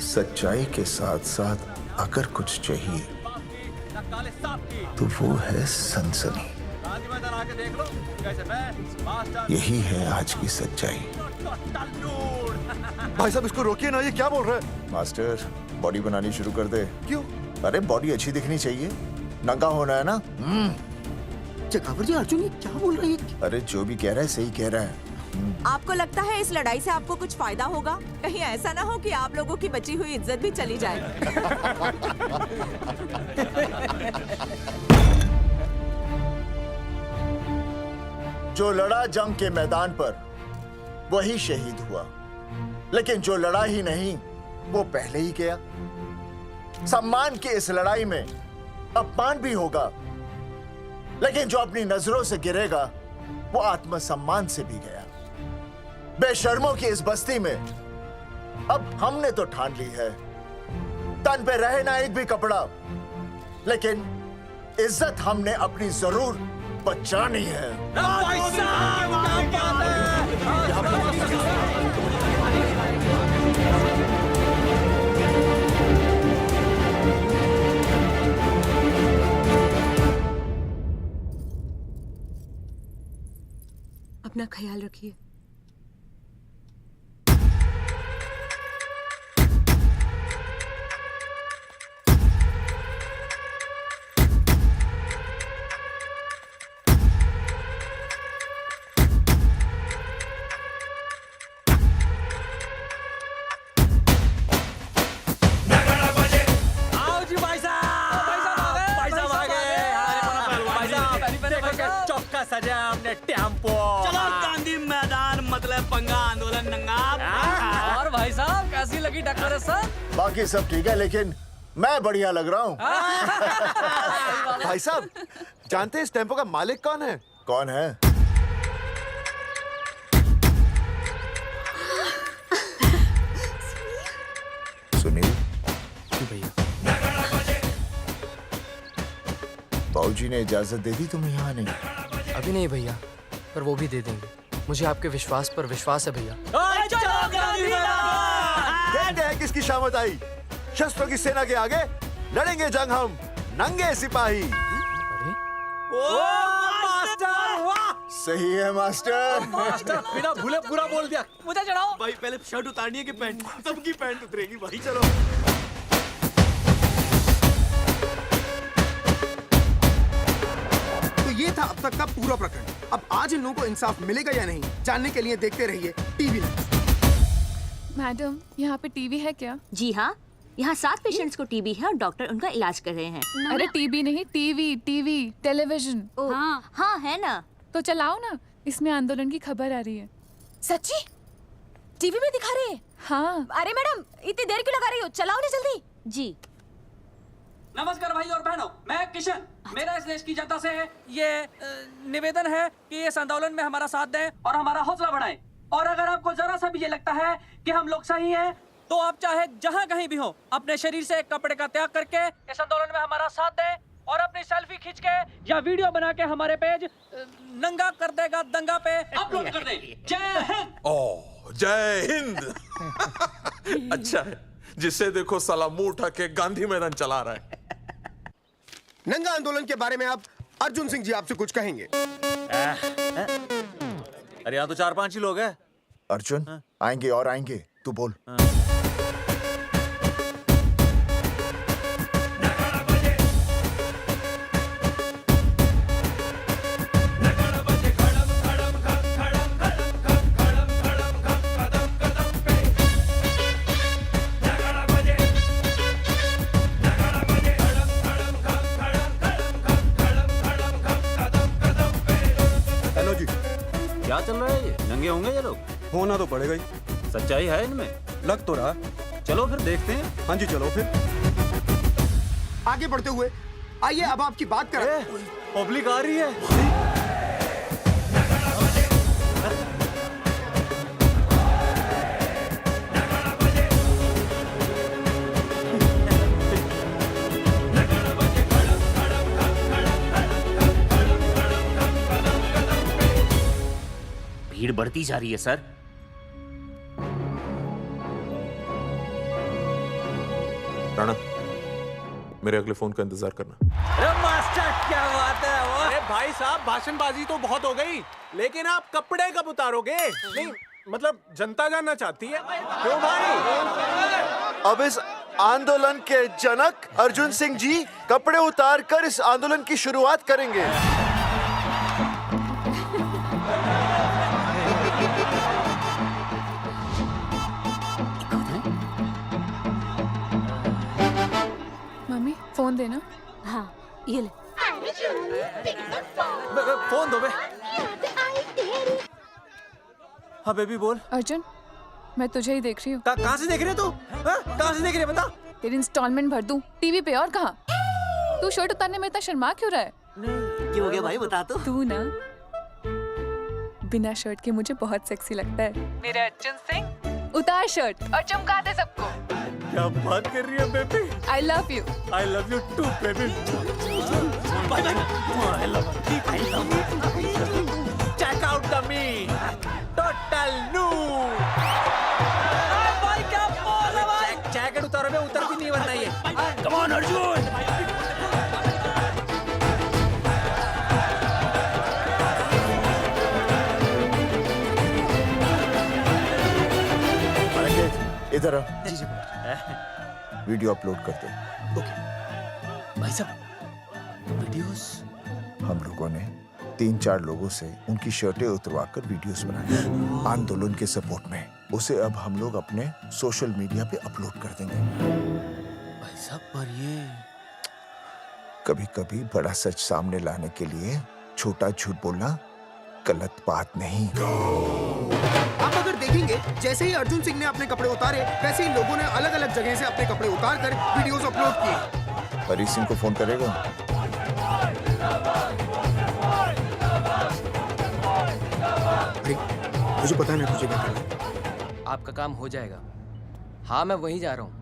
सच्चाई के साथ साथ अगर कुछ चाहिए तो वो है सनसनी। यही है आज की सच्चाई। भाई साहब इसको रोकिए ना, ये क्या बोल रहा है? मास्टर, बॉडी बनानी शुरू कर दे। क्यों? अरे बॉडी अच्छी दिखनी चाहिए, नंगा होना है ना। चकावर जी, अर्जुन ये क्या बोल रही है? अरे जो भी कह रहा है सही कह रहा है। आपको लगता है इस लड़ाई से आपको कुछ फायदा होगा? कहीं ऐसा ना हो कि आप लोगों की बची हुई इज्जत भी चली जाए। जो लड़ा जंग के मैदान पर वही शहीद हुआ, लेकिन जो लड़ा ही नहीं वो पहले ही गया। सम्मान की इस लड़ाई में अपमान भी होगा, लेकिन जो अपनी नजरों से गिरेगा वो आत्मसम्मान से भी गया। बेशर्मों की इस बस्ती में अब हमने तो ठान ली है, तन पे रहे ना एक भी कपड़ा, लेकिन इज्जत हमने अपनी जरूर बचानी है। अपना ख्याल रखिए। सजा हमने टेम्पो। चलो गांधी मैदान, मतलब पंगा आंदोलन नंगा। और भाई साहब कैसी लगी टक्कर सर? बाकी सब ठीक है, लेकिन मैं बढ़िया लग रहा हूँ। भाई साहब जानते हैं इस टेम्पो का मालिक कौन है? कौन है? सुनील। भैया बाबूजी ने इजाजत दे दी तुम्हें यहाँ आने? अभी नहीं भैया, पर वो भी दे देंगे। मुझे आपके विश्वास पर विश्वास है भैया। देखते हैं किसकी शामत आई। शस्त्रों की सेना के आगे लड़ेंगे जंग हम, नंगे सिपाही। सही है मास्टर। बिना भूले पूरा बोल दिया। मुझे चढ़ाओ भाई, पहले शर्ट उतारनी है कि पैंट? सबकी पैंट उतरेगी भाई। चलो ये था अब तक का पूरा प्रकरण। अब आज इन लोगों को इंसाफ मिलेगा या नहीं, जानने के लिए देखते रहिए टीवी न्यूज़। मैडम, यहाँ पे टीवी है क्या? जी हाँ, यहाँ 7 पेशेंट्स को टीबी है और डॉक्टर उनका इलाज कर रहे हैं। अरे टीवी नहीं, टीवी, टेलीविजन। हाँ हाँ है ना। तो चलाओ ना, इसमें आंदोलन की खबर आ रही है। सच्ची? टीवी में दिखा रहे हैं? हाँ। अरे मैडम, इतनी देर क्यों लगा रही हो? चलाओ ना जल्दी। जी। नमस्कार भाई और बहनों, मैं किशन। मेरा इस देश की जनता से ये निवेदन है कि इस आंदोलन में हमारा साथ दें और हमारा हौसला बढ़ाएं। और अगर आपको जरा सा भी ये लगता है कि हम लोग सही हैं, तो आप चाहे जहां कहीं भी हो अपने शरीर से एक कपड़े का त्याग करके इस आंदोलन में हमारा साथ दें और अपनी सेल्फी खींच के या वीडियो बना के हमारे पेज नंगा कर देगा दंगा पे अपलोड कर दें। जय हिंद। ओह जय हिंद। अच्छा है, जिसे देखो साला मुंह उठा के गांधी मैदान चला रहा है। नंगा आंदोलन के बारे में आप अर्जुन सिंह जी आपसे कुछ कहेंगे। अरे यहाँ तो 4-5 ही लोग हैं। अर्जुन आएंगे और आएंगे, तू बोल। हेलो जी, क्या चल रहा है ये? नंगे होंगे ये लोग? होना तो पड़ेगा ही। सच्चाई है इनमें? लग तो रहा। चलो फिर देखते हैं। हाँ जी चलो फिर। आगे बढ़ते हुए आइए अब आपकी बात करें। पब्लिक आ रही है। भीड़ बढ़ती जा रही है सर। राणा, मेरे अगले फोन का इंतजार करना। अरे मास्टर क्या बात है वो? अरे भाई साहब, भाषणबाजी तो बहुत हो गई, लेकिन आप कपड़े कब उतारोगे? नहीं मतलब जनता जानना चाहती है। क्यों भाई? अब इस आंदोलन के जनक अर्जुन सिंह जी कपड़े उतार कर इस आंदोलन की शुरुआत करेंगे। मम्मी फोन देना। हाँ ये ले। फोन दो बे। हाँ बेबी बोल। अर्जुन मैं तुझे ही देख रही हूँ। कहाँ से देख रही है तू? कहाँ से देख रही है बता? तेरी इंस्टॉलमेंट भर दूं टीवी पे और कहाँ? तू शर्ट उतारने में इतना शर्मा क्यों रहा है? क्यों हो गया भाई, बता तो। तू ना बिना शर्ट के मुझे बहुत सेक्सी लगता है। मेरे अर्जुन सिंह उतार शर्ट और चमका दे सबको। क्या बात कर रही है baby? I love you. I love you too baby. Check out the me total new. भाई क्या बोल है भाई? जैकेट उतारो बे, उतर भी नहीं बनना ये। Come on Arjun. इधर आ। वीडियो अपलोड कर दो। भाई साहब वीडियोस? हम लोगों ने 3-4 लोगों से उनकी शर्टें उतरवाकर वीडियोस बनाए आंदोलन के सपोर्ट में। उसे अब हम लोग अपने सोशल मीडिया पे अपलोड कर देंगे। भाई साहब पर ये कभी कभी बड़ा सच सामने लाने के लिए छोटा झूठ बोलना गलत बात नहीं। आप अगर देखेंगे जैसे ही अर्जुन सिंह ने अपने कपड़े उतारे, वैसे ही लोगों ने अलग अलग जगह से अपने कपड़े उतार कर वीडियोस अपलोड किए। हरी सिंह को फोन करेगा? मुझे पता नहीं तुझे क्या करना है। आपका काम हो जाएगा। हाँ मैं वहीं जा रहा हूँ।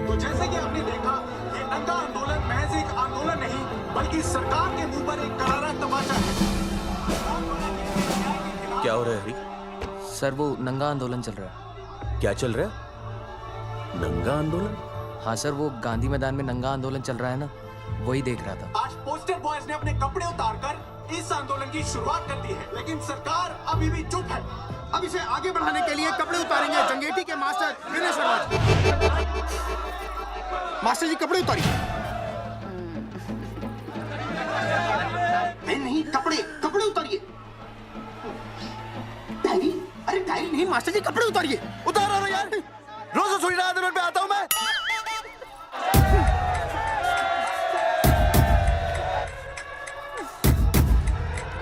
तो जैसे कि आपने देखा, ये नंगा आंदोलन महज एक आंदोलन नहीं, बल्कि सरकार के मुंह पर एक करारा तमाचा है। क्या हो रहा है हरी? सर वो नंगा आंदोलन चल रहा है। क्या चल रहा है? नंगा आंदोलन? हाँ सर वो गांधी मैदान में नंगा आंदोलन चल रहा है ना, वही देख रहा था। आज पोस्टर बॉयज ने अपने कपड़े उतारकर इस आंदोलन की शुरुआत कर दी है, लेकिन सरकार अभी भी चुप है। अब इसे आगे बढ़ाने के लिए कपड़े उतारेंगे जंगेटी के मास्टर विनय शर्मा जी। मास्टर जी कपड़े उतारिए। नहीं कपड़े कपड़े उतारिए। डायरी? अरे डायरी नहीं मास्टर जी, कपड़े उतारिए। उतारो ना यार, रोज थोड़ी ना आंदोलन पे आता हूँ मैं।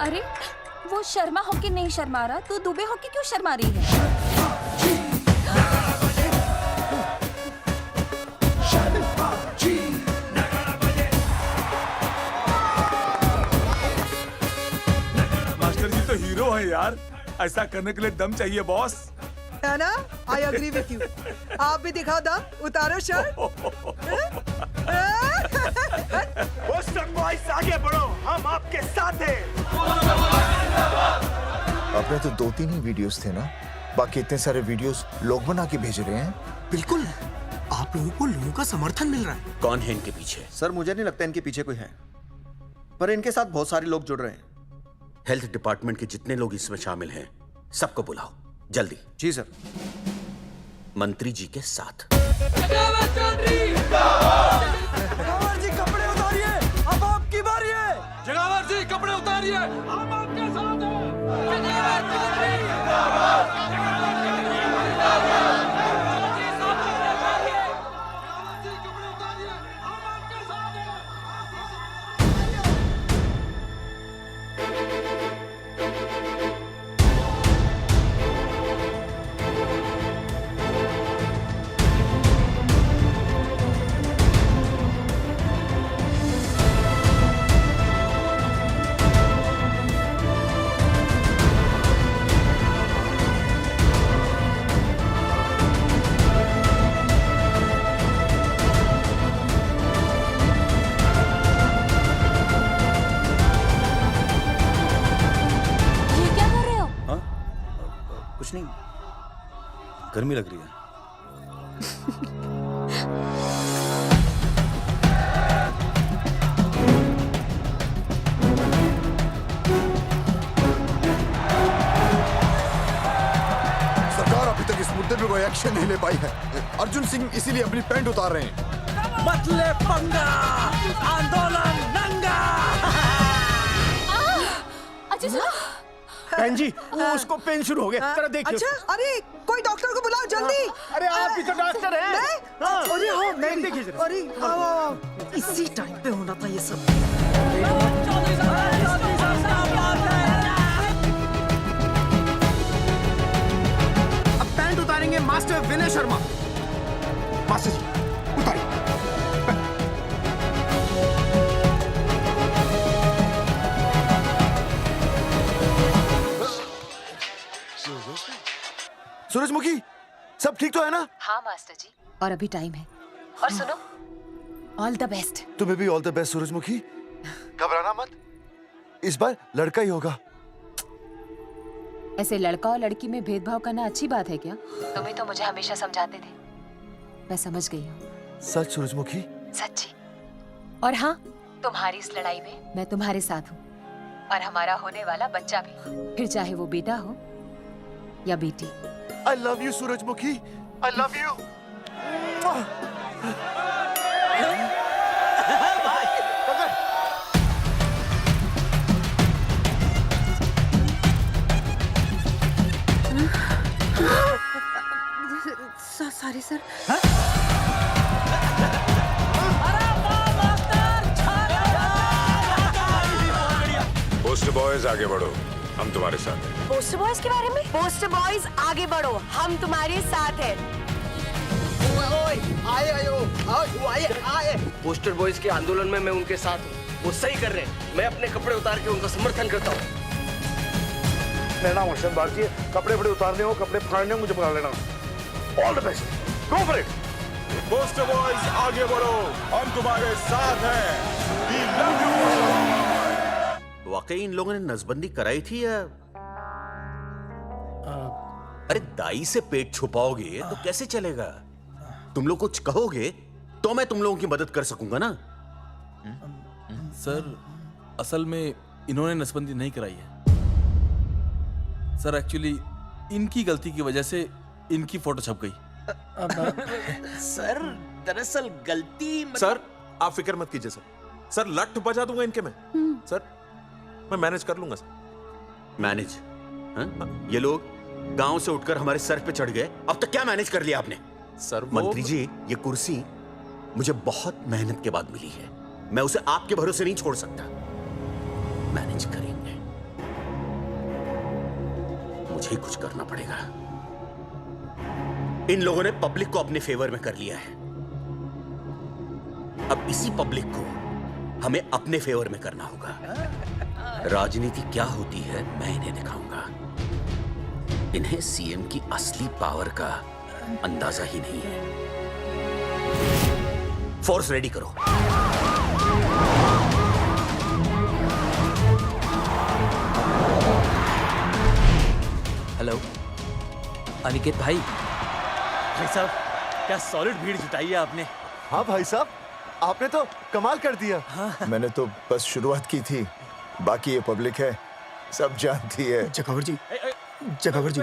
अरे वो शर्मा होके नहीं शर्मा रहा, तू दुबे होके क्यों शर्मा रही है? मास्टर जी तो हीरो है यार, ऐसा करने के लिए दम चाहिए बॉस। है ना? I agree with you. आप भी दिखाओ दम, उतारो शर्ट। बोस्टन बॉयज आगे बढ़ो, हम आपके साथ हैं। अपने तो 2-3 ही वीडियोस थे ना, बाकी इतने सारे वीडियोस लोग बना के भेज रहे हैं। बिल्कुल, आप लोगों को लोगों का समर्थन मिल रहा है। कौन है इनके पीछे? सर मुझे नहीं लगता इनके पीछे कोई है, पर इनके साथ बहुत सारे लोग जुड़ रहे हैं। हेल्थ डिपार्टमेंट के जितने लोग इसमें शामिल हैं, सबको बुलाओ जल्दी। जी सर। मंत्री जी के साथ। जगावर जी कपड़े उतारिए, अब आपकी बारी है। जगावर जी कपड़े उतारिए, हम आपके साथ हैं। कुछ नहीं, गर्मी लग रही है। सरकार अभी तक इस मुद्दे पे कोई एक्शन नहीं ले पाई है। अर्जुन सिंह इसीलिए अपनी पैंट उतार रहे हैं। मत ले पंगा, आंदोलन नंगा। बहन जी, वो उसको पेन शुरू हो गया, जरा देखिए। अच्छा, अरे कोई डॉक्टर को बुलाओ जल्दी। अरे आप भी तो डॉक्टर हैं। अरे हाँ, मैं देखिए जरा। अरे इसी टाइम पे होना था ये सब। अब पैंट उतारेंगे मास्टर विनय शर्मा। मास्टर जी उतारिए। सूरजमुखी, सब ठीक तो है ना? हाँ मास्टर जी, और अभी टाइम है। और सुनो, ऑल द बेस्ट। तुम्हें भी ऑल द बेस्ट सूरजमुखी। घबराना मत, इस बार लड़का ही होगा। ऐसे लड़का और लड़की में भेदभाव करना अच्छी बात है क्या? तुम ही तो मुझे हमेशा समझाते थे। मैं समझ गई हूँ। सच सूरजमुखी? सच्ची। और हाँ, तुम्हारी इस लड़ाई में मैं तुम्हारे साथ हूँ, और हमारा होने वाला बच्चा भी, फिर चाहे वो बेटा हो या बेटी। I love you, सूरजमुखी। I love you. Sorry sir. Post boys आगे बढ़ो, हम तुम्हारे साथ हैं। पोस्टर बॉयज के बारे में? पोस्टर बॉयज आगे बढ़ो, हम तुम्हारे साथ हैं। आए। पोस्टर बॉयज के आंदोलन में मैं उनके साथ हूँ, वो सही कर रहे हैं। मैं अपने कपड़े उतार के उनका समर्थन करता हूँ। मेरा नाम अर्शद बागची है। कपड़े बड़े उतारने हो, कपड़े फाड़ने हो, मुझे पकड़ लेना। All the best, go for it. Poster boys आगे बढ़ो, हम तुम्हारे साथ हैं। We love you। वाकई इन लोगों ने नसबंदी कराई थी या? अरे दाई से पेट छुपाओगे तो कैसे चलेगा? तुम लोग कुछ कहोगे तो मैं तुम लोगों की मदद कर सकूंगा ना। सर, असल में इन्होंने नसबंदी नहीं कराई है सर। एक्चुअली इनकी गलती की वजह से इनकी फोटो छप गई। सर दरअसल गलती सर आप फिक्र मत कीजिए सर। सर लट बजा दूंगा इनके में। सर मैं मैनेज कर लूंगा सर। मैनेज? ये लोग गांव से उठकर हमारे सर पे चढ़ गए, अब तक क्या मैनेज कर लिया आपने? सर मंत्री जी, ये कुर्सी मुझे बहुत मेहनत के बाद मिली है, मैं उसे आपके भरोसे नहीं छोड़ सकता। मैनेज करेंगे। मुझे ही कुछ करना पड़ेगा। इन लोगों ने पब्लिक को अपने फेवर में कर लिया है। अब इसी पब्लिक को हमें अपने फेवर में करना होगा। राजनीति क्या होती है मैं इन्हें दिखाऊंगा। इन्हें सीएम की असली पावर का अंदाजा ही नहीं है। फोर्स रेडी करो। हेलो अनिकेत भाई। भाई साहब क्या सॉलिड भीड़ जुटाई है आपने। हाँ भाई साहब, आपने तो कमाल कर दिया। मैंने तो बस शुरुआत की थी, बाकी ये पब्लिक है, सब जानती है। जगावर जी, जगावर जी,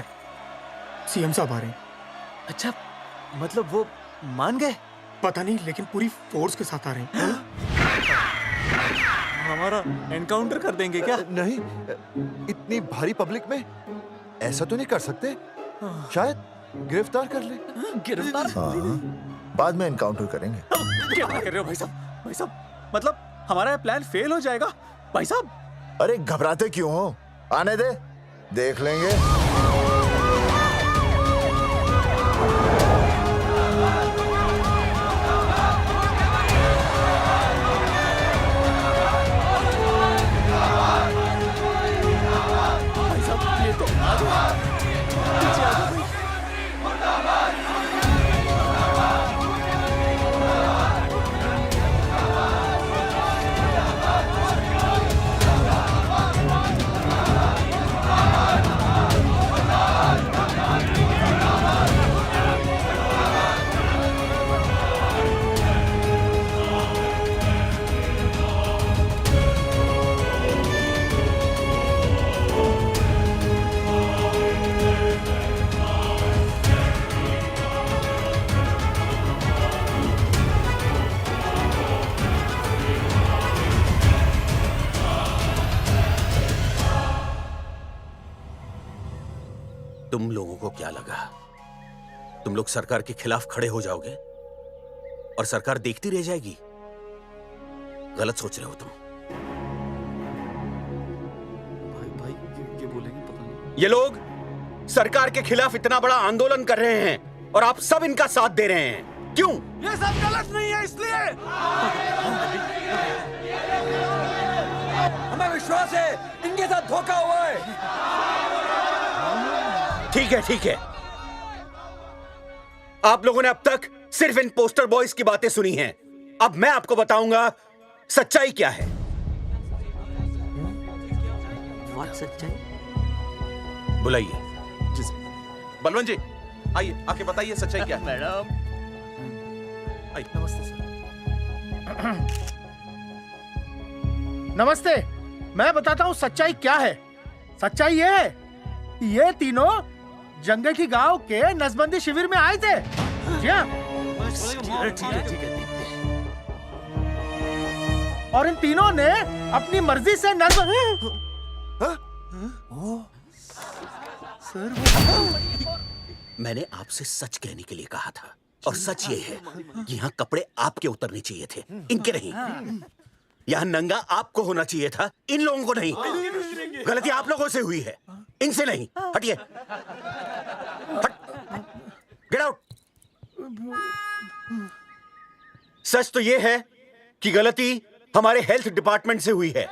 सीएम साहब आ रहे हैं। अच्छा, मतलब वो मान गए? पता नहीं, लेकिन पूरी फोर्स के साथ आ रहे हैं। हमारा एनकाउंटर कर देंगे क्या? नहीं, इतनी भारी पब्लिक में ऐसा तो नहीं कर सकते। शायद गिरफ्तार कर ले। गिरफ्तार? हाँ, बाद में एनकाउंटर करेंगे। क्या कर रहे हो भाई साहब? भाई साहब, मतलब हमारा प्लान फेल हो जाएगा भाई साहब? अरे घबराते क्यों हो? आने दे, देख लेंगे। भाई साहब ये तो पीछे आ जाओ। तुम लोगों को क्या लगा तुम लोग सरकार के खिलाफ खड़े हो जाओगे और सरकार देखती रह जाएगी? गलत सोच रहे हो तुम। भाई ये बोलेंगे पता नहीं। ये लोग सरकार के खिलाफ इतना बड़ा आंदोलन कर रहे हैं और आप सब इनका साथ दे रहे हैं, क्यों? ये सब गलत नहीं है, इसलिए हमें विश्वास है इनके साथ धोखा हुआ है। ठीक है, ठीक है। आप लोगों ने अब तक सिर्फ इन पोस्टर बॉयज की बातें सुनी हैं। अब मैं आपको बताऊंगा सच्चाई क्या है। व्हाट सच्चाई? बुलाइए। बलवंत जी आइए, आके बताइए सच्चाई क्या है। मैडम आइए। नमस्ते सर। नमस्ते, मैं बताता हूँ सच्चाई क्या है। सच्चाई ये है, ये तीनों जंगल की गांव के नसबंदी शिविर में आए थे। जी हाँ। ठीक है। और इन तीनों ने अपनी मर्जी से मैंने आपसे सच कहने के लिए कहा था और सच ये है कि यहाँ कपड़े आपके उतरने चाहिए थे, इनके नहीं। यहाँ नंगा आपको होना चाहिए था, इन लोगों को नहीं। गलती आप लोगों से हुई है, इनसे नहीं। हटिए, गेट आउट। सच तो ये है कि गलती हमारे हेल्थ डिपार्टमेंट से हुई है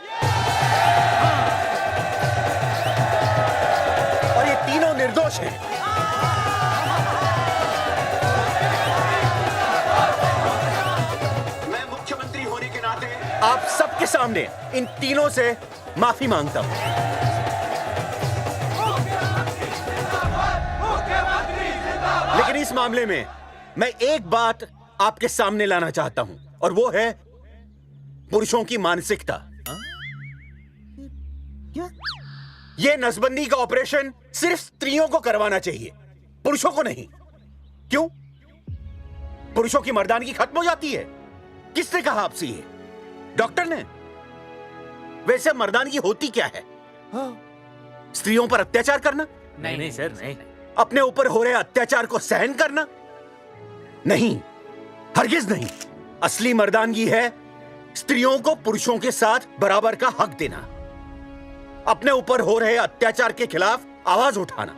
और ये तीनों निर्दोष हैं। मैं मुख्यमंत्री होने के नाते आप सबके सामने इन तीनों से माफी मांगता हूं। लेकिन इस मामले में मैं एक बात आपके सामने लाना चाहता हूं और वो है पुरुषों की मानसिकता। ये नसबंदी का ऑपरेशन सिर्फ स्त्रियों को करवाना चाहिए, पुरुषों को नहीं। क्यों? पुरुषों की मर्दानगी खत्म हो जाती है? किसने कहा आपसे ये? डॉक्टर ने? वैसे मर्दानगी होती क्या है? स्त्रियों पर अत्याचार करना? नहीं सर, नहीं। अपने ऊपर हो रहे अत्याचार को सहन करना? नहीं, हरगिज नहीं। असली मर्दानगी है स्त्रियों को पुरुषों के साथ बराबर का हक देना, अपने ऊपर हो रहे अत्याचार के खिलाफ आवाज उठाना।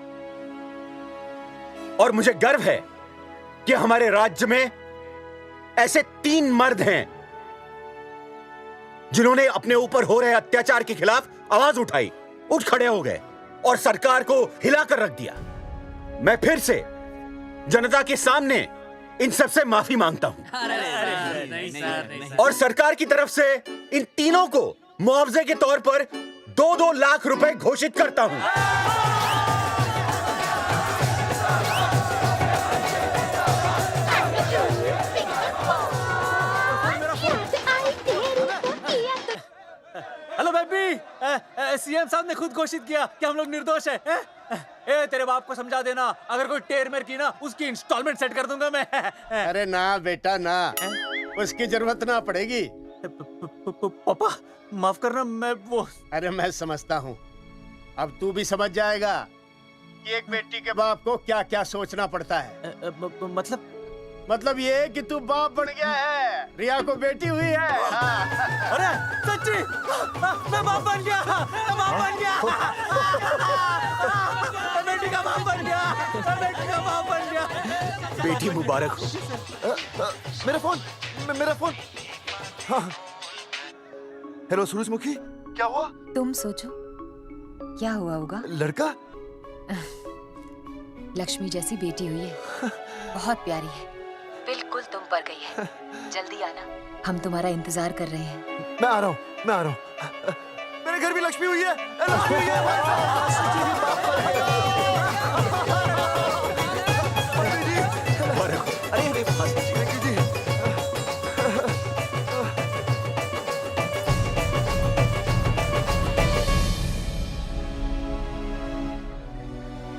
और मुझे गर्व है कि हमारे राज्य में ऐसे 3 मर्द हैं जिन्होंने अपने ऊपर हो रहे अत्याचार के खिलाफ आवाज उठाई, उठ खड़े हो गए और सरकार को हिलाकर रख दिया। मैं फिर से जनता के सामने इन सबसे माफी मांगता हूं और सरकार की तरफ से इन तीनों को मुआवजे के तौर पर 2-2 लाख रुपए घोषित करता हूं। हेलो बेबी, सीएम साहब ने खुद घोषित किया कि हम लोग निर्दोष हैं। ए तेरे बाप को समझा देना, अगर कोई टेर मेर की ना उसकी इंस्टॉलमेंट सेट कर दूंगा मैं। अरे ना बेटा ना, उसकी जरूरत ना पड़ेगी। पापा माफ करना, मैं वो। अरे मैं समझता हूँ, अब तू भी समझ जाएगा कि एक बेटी के बाप को क्या क्या सोचना पड़ता है। मतलब ये कि तू बाप बन गया है, रिया को बेटी हुई है। अरे सच्ची, मैं बाप बन गया, मैं बाप बन गया, मैं बेटी का बाप बन गया, मैं बेटी का बाप बन गया। बेटी मुबारक हो। मेरा फोन। हाँ। हेलो सूरजमुखी, क्या हुआ? तुम सोचो क्या हुआ होगा। लड़का? लक्ष्मी जैसी बेटी हुई है, बहुत प्यारी है, बिल्कुल तुम पर गई है। जल्दी आना, हम तुम्हारा इंतजार कर रहे हैं। मैं आ रहा हूँ। मेरे घर भी लक्ष्मी हुई है। लक्ष्मी हुई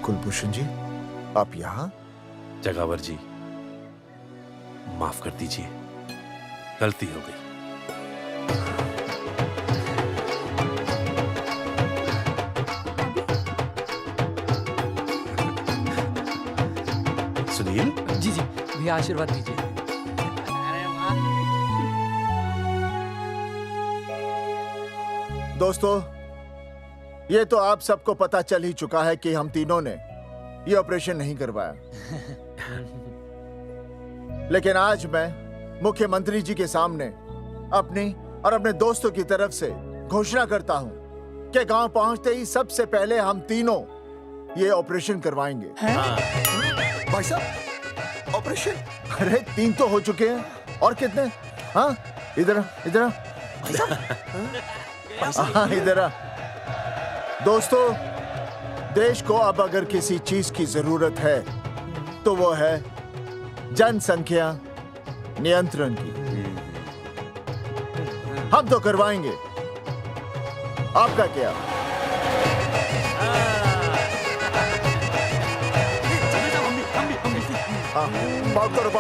कुलभूषण जी, आप यहाँ? जगावर जी, माफ कर दीजिए, गलती हो गई। सुनील जी भैया आशीर्वाद दीजिए। दोस्तों, ये तो आप सबको पता चल ही चुका है कि हम तीनों ने ये ऑपरेशन नहीं करवाया। लेकिन आज मैं मुख्यमंत्री जी के सामने अपनी और अपने दोस्तों की तरफ से घोषणा करता हूं कि गांव पहुंचते ही सबसे पहले हम तीनों ये ऑपरेशन करवाएंगे। भाई साहब, ऑपरेशन? अरे 3 तो हो चुके हैं, और कितने? हाँ, इधर हाँ, इधर। दोस्तों, देश को अब अगर किसी चीज की जरूरत है तो वो है जनसंख्या नियंत्रण की। हम तो करवाएंगे, आपका क्या? पाव करो।